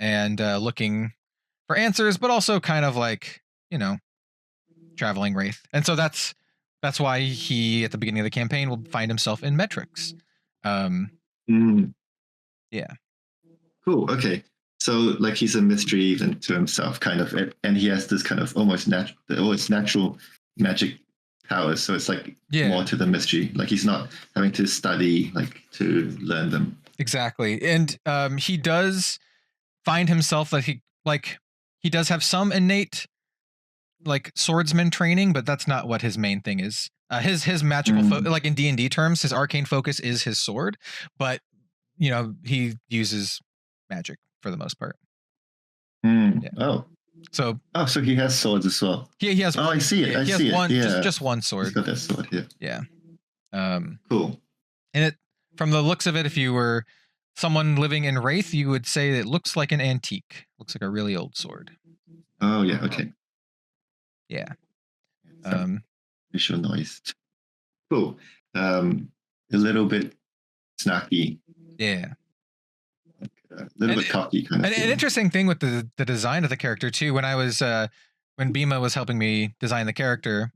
and looking for answers, but also kind of like traveling Wraith. And so that's why he at the beginning of the campaign will find himself in Metrics. Yeah. Cool. Okay. So like he's a mystery even to himself, kind of, and he has this kind of almost natural magic powers. So it's like more to the mystery. Like he's not having to study like to learn them. Exactly. And he does find himself that he does have some innate like swordsman training, but that's not what his main thing is. His magical like in D&D terms, his arcane focus is his sword, but he uses magic for the most part. Yeah. Oh. So he has swords as well. He has. Oh, I see it. He has one, just one sword. He's got that sword. Yeah. Cool. And from the looks of it, if you were someone living in Wraith, you would say it looks like an antique. Looks like a really old sword. Oh yeah. Okay. Yeah. Visual noise. Cool. A little bit snarky. Yeah. A little bit cocky kind of. An interesting thing with the design of the character too, when I was when Bima was helping me design the character,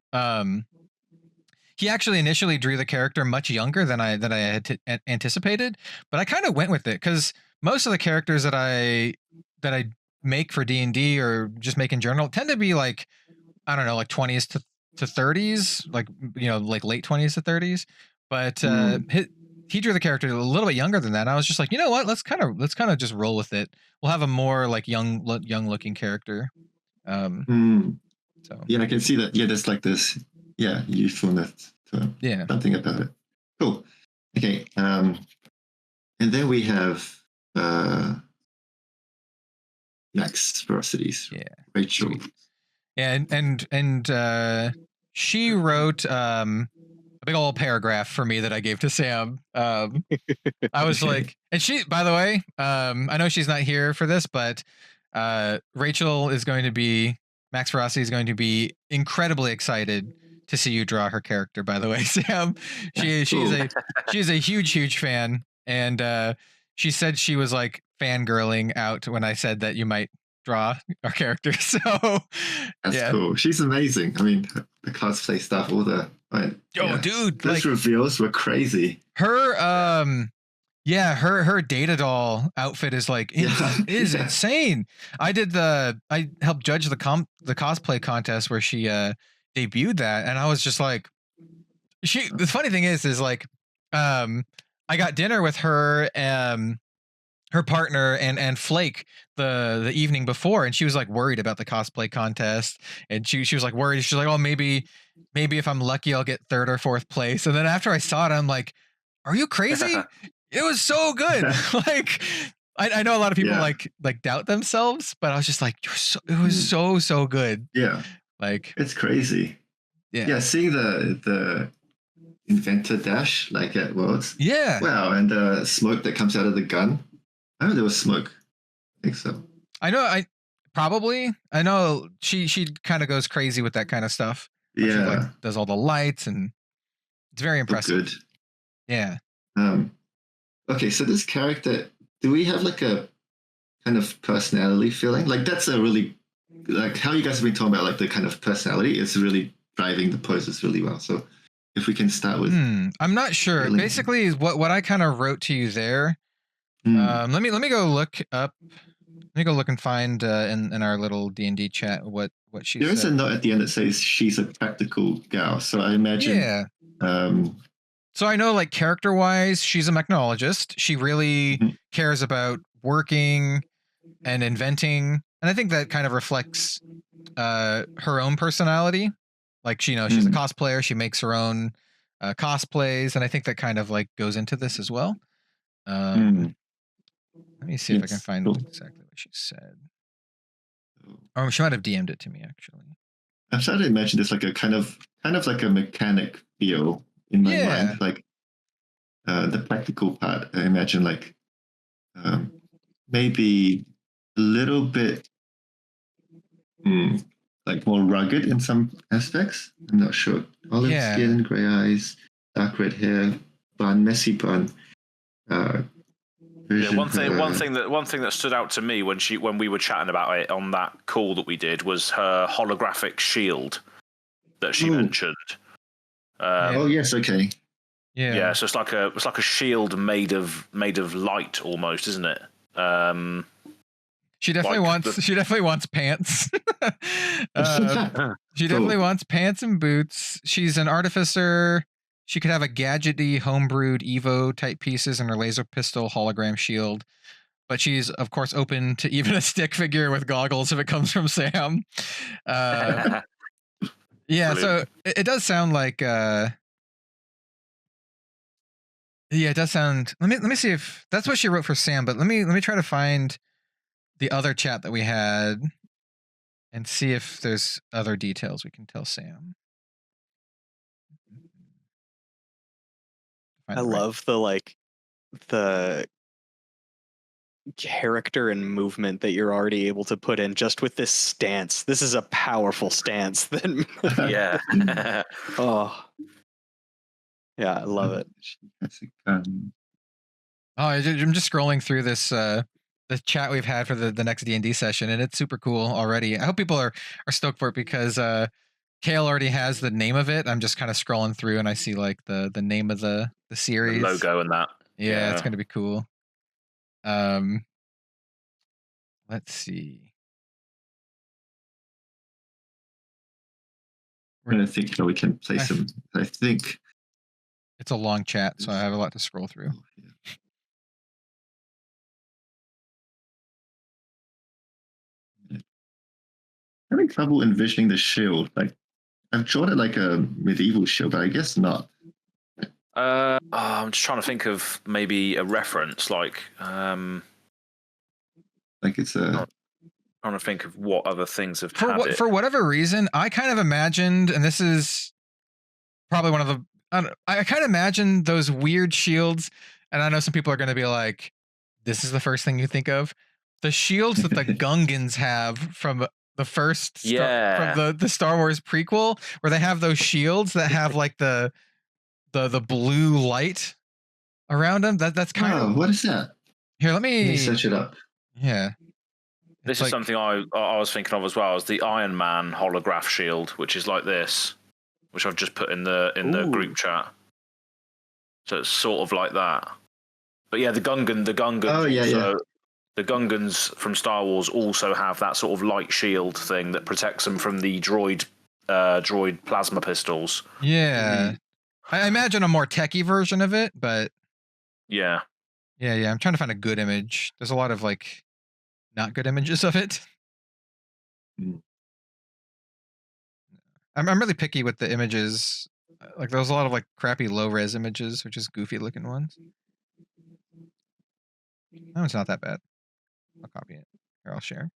he actually initially drew the character much younger than I had anticipated, but I kind of went with it because most of the characters that I make for D&D or just make in general tend to be like, I don't know, like 20s to 30s, like like late 20s to 30s, but he drew the character a little bit younger than that. And I was just like, you know what? Let's kind of just roll with it. We'll have a more like young looking character. So yeah, I can see that. Yeah, there's like this. Yeah, youthfulness to him. Yeah, something about it. Cool. Okay. And then we have Max Velocities. Yeah, Rachel. Yeah, and she wrote big old paragraph for me that I gave to Sam. I was like, and she, by the way, I know she's not here for this, but Rachel is going to be, Max Ferrasi is going to be incredibly excited to see you draw her character. By the way, Sam, she's a huge fan, and she said she was like fangirling out when I said that you might draw our character. So That's cool. She's amazing. I mean, the cosplay stuff, all the dude, those reveals were crazy. Her her data doll outfit is like is insane. I helped judge the cosplay contest where she debuted that, and I was just like, the funny thing is like I got dinner with her her partner and Flake the evening before, and she was like worried about the cosplay contest, and she was like worried. She's like, oh, maybe if I'm lucky I'll get 3rd or 4th place. And then after I saw it, I'm like, are you crazy? It was so good. Like I know a lot of people like doubt themselves, but I was just like, it was so good. Yeah, like it's crazy. Yeah, seeing the inventor dash like at Worlds. Yeah. Wow, and the smoke that comes out of the gun. I know there was smoke. I think so. I know. I know she kind of goes crazy with that kind of stuff. Yeah. She like does all the lights, and it's very impressive. Good. Yeah. Okay, so this character, do we have like a kind of personality feeling? Like that's a really, like how you guys have been talking about like the kind of personality is really driving the poses really well. So if we can start with, I'm not sure. feeling. Basically, what I kind of wrote to you there. Let me go look up. Let me go look and find in our little D&D chat what she said. There is a note at the end that says she's a practical gal. So I imagine. Yeah. So I know, like, character-wise, she's a mechnologist. She really cares about working and inventing, and I think that kind of reflects her own personality. Like, she's a cosplayer. She makes her own cosplays, and I think that kind of like goes into this as well. Let me see if I can find exactly what she said. Or she might have DM'd it to me, actually. I'm trying to imagine this like a kind of like a mechanic feel in my mind, like the practical part. I imagine like maybe a little bit like more rugged in some aspects. I'm not sure. Olive skin, gray eyes, dark red hair, messy bun. One thing that stood out to me when we were chatting about it on that call that we did was her holographic shield that she mentioned. Oh yes, okay. Yeah, so it's like a shield made of light almost, isn't it? She definitely wants pants. She definitely wants pants and boots. She's an artificer. She could have a gadgety, homebrewed Evo type pieces in her laser pistol hologram shield, but she's of course open to even a stick figure with goggles if it comes from Sam. Yeah, brilliant. So it does sound like. Yeah, it does sound. Let me see if that's what she wrote for Sam. But let me try to find the other chat that we had and see if there's other details we can tell Sam. I love the character and movement that you're already able to put in just with this stance. This is a powerful stance. Yeah. Oh. Yeah, I love it. I'm just scrolling through this the chat we've had for the next D&D session, and it's super cool already. I hope people are stoked for it because Kale already has the name of it. I'm just kind of scrolling through and I see like the name of the series, the logo and that. Yeah, it's gonna be cool. Let's see. We're gonna think how we can play some. I think it's a long chat, so I have a lot to scroll through. Having trouble envisioning the shield. Like I've drawn it like a medieval shield, but I guess not. I'm just trying to think of maybe a reference, like it's a. Trying to think of what other things have for whatever reason, I kind of imagined, and this is probably one of the I kind of imagine those weird shields, and I know some people are going to be like, "This is the first thing you think of." The shields that the Gungans have from the first from the Star Wars prequel, where they have those shields that have like the blue light around them. That's kind of what is that? here. Let Let me me search it up. Yeah. This It's is like- something I was thinking of as well, as the Iron Man holograph shield, which is like this, which I've just put in the Ooh. group chat. So it's sort of like that. But yeah, the Gungans. Oh, yeah, yeah. The Gungans from Star Wars also have that sort of light shield thing that protects them from the droid plasma pistols. Yeah. I imagine a more techie version of it, but Yeah. yeah. I'm trying to find a good image. There's a lot of like not good images of it. Mm. I'm really picky with the images. Like there's a lot of like crappy low res images, which is goofy looking ones. Oh, it's not that bad. I'll copy it. Here, I'll share.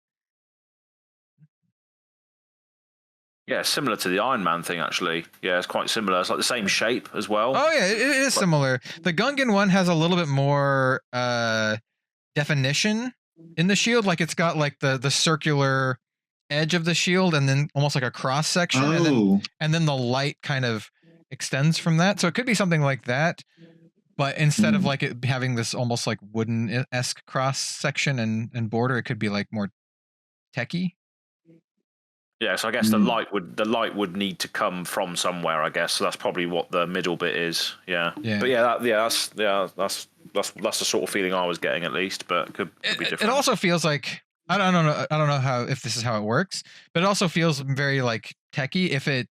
Yeah, similar to the Iron Man thing, actually. Yeah, it's quite similar. It's like the same shape as well. Oh yeah, it is similar. The Gungan one has a little bit more definition in the shield. Like it's got like the circular edge of the shield, and then almost like a cross section, and then the light kind of extends from that. So it could be something like that, but instead of like it having this almost like wooden-esque cross section and border, it could be like more techie. Yeah, so I guess the light would need to come from somewhere, I guess. So that's probably what the middle bit is. Yeah. But that's the sort of feeling I was getting, at least, but it could be different. It also feels like I don't know how, if this is how it works, but it also feels very like techie. If it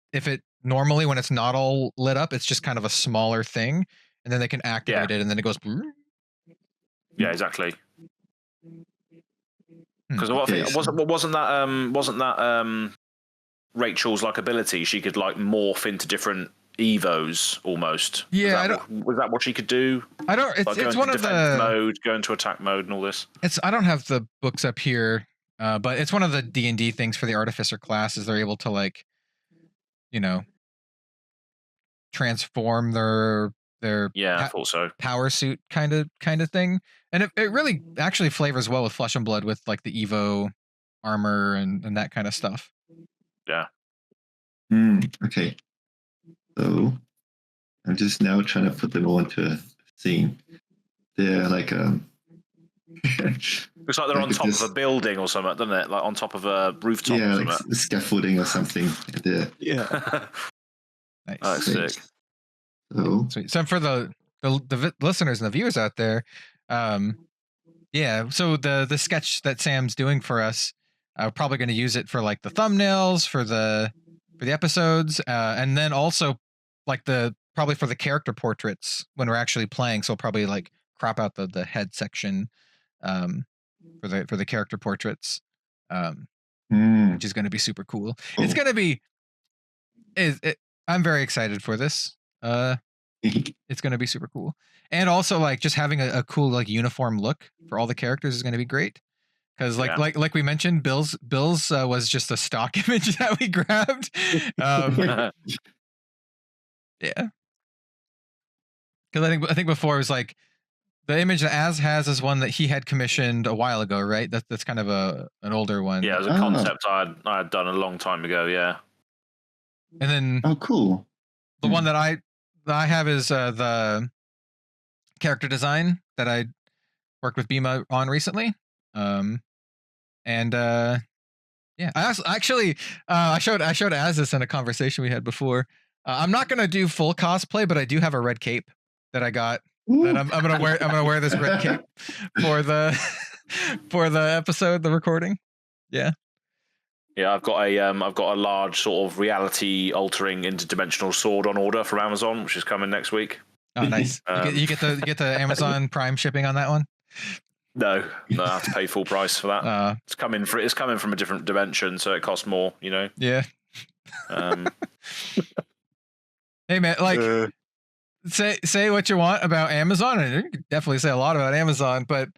normally, when it's not all lit up, it's just kind of a smaller thing, and then they can activate it, and then it goes. Yeah, exactly. Because wasn't that Rachel's like ability? She could like morph into different Evos almost. Yeah, was that what she could do? I don't. It's one of the mode, go into attack mode, and all this. I don't have the books up here, but it's one of the D&D things for the Artificer class. Is they're able to like, transform their I thought so. Power suit kind of thing, and it really actually flavors well with Flesh and Blood, with like the Evo armor and that kind of stuff. Yeah. Okay. So I'm just now trying to put them all into a scene. They're like looks like they're on top of a building or something, doesn't it? Like on top of a rooftop. Yeah, or something. like scaffolding or something. Yeah. Nice. Oh, that's sick. So Sweet. So for the listeners and the viewers out there, so the sketch that Sam's doing for us, I'm probably going to use it for like the thumbnails for the episodes, and then also like probably for the character portraits when we're actually playing. So I'll probably like crop out the head section for the character portraits, which is going to be super cool. It's going to be I'm very excited for this. It's going to be super cool, and also like just having a cool like uniform look for all the characters is going to be great. Because like we mentioned, Bill's was just a stock image that we grabbed. Yeah. Because I think before it was like the image that Az has is one that he had commissioned a while ago, right? That's kind of an older one. Yeah, it was a concept I had done a long time ago. Yeah. And then cool. The one that I have is the character design that I worked with Bima on recently. I showed Az this in a conversation we had before. I'm not gonna do full cosplay, but I do have a red cape that I got. That I'm gonna wear. I'm gonna wear this red cape for the episode, the recording. Yeah. Yeah, I've got a large sort of reality altering interdimensional sword on order from Amazon, which is coming next week. Oh, nice. You get the Amazon Prime shipping on that one. No, I have to pay full price for that. It's coming from a different dimension, so it costs more. Yeah. Hey man, like say what you want about Amazon, and you can definitely say a lot about Amazon, but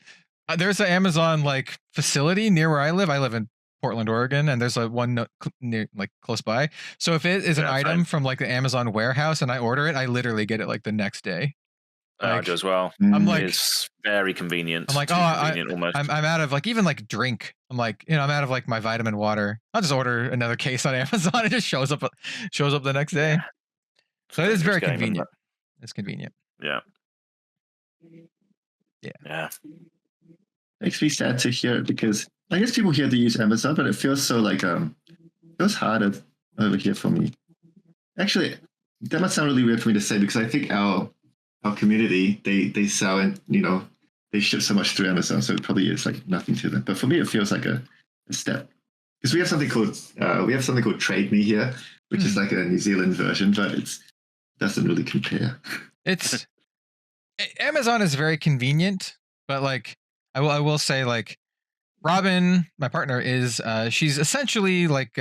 there's an Amazon like facility near where I live. I live in Portland, Oregon, and there's a one near, like close by. So if it is an item from like the Amazon warehouse and I order it, I literally get it like the next day. I do as well. I'm like, it's very convenient. I'm like, almost. I'm out of like even like drink. I'm like, I'm out of like my vitamin water. I'll just order another case on Amazon. It just shows up the next day. So it is very convenient. It's convenient. Yeah. Yeah. Makes me sad to hear it because I guess people here do use Amazon, but it feels so like it feels harder over here for me. Actually, that must sound really weird for me to say because I think our community they sell and they ship so much through Amazon, so it probably is like nothing to them. But for me, it feels like a step because we have something called Trade Me here, which is like a New Zealand version, but it doesn't really compare. It's Amazon is very convenient, but like I will say like Robin, my partner, is she's essentially like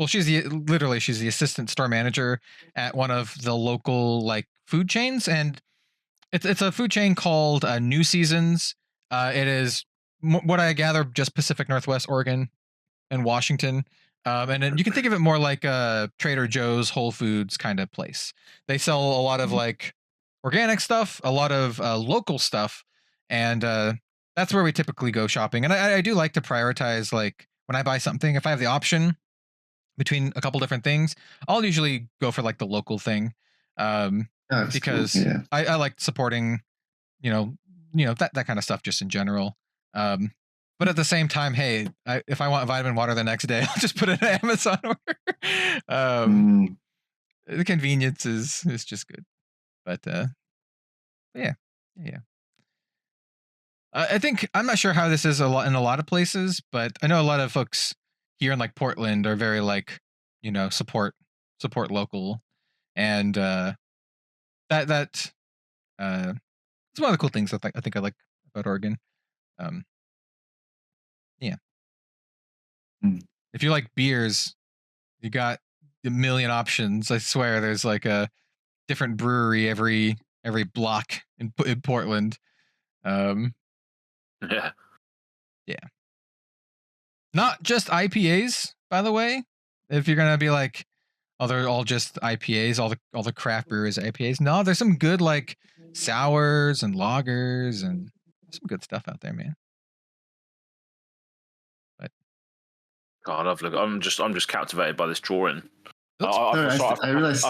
she's the assistant store manager at one of the local like food chains, and it's a food chain called New Seasons. It is what I gather just Pacific Northwest, Oregon, and Washington. And then you can think of it more like a Trader Joe's, Whole Foods kind of place. They sell a lot of like organic stuff, a lot of local stuff, and that's where we typically go shopping. And I do like to prioritize, like when I buy something, if I have the option between a couple different things, I'll usually go for like the local thing, because cool. Yeah. I like supporting, that kind of stuff just in general. But at the same time, hey, if I want vitamin water the next day, I'll just put it in an Amazon order. The convenience is just good. But yeah. I think I'm not sure how this is in a lot of places, but I know a lot of folks here in like Portland are very like, support local, and it's one of the cool things I think I like about Oregon. Yeah. If you like beers, you got a million options. I swear, there's like a different brewery every block in Portland. Yeah. Not just IPAs, by the way. If you're gonna be like, oh, they're all just IPAs, all the craft brewers are IPAs. No, there's some good like sours and lagers and some good stuff out there, man. But God, I'm just captivated by this drawing. I realized.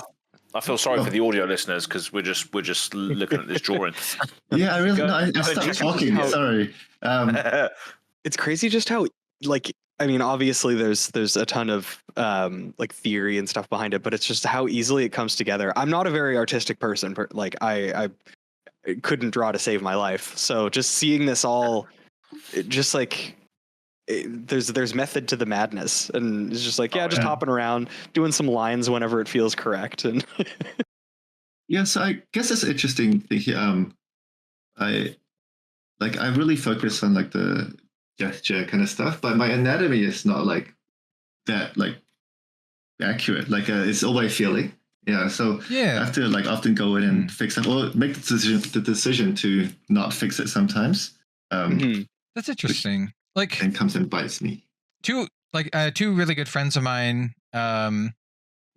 I feel sorry for the audio listeners because we're just looking at this drawing. Yeah, I really. I stopped talking. Sorry. It's crazy just how obviously there's a ton of like theory and stuff behind it, but it's just how easily it comes together. I'm not a very artistic person, but like I couldn't draw to save my life. So just seeing this all, just like there's method to the madness, and it's just like just hopping around, doing some lines whenever it feels correct, and yeah. So I guess it's interesting thing here. I really focus on like the gesture kind of stuff, but my anatomy is not like that like accurate. Like it's all by feeling. Yeah. So I have to like often go in and fix it, or make the decision to not fix it sometimes. That's interesting. Like, and comes and bites me. Two really good friends of mine. I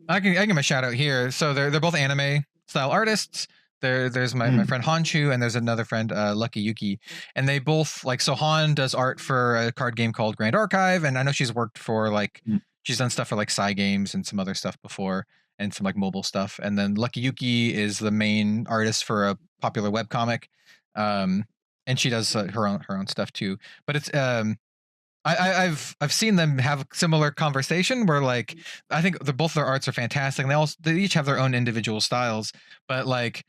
can give them a shout out here. So they're both anime style artists. There's my friend Honshu, and there's another friend, Lucky Yuki, and they both like. So Han does art for a card game called Grand Archive, and I know she's worked for like she's done stuff for like Psy Games and some other stuff before, and some like mobile stuff. And then Lucky Yuki is the main artist for a popular webcomic, and she does her own stuff too. But it's I've seen them have similar conversation where like I think both their arts are fantastic, and they each have their own individual styles, but like.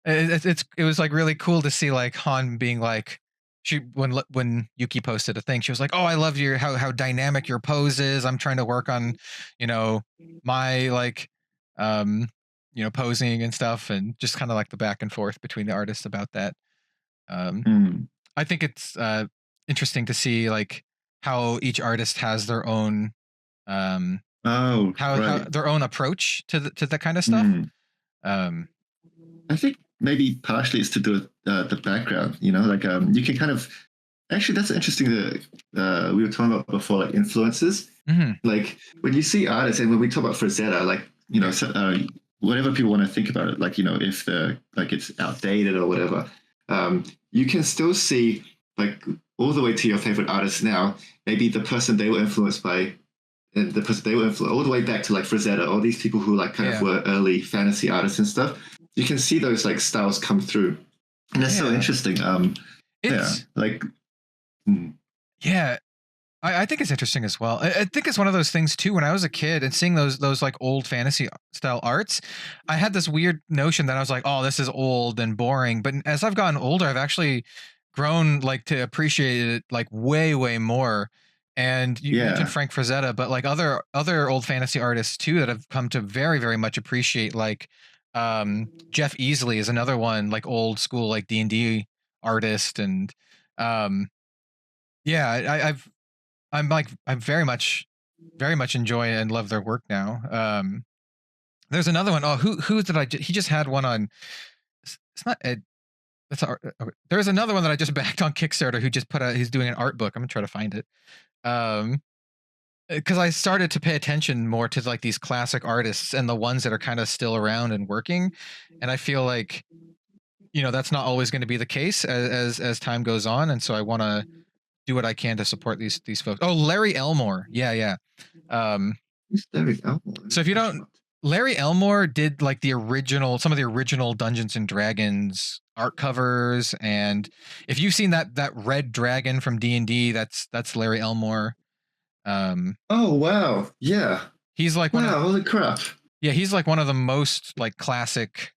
It was like really cool to see like Han being like when Yuki posted a thing, she was like, oh, I love your how dynamic your pose is. I'm trying to work on my like posing and stuff, and just kind of like the back and forth between the artists about that. I think it's interesting to see like how each artist has their own how their own approach to that kind of stuff. I think maybe partially it's to do with the background, like you can kind of Actually, that's interesting that we were talking about before, like influences. Like when you see artists, and when we talk about Frazetta, like, you know, whatever people want to think about it, like, you know, if it's outdated or whatever, you can still see like all the way to your favorite artists now, maybe the person they were influenced by, and the person they were influenced all the way back to like Frazetta, all these people who like kind of were early fantasy artists and stuff. You can see those like styles come through, and that's so interesting. I think it's interesting as well. I think it's one of those things too. When I was a kid and seeing those like old fantasy style arts, I had this weird notion that I was like, oh, this is old and boring. But as I've gotten older, I've actually grown like to appreciate it like way more. And you mentioned Frank Frazetta, but like other old fantasy artists too that have come to very much appreciate, like Jeff Easley is another one, like old school like D&D artist, and I very much enjoy and love their work now. There's another one. Oh, who did he just had one on? It's not Ed. That's art. There's another one that I just backed on Kickstarter who just he's doing an art book. I'm gonna try to find it. Because I started to pay attention more to like these classic artists and the ones that are kind of still around and working, and I feel like, you know, that's not always going to be the case as time goes on, and so I want to do what I can to support these folks. Oh, Larry Elmore. Yeah. Who's Larry Elmore? So if you don't, Larry Elmore did like some of the original Dungeons and Dragons art covers, and if you've seen that red dragon from D&D, that's Larry Elmore. Oh wow, yeah. He's like holy crap. Yeah, he's like one of the most like classic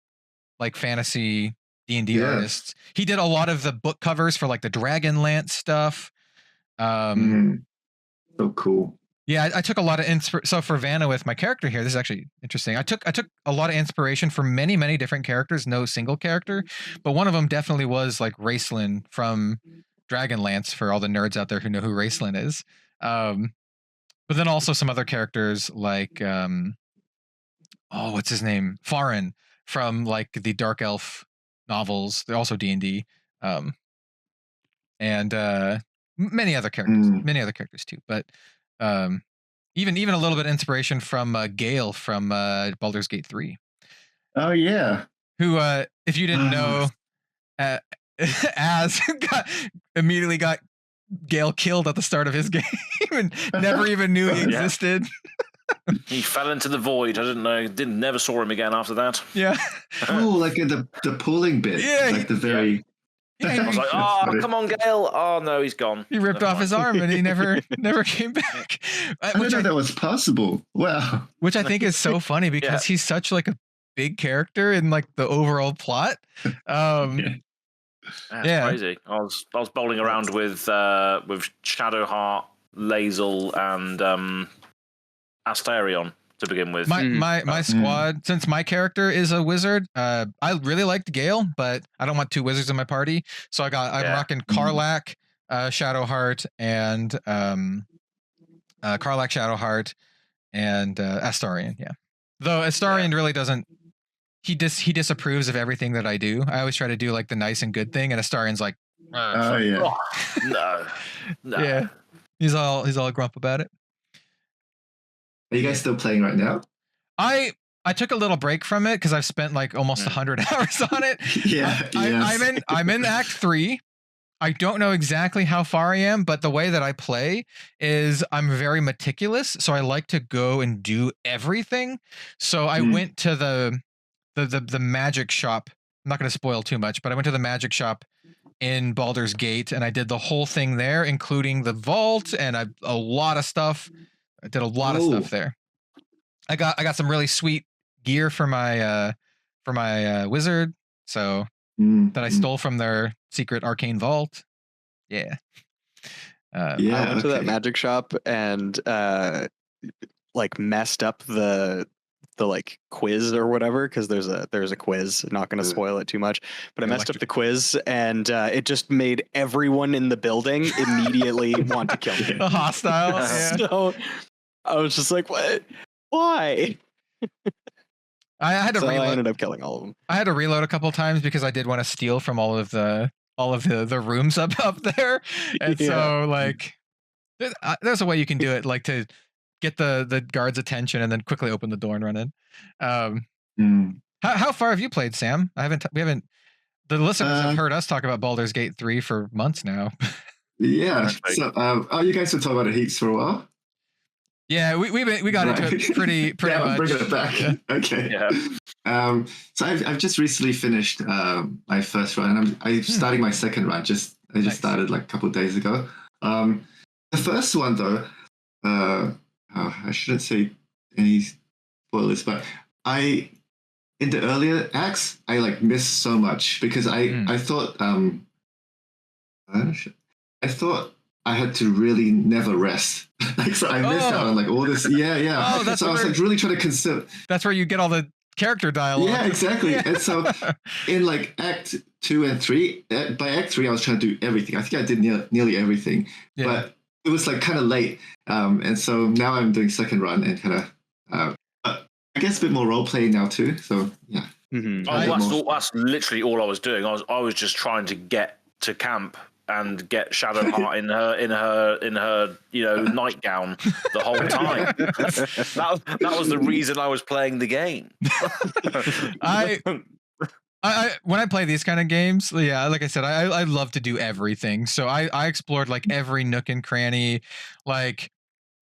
like fantasy D&D artists. He did a lot of the book covers for like the Dragonlance stuff. So cool. Yeah, I took a lot of inspiration. So for Vanna, with my character here, this is actually interesting. I took a lot of inspiration from many different characters, no single character, but one of them definitely was like Raceland from Dragonlance, for all the nerds out there who know who Raceland is. But then also some other characters like what's his name? Farin from like the Dark Elf novels. They're also D&D. And many other characters too. But even a little bit of inspiration from Gale from Baldur's Gate 3. Oh yeah. Who if you didn't know, Az immediately got Gale killed at the start of his game and never even knew he existed. He fell into the void. I didn't know. Never saw him again after that. Yeah. Oh, like in the pooling bit. Yeah. Like the very. I was like, oh, come on, Gale. Oh no, he's gone. He ripped off his arm and he never came back. I didn't know that was possible. Wow. Which I think is so funny because he's such like a big character in like the overall plot. That's crazy. I was bowling around with Shadowheart, Lae'zel, and Astarion to begin with. My squad, since my character is a wizard, I really liked Gale, but I don't want two wizards in my party, so I'm rocking Karlach, Shadowheart, and Astarion. Yeah, though Astarion really doesn't. He disapproves of everything that I do. I always try to do like the nice and good thing, and Astarion's like, oh yeah, no. Yeah, he's all grump about it. Are you guys still playing right now? I took a little break from it because I've spent like almost 100 hours on it. I'm in Act 3. I don't know exactly how far I am, but the way that I play is I'm very meticulous, so I like to go and do everything. So I went to the magic shop. I'm not going to spoil too much, but I went to the magic shop in Baldur's Gate and I did the whole thing there, including the vault and a lot of stuff. I did a lot of stuff there. I got some really sweet gear for my wizard, so that I stole from their secret arcane vault. Yeah. I went to that magic shop and like messed up the like quiz or whatever, because there's a quiz. Not going to spoil it too much, but I messed up the quiz and it just made everyone in the building immediately want to kill me. Hostile. Yeah. So I was just like, what? Why? I had to reload. I ended up killing all of them. I had to reload a couple of times because I did want to steal from all of the all of the rooms up there, and so like there's a way you can do it, like to get the guards' attention and then quickly open the door and run in. How far have you played, Sam? We haven't. The listeners have heard us talk about Baldur's Gate 3 for months now. Yeah. So, you guys have talked about it heaps for a while. Yeah, we got into it pretty yeah, much. Bringing it back. Yeah. Okay. Yeah. So I've just recently finished my first run, and I'm starting my second run. I just started like a couple of days ago. The first one though, I shouldn't say any spoilers, but in the earlier acts, I like missed so much because I thought I thought I had to really never rest. Like, so I missed out on like all this. Yeah. Oh, that's so I was like really trying to consider. That's where you get all the character dialogue. Yeah, exactly. And so in like Act 2 and 3, by Act 3, I was trying to do everything. I think I did nearly everything, but it was like kind of late. And so now I'm doing second run and kind of, I guess a bit more role playing now too. So yeah. That's literally all I was doing. I was just trying to get to camp and get Shadowheart in her nightgown the whole time. that was the reason I was playing the game. I when I play these kind of games, like I said, I love to do everything. So I explored like every nook and cranny, like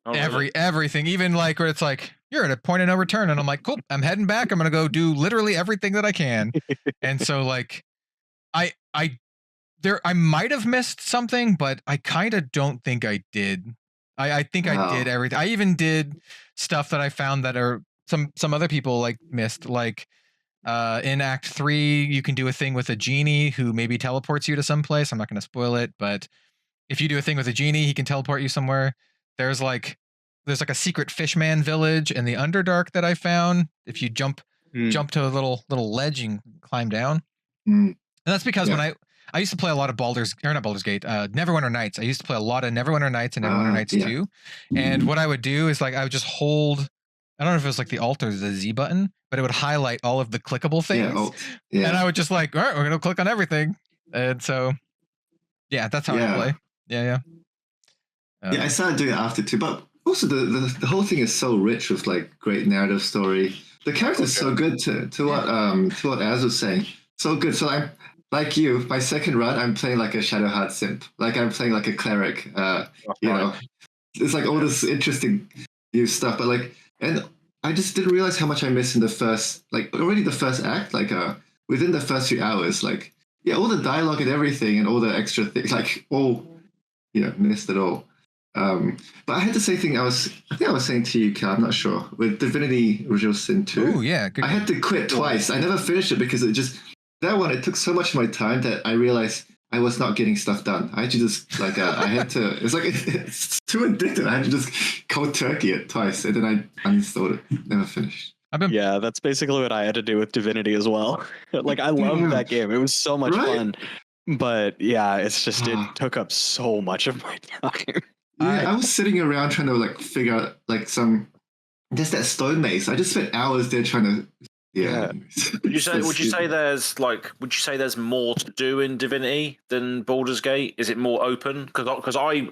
everything, even like where it's like you're at a point of no return, and I'm like, cool, I'm heading back. I'm gonna go do literally everything that I can. And so like I might have missed something, but I kind of don't think I did. I think I did everything. I even did stuff that I found that are some other people like missed. Like in Act 3, you can do a thing with a genie who maybe teleports you to some place. I'm not going to spoil it, but if you do a thing with a genie, he can teleport you somewhere. There's like a secret fishman village in the Underdark that I found. If you jump to a little ledge, you can climb down. And that's because when I used to play a lot of Baldur's Gate, Neverwinter Nights. I used to play a lot of Neverwinter Nights and Neverwinter Nights 2. And what I would do is like I would just hold, I don't know if it was like the Alt or the Z button, but it would highlight all of the clickable things. And I would just like, all right, we're going to click on everything. And so, yeah, that's how I play. Yeah. I started doing it after too, but also the whole thing is so rich with like great narrative story. The character is so good to what Az was saying. So good. So I'm like you, my second run, I'm playing like a Shadowheart simp. Like I'm playing like a cleric. You know, it's like all this interesting new stuff. But like, and I just didn't realize how much I missed in the first act. Like within the first few hours, like all the dialogue and everything and all the extra things, like all missed it all. But I had the same thing. I think I was saying to you, Cal, I'm not sure, with Divinity Original Sin 2. Oh yeah, good. I had to quit twice. I never finished it because it took so much of my time that I realized I was not getting stuff done. I had to just like it's too addictive. I had to just cold turkey it twice, and then I uninstalled it. Never finished. Yeah, that's basically what I had to do with Divinity as well. Like I loved that game. It was so much fun. But yeah, it's just it took up so much of my time. I was sitting around trying to like figure out like there's that stone maze. I just spent hours there trying to. Yeah. Would you say there's more to do in Divinity than Baldur's Gate? Is it more open? Because I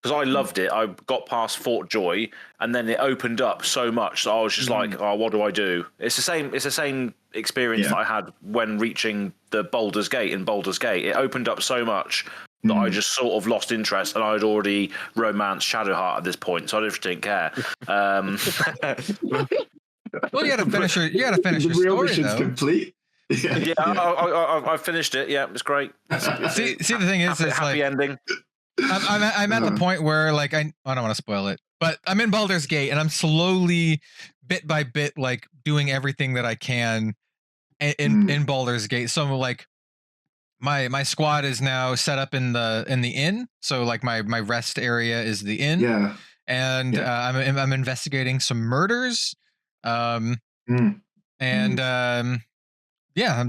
loved it. I got past Fort Joy, and then it opened up so much that I was just like, oh, what do I do? It's the same experience that I had when reaching the Baldur's Gate in Baldur's Gate. It opened up so much that I just sort of lost interest, and I'd already romanced Shadowheart at this point, so I just didn't care. Well, you got to finish your story though. Complete. I finished it. Yeah, it's great. See, the thing is, it's happy like ending. I'm at the point where like I don't want to spoil it, but I'm in Baldur's Gate and I'm slowly, bit by bit, like doing everything that I can in Baldur's Gate. So like my squad is now set up in the inn. So like my rest area is the inn. Yeah. And I'm investigating some murders. I'm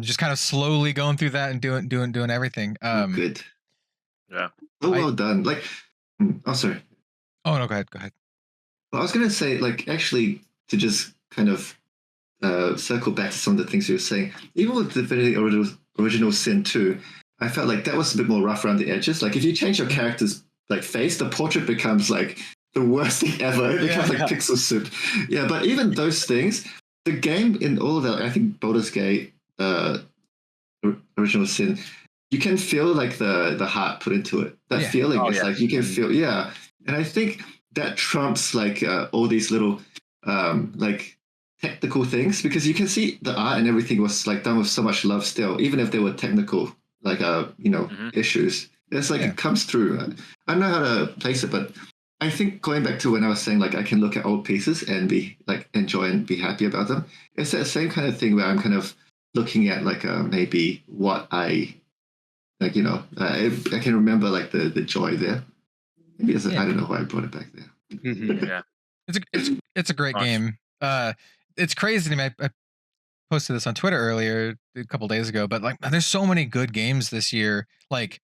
just kind of slowly going through that and doing everything. Good. Yeah. Oh, well done. Like, sorry. Oh no, go ahead. Well, I was gonna say, like, actually, to just kind of circle back to some of the things you were saying, even with Divinity Original Sin 2, I felt like that was a bit more rough around the edges. Like if you change your character's like face, the portrait becomes like the worst thing ever. It becomes like pixel soup. Yeah, but even those things, the game in all of that, I think Baldur's Gate, Original Sin, you can feel like the heart put into it. That feeling is like you can feel, and I think that trumps like all these little like technical things, because you can see the art and everything was like done with so much love still, even if there were technical like issues. It's like it comes through. I don't know how to place it, but I think going back to when I was saying like I can look at old pieces and be like enjoy and be happy about them. It's that same kind of thing where I'm kind of looking at like maybe what I like, I can remember like the joy there. Maybe I don't know why I brought it back there. Yeah, it's a great game. It's crazy to me. I posted this on Twitter earlier a couple days ago, but like there's so many good games this year, like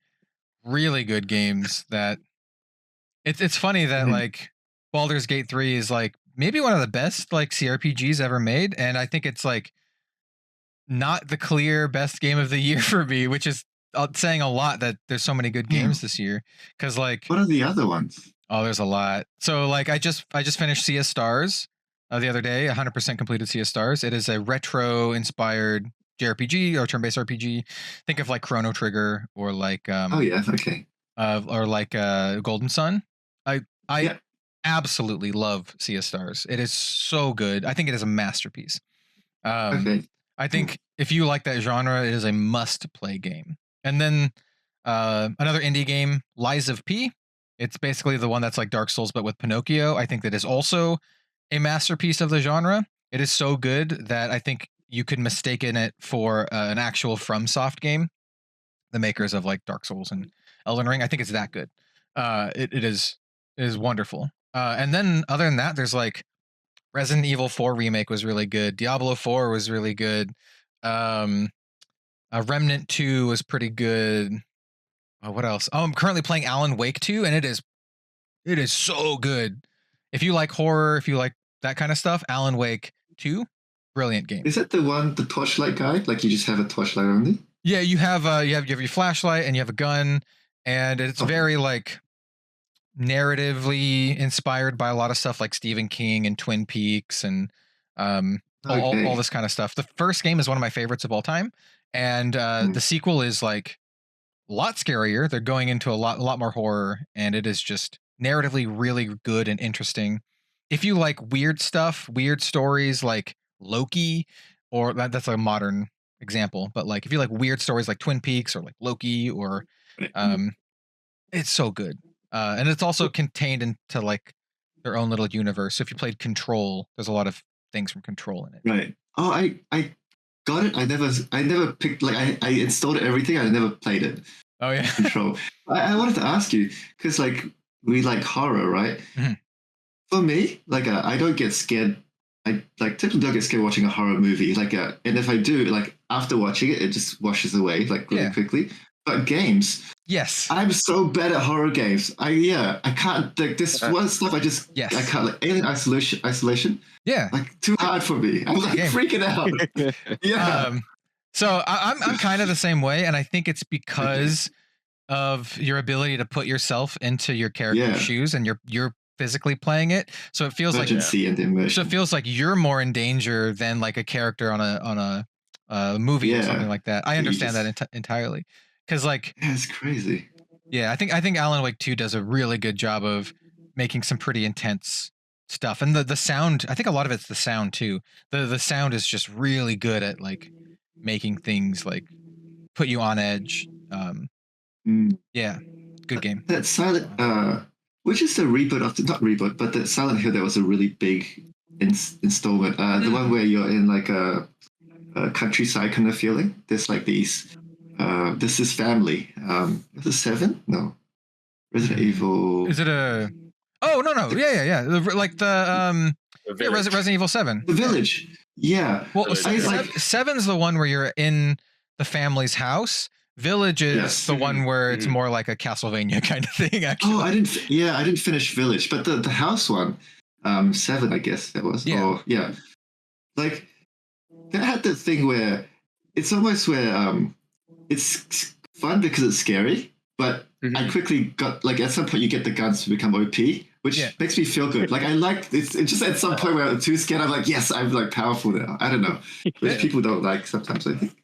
really good games that it's funny that like Baldur's Gate 3 is like maybe one of the best like CRPGs ever made, and I think it's like not the clear best game of the year for me, which is saying a lot that there's so many good games this year. Because like, what are the other ones? Oh, there's a lot. So like, I just finished Sea of Stars the other day. 100% completed Sea of Stars. It is a retro inspired JRPG or turn-based RPG. Think of like Chrono Trigger or like or like Golden Sun. I absolutely love Sea of Stars. It is so good. I think it is a masterpiece. I think if you like that genre, it is a must-play game. And then another indie game, Lies of P. It's basically the one that's like Dark Souls, but with Pinocchio. I think that is also a masterpiece of the genre. It is so good that I think you could mistake it for an actual FromSoft game. The makers of like Dark Souls and Elden Ring. I think it's that good. It is wonderful. And then other than that, there's like Resident Evil 4 remake was really good. Diablo 4 was really good. Remnant 2 was pretty good. What else? Oh, I'm currently playing Alan Wake 2, and it is so good. If you like horror, if you like that kind of stuff, Alan Wake 2, brilliant game. Is that the one, the torchlight guy? Like you just have a torchlight only? Yeah, you have your flashlight and you have a gun, and it's very like narratively inspired by a lot of stuff like Stephen King and Twin Peaks and all this kind of stuff. The first game is one of my favorites of all time, and the sequel is like a lot scarier. They're going into a lot more horror, and it is just narratively really good and interesting. If you like weird stuff, weird stories like Loki, or that's a modern example, but like if you like weird stories like Twin Peaks or like Loki, or it's so good. And it's also contained into like their own little universe. So if you played Control, there's a lot of things from Control in it. Right. Oh, I got it. I never picked, like I installed everything. I never played it. Oh yeah. Control. I wanted to ask you, because like we like horror, right? Mm-hmm. For me, like I don't get scared. I like typically don't get scared watching a horror movie. Like and if I do, like after watching it, it just washes away like really quickly. But games, yes, I'm so bad at horror games. I can't, like this one stuff. I can't, like Alien Isolation. Yeah, like too hard for me. I'm like freaking out. Yeah. So I'm kind of the same way, and I think it's because of your ability to put yourself into your character's shoes, and you're physically playing it. So it feels urgency and immersion. So it feels like you're more in danger than like a character on a movie or something like that. I understand that entirely. Because like it's crazy. Yeah, I think Alan Wake 2 does a really good job of making some pretty intense stuff, and the sound. I think a lot of it's the sound too. The sound is just really good at like making things like put you on edge. Yeah, good game. That Silent, which is the reboot of not reboot, but the Silent Hill. That was a really big installment. The one where you're in like a countryside kind of feeling. There's like these. This is family. Is it 7? No. Resident Evil. Is it a? Oh no. Yeah. Like the Resident Evil 7. The Village. Yeah. Well, 7's the one where you're in the family's house. Village is the one where it's more like a Castlevania kind of thing. Actually. Oh, I didn't finish Village, but the house one, 7, I guess that was. Yeah. Oh, yeah. Like that had the thing where it's almost where it's fun because it's scary, but I quickly got like at some point you get the guns to become OP, which makes me feel good. Like I like it's just at some point where I'm too scared, I'm like, yes, I'm like powerful now. I don't know, which people don't like sometimes. I think.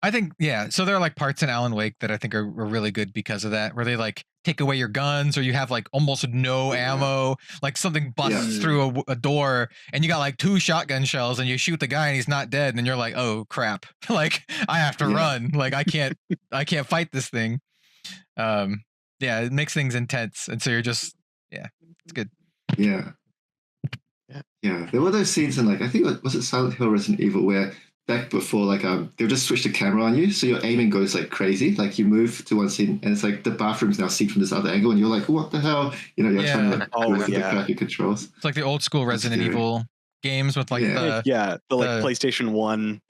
I think, yeah. So there are like parts in Alan Wake that I think are really good because of that, where they like take away your guns or you have like almost no ammo, like something busts through a door and you got like 2 shotgun shells and you shoot the guy and he's not dead. And you're like, oh crap. Like I have to run. Like I can't fight this thing. Yeah, it makes things intense. And so you're just, it's good. Yeah. There were those scenes in like, I think, was it Silent Hill Resident Evil where back before, like they'll just switch the camera on you, so your aiming goes like crazy. Like you move to one scene, and it's like the bathroom's now seen from this other angle, and you're like, "What the hell?" You know, you're trying to like, the crappy controls. It's like the old school Resident Evil games with like the PlayStation 1.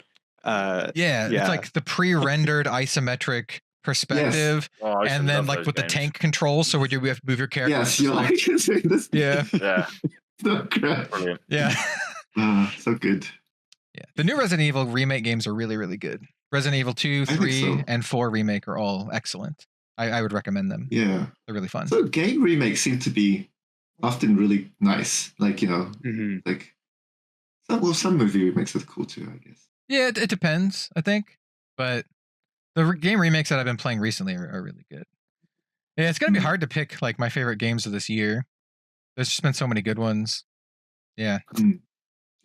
It's like the pre-rendered isometric perspective, and then like with the tank controls, so where you have to move your character. Yes, you're like this. Yeah. So great. Brilliant. Yeah. So good. Yeah, the new Resident Evil remake games are really, really good. Resident Evil 2, 3, and 4 remake are all excellent. I would recommend them. Yeah. They're really fun. So game remakes seem to be often really nice. Like, you know, like some movie remakes are cool too, I guess. Yeah, it depends, I think. But the game remakes that I've been playing recently are really good. Yeah, it's going to be hard to pick like my favorite games of this year. There's just been so many good ones. Yeah.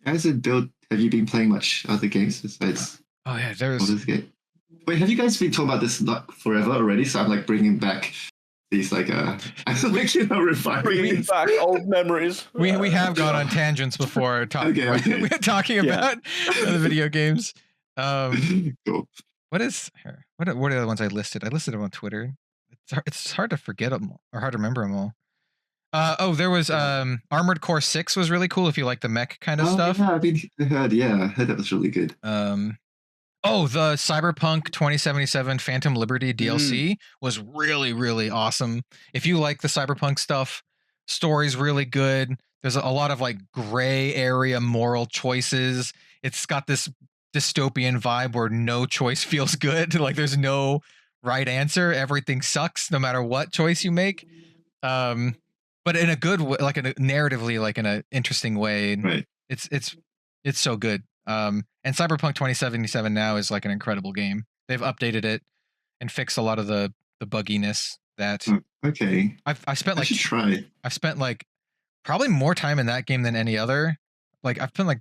As a build, have you been playing much other games besides? Oh yeah, there's. Game? Wait, have you guys been talking about this not forever already? So I'm like bringing back these like I'm like bringing back old memories. We have gone on tangents before talking we're talking about the video games. Cool. What are the other ones I listed? I listed them on Twitter. It's hard to forget them or hard to remember them all. There was Armored Core 6 was really cool if you like the mech kind of stuff. Yeah, I heard that was really good. The Cyberpunk 2077 Phantom Liberty DLC was really, really awesome. If you like the Cyberpunk stuff, story's really good. There's a lot of like gray area moral choices. It's got this dystopian vibe where no choice feels good. Like there's no right answer. Everything sucks no matter what choice you make. But in a good way, like in a narratively, like in an interesting way. Right. It's so good. And Cyberpunk 2077 now is like an incredible game. They've updated it and fixed a lot of the bugginess that. Okay. I spent like I've spent like probably more time in that game than any other. Like I've spent like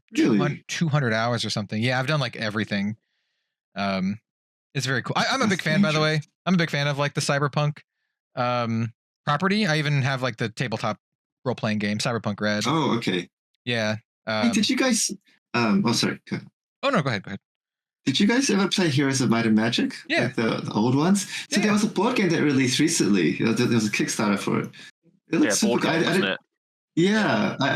200 hours or something. Yeah, I've done like everything. It's very cool. I'm a big fan, by the way. I'm a big fan of like the Cyberpunk property. I even have like the tabletop role-playing game, Cyberpunk Red. Oh, okay. Yeah. Hey, did you guys sorry. Go ahead. Oh no, go ahead. Did you guys ever play Heroes of Might and Magic? Yeah. Like the old ones? So there was a board game that released recently. There was a Kickstarter for it. It looks super cool. I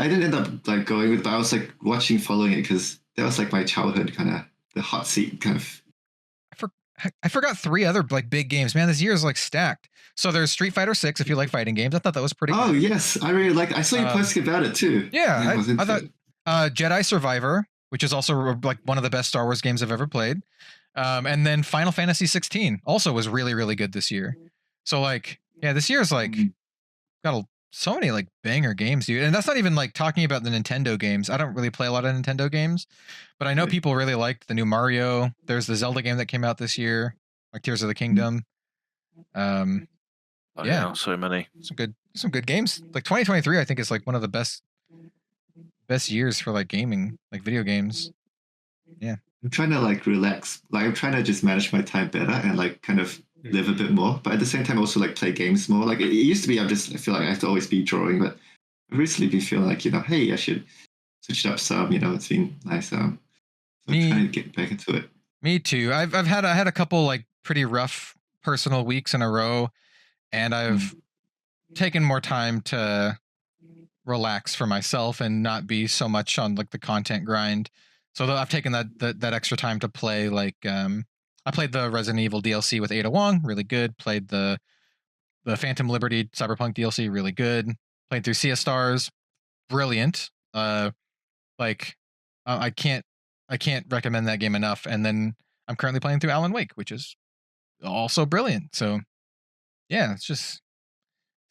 didn't end up like going with it, but I was like following it because that was like my childhood kind of the hot seat kind of. I forgot 3 other like big games. Man, this year is like stacked. So there's Street Fighter 6 if you like fighting games. I thought that was pretty good. Good. Yes, I really like. I saw you posting about it too. Yeah, I thought Jedi Survivor, which is also like one of the best Star Wars games I've ever played. And then Final Fantasy 16 also was really, really good this year. So like, yeah, this year's like got so many like banger games, dude. And that's not even like talking about the Nintendo games. I don't really play a lot of Nintendo games, but I know people really liked the new Mario. There's the Zelda game that came out this year, like Tears of the Kingdom. So many. Some good games. Like 2023, I think is like one of the best years for like gaming, like video games. Yeah. I'm trying to like relax. Like I'm trying to just manage my time better and like kind of live a bit more, but at the same time also like play games more. Like it used to be I feel like I have to always be drawing, but I've recently been feeling like, hey, I should switch it up some, it's been nice. So I'm trying to get back into it. Me too. I had a couple like pretty rough personal weeks in a row, and I've taken more time to relax for myself and not be so much on like the content grind. So I've taken that extra time to play like I played the Resident Evil DLC with Ada Wong, really good. Played the Phantom Liberty Cyberpunk DLC, really good. Played through Sea of Stars, brilliant. I can't recommend that game enough. And then I'm currently playing through Alan Wake, which is also brilliant. So yeah, it's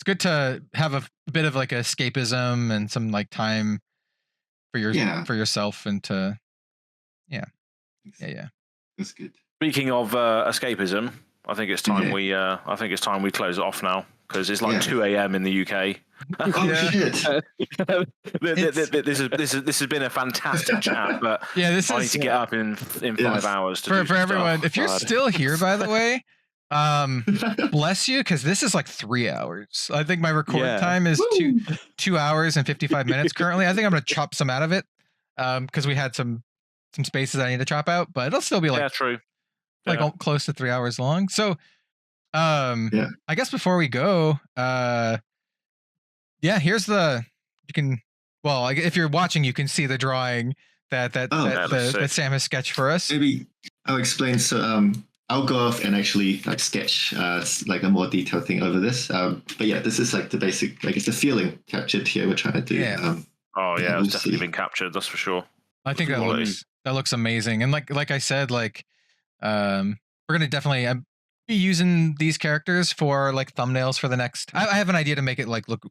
good to have a bit of like escapism and some like time for yourself and to yeah. That's good. Speaking of escapism, I think it's time we close it off now because it's like 2 a.m. in the UK. Oh shit! This has been a fantastic chat, but yeah, I need to get up in 5 hours. For everyone, if you're still here, by the way, bless you, because this is like 3 hours. I think my record time is 2 hours and 55 minutes currently. I think I'm gonna chop some out of it because we had some spaces I need to chop out, but it'll still be like true, like close to 3 hours long. So I guess before we go, here's if you're watching, you can see the drawing that Sam has sketched for us. Maybe I'll explain. So I'll go off and actually like sketch like a more detailed thing over this. But yeah, this is like the basic, like it's the feeling captured here we're trying to do. Yeah. It's definitely been captured, that's for sure. I think that looks amazing. And like I said, like we're gonna definitely be using these characters for like thumbnails for the next. I have an idea to make it like look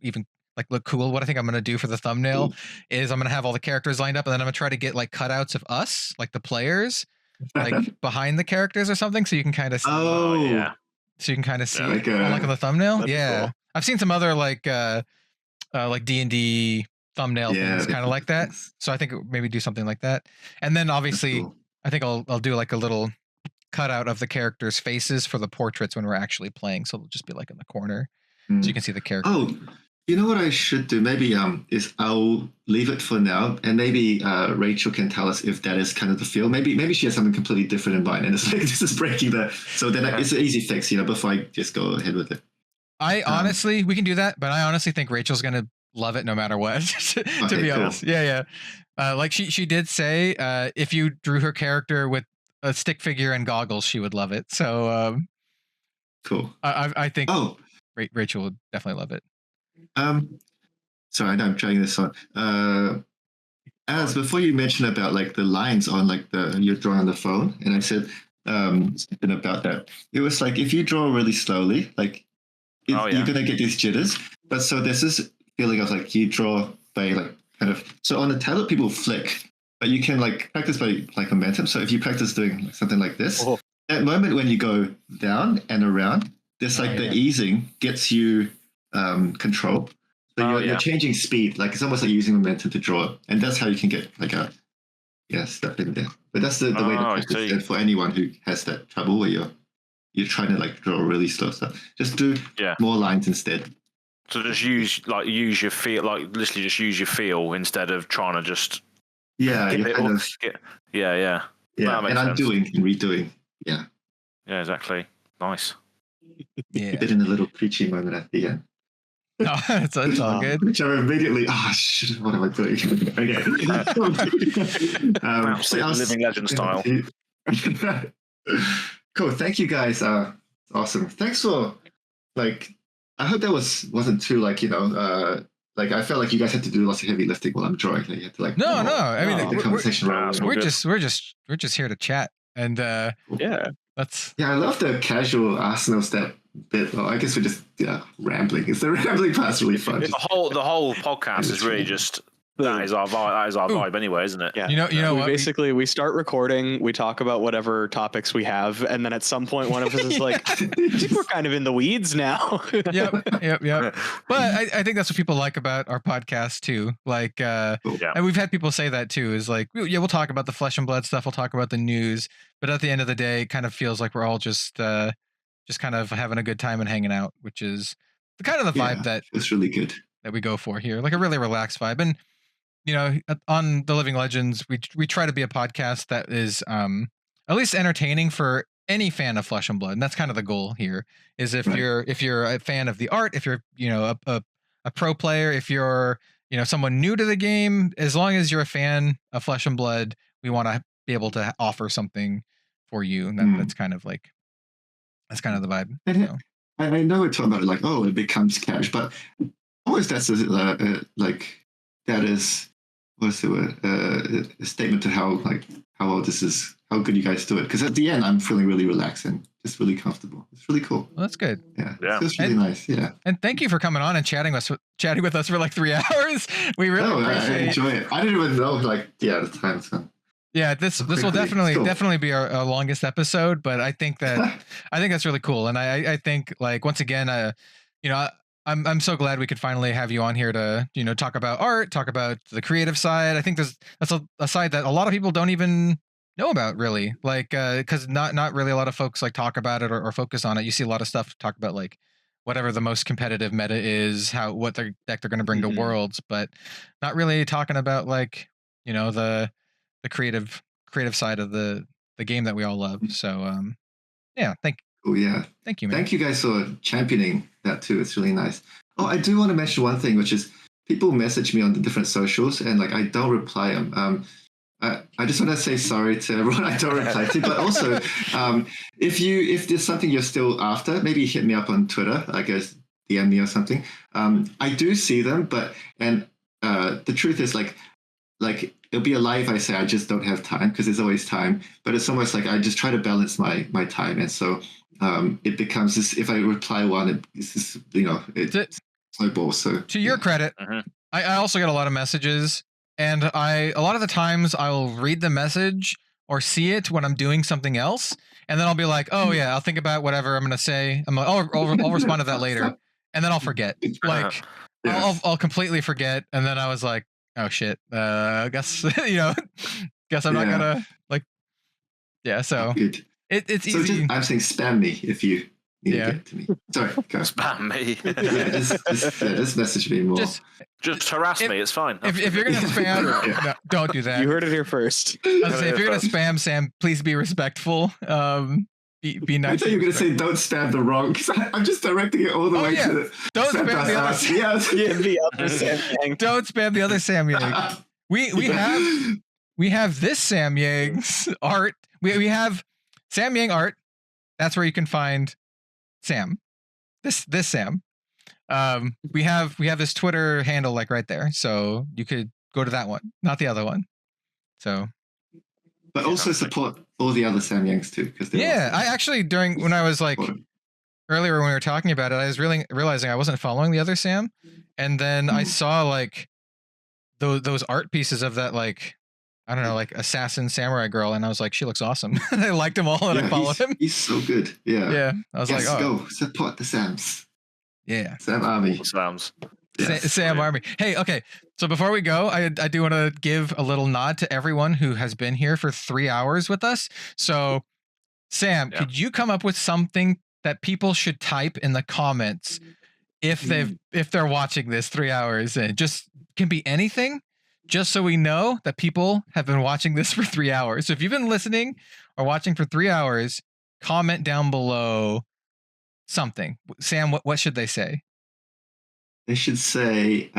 cool. What I think I'm gonna do for the thumbnail is I'm gonna have all the characters lined up, and then I'm gonna try to get like cutouts of us, like the players, like behind the characters or something, so you can kind of see. So you can kind of see like on the thumbnail. Yeah, cool. I've seen some other like D&D thumbnail things kind of like that. So I think maybe do something like that, and then obviously I think I'll do like a little cutout of the characters' faces for the portraits when we're actually playing. So it'll just be like in the corner, so you can see the character. Oh, you know what I should do? Maybe is I'll leave it for now, and maybe Rachel can tell us if that is kind of the feel. Maybe she has something completely different in mind, and it's like this is breaking the. So then it's an easy fix, before I just go ahead with it. I honestly, we can do that, but I honestly think Rachel's gonna love it no matter what. To be honest, like she did say, if you drew her character with a stick figure and goggles, she would love it. So cool. I think Rachel would definitely love it. Sorry, I know I'm trying this on. As before you mentioned about like the lines on like you're drawing on the phone, and I said something about that. It was like if you draw really slowly, like you're gonna get these jitters. But so there's this feeling of like you draw by like kind of so on the tablet people flick, but you can like practice by like momentum. So if you practice doing something like this, that moment when you go down and around, there's like the easing gets you control. So you're changing speed, like it's almost like using momentum to draw, and that's how you can get like stuff in there. But that's the way to practice it for anyone who has that trouble where you're trying to like draw really slow stuff. Just do more lines instead. So just use your feel, like literally just use your feel instead of trying to just Yeah, and undoing and redoing. Yeah, exactly. Nice. Yeah, a bit in a little preachy moment at the end. No, it's all good. Which are immediately, shit, what am I doing? Okay. Living legend style. Cool. Thank you guys. Awesome. Thanks for I hope that wasn't too like I felt like you guys had to do lots of heavy lifting while I'm drawing. Like you had to no. I mean, the conversation we're just here to chat, and I love the casual Arsenal step bit. Well, I guess we're just rambling. It's the rambling part's really fun. The whole podcast is really just that is our vibe. That is our vibe anyway, isn't it? Yeah. You know what? Basically, we start recording, we talk about whatever topics we have, and then at some point, one of us is like, I think we're kind of in the weeds now. Yep. But I think that's what people like about our podcast too. Like, and we've had people say that too. Is like, we'll talk about the Flesh and Blood stuff. We'll talk about the news, but at the end of the day, it kind of feels like we're all just kind of having a good time and hanging out, which is kind of the vibe that it's really good that we go for here, like a really relaxed vibe. And on the Living Legends, we try to be a podcast that is at least entertaining for any fan of Flesh and Blood, and that's kind of the goal here. Is if you're a fan of the art, if you're a pro player, if you're someone new to the game, as long as you're a fan of Flesh and Blood, we want to be able to offer something for you, and that's kind of the vibe. And I know we're talking about it like, it becomes cash, but always that's that is what's the word? A statement to how well this is how good you guys do it. Because at the end, I'm feeling really relaxed and just really comfortable. It's really cool. Well, that's good. Yeah, Yeah. it feels really nice. Yeah. And thank you for coming on and chatting with us for like 3 hours. We really I appreciate. enjoy it. I didn't even know like the time's gone. Yeah, this will quickly. definitely be our longest episode, but I think that's really cool, and I think like once again, you know, I'm so glad we could finally have you on here to talk about art, talk about the creative side. I think that's a side that a lot of people don't even know about really, like because not really a lot of folks like talk about it or focus on it. You see a lot of stuff talk about like whatever the most competitive meta is, what their deck they're going to bring to Worlds, but not really talking about like the creative side of the game that we all love. So yeah, thank you, man. Thank you guys for championing that too. It's really nice. Oh, I do want to mention one thing, which is people message me on the different socials and like I don't reply them. I just want to say sorry to everyone I don't reply to, but also if there's something you're still after, maybe hit me up on Twitter, I guess DM me or something. I do see them, and the truth is like it'll be a lie if I say I just don't have time, because there's always time, but it's almost like I just try to balance my time, and so it becomes this, if I reply one, it's just, it's snowballs. So to your credit, I also get a lot of messages, and a lot of the times I'll read the message or see it when I'm doing something else, and then I'll be like, oh yeah, I'll think about whatever I'm gonna say. I'm like, I'll respond to that later, and then I'll forget. Like I'll completely forget, and then I was like, oh shit, I guess guess I'm not gonna like. Yeah, so it's easy. I'm saying spam me if you need to get to me. Sorry, go. Spam me. Just message me more. Just harass me. It's fine. If you're gonna spam, no, don't do that. You heard it here first. I was say, if you're gonna spam Sam, please be respectful. Be nice. I thought you were gonna say don't spam the wrong, because I'm just directing it all the way to the. Don't spam the other. The other Sam Yang. Don't spam the other Sam Yang. We have this Sam Yang's art. We have Sam Yang art. That's where you can find Sam. This Sam. We have this Twitter handle like right there, so you could go to that one, not the other one. So. But also support all the other Sam Yangs too, because I actually when I was like earlier when we were talking about it, I was really realizing I wasn't following the other Sam, and then I saw like those art pieces of that, like I don't know, like assassin samurai girl, and I was like, she looks awesome. And I liked him all, and I followed him. He's so good. Yeah. I was like, oh, go support the Sams. Yeah, Sam Army. Sams. Yes. Sam Army. Hey, okay. So before we go, I do want to give a little nod to everyone who has been here for 3 hours with us. So, Sam, could you come up with something that people should type in the comments if they're watching this 3 hours? And just can be anything, just so we know that people have been watching this for 3 hours. So if you've been listening or watching for 3 hours, comment down below something. Sam, what should they say? They should say,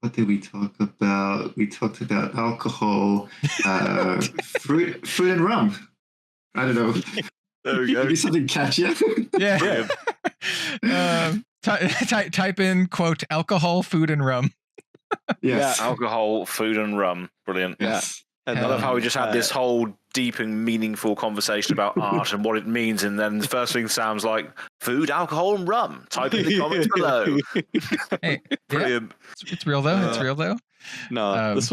what did we talk about? We talked about alcohol, fruit and rum. I don't know. There we go. Maybe something catchier. Yeah. Type in, quote, alcohol, food, and rum. Yes. Yeah, alcohol, food, and rum. Brilliant. Yes. And I love how we just had this whole deep and meaningful conversation about art and what it means, and then the first thing Sam's like, food, alcohol, and rum. Type in the comments below. Hey, Brilliant. It's real though. It's real though. No, this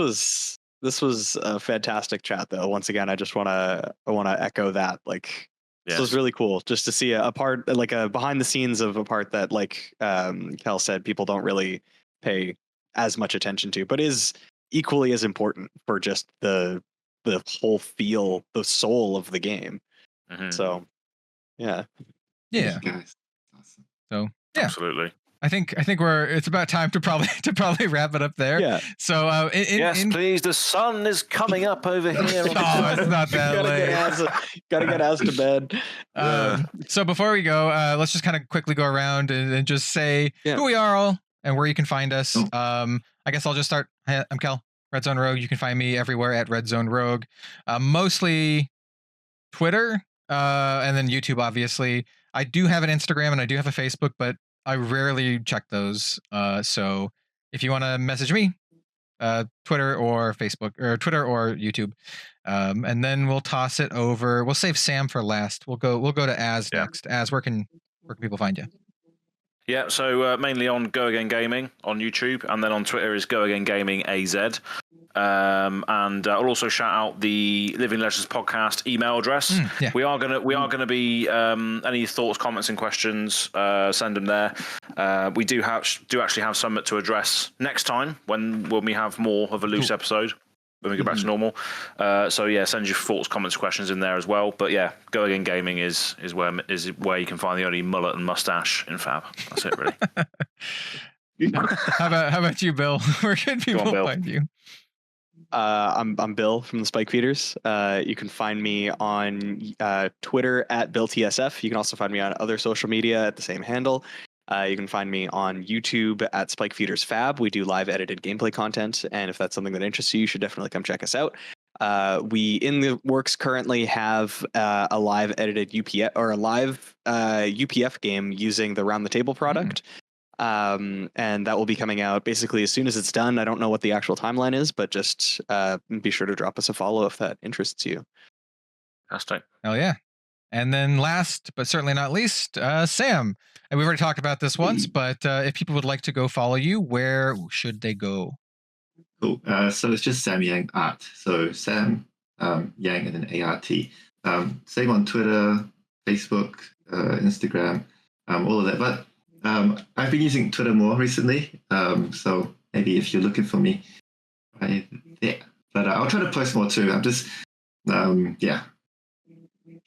was a fantastic chat though. Once again, I want to echo that. Like, this was really cool just to see a part, like a behind the scenes of a part that, like Kel said, people don't really pay as much attention to, but is equally as important for just the whole feel, the soul of the game. So yeah. Guys. Awesome. So yeah, absolutely. I think it's about time to probably wrap it up there. Yeah. So please, the sun is coming up over here. Oh, it's not that late. Gotta get Az to bed. So before we go, let's just kind of quickly go around and just say who we are all and where you can find us. I guess I'll just start. I'm Kel, Red Zone Rogue. You can find me everywhere at Red Zone Rogue, mostly Twitter, and then YouTube, obviously. I do have an Instagram and I do have a Facebook, but I rarely check those. So if you want to message me, Twitter or Facebook, or Twitter or YouTube. And then we'll toss it over. We'll save Sam for last. We'll go to Az next. Az, where can people find you? Yeah, so mainly on Go Again Gaming on YouTube, and then on Twitter is Go Again Gaming AZ. And I'll also shout out the Living Legends podcast email address. Yeah. We are gonna be any thoughts, comments, and questions. Send them there. We do actually have some to address next time when we have more of a loose episode. When we go back to normal. So yeah, send your thoughts, comments, questions in there as well. But yeah, Go Again Gaming is where you can find the only mullet and mustache in Fab. That's it, really. How about you, Bill? Where can people find you? I'm Bill from the Spike Feeders. You can find me on Twitter at BillTSF. You can also find me on other social media at the same handle. You can find me on YouTube at Spike Feeders Fab. We do live edited gameplay content, and if that's something that interests you, you should definitely come check us out. We in the works currently have a live edited UPF or a live UPF game using the Round the Table product. And that will be coming out basically as soon as it's done. I don't know what the actual timeline is, but just be sure to drop us a follow if that interests you. Fantastic. Hell yeah. And then last, but certainly not least, Sam. And we've already talked about this once, but if people would like to go follow you, where should they go? Cool. So it's just Sam Yang Art. So Sam Yang and then ART. Same on Twitter, Facebook, Instagram, all of that. But I've been using Twitter more recently. So maybe if you're looking for me, right there. But I'll try to post more too. I'm just, try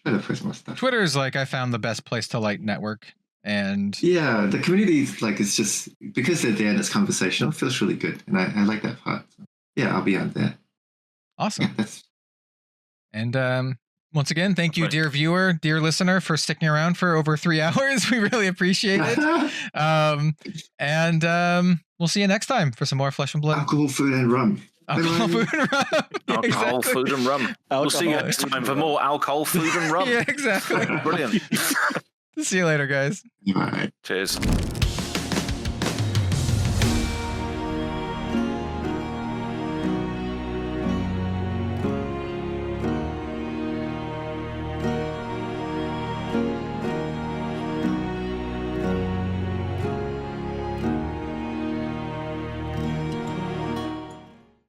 to post more stuff. Twitter is I found the best place to network. And yeah, the community it's just because they're there and it's conversational, it feels really good, and I like that part. So, yeah, I'll be on there. Awesome. Yeah, and once again, thank you, dear viewer, dear listener, for sticking around for over 3 hours. We really appreciate it. And we'll see you next time for some more Flesh and Blood. Alcohol, food, and rum. Alcohol, food, and rum. Alcohol, Exactly. food, and rum. We'll see you next time for more alcohol, food, and rum. Yeah, exactly. Brilliant. See you later, guys. Bye. Cheers.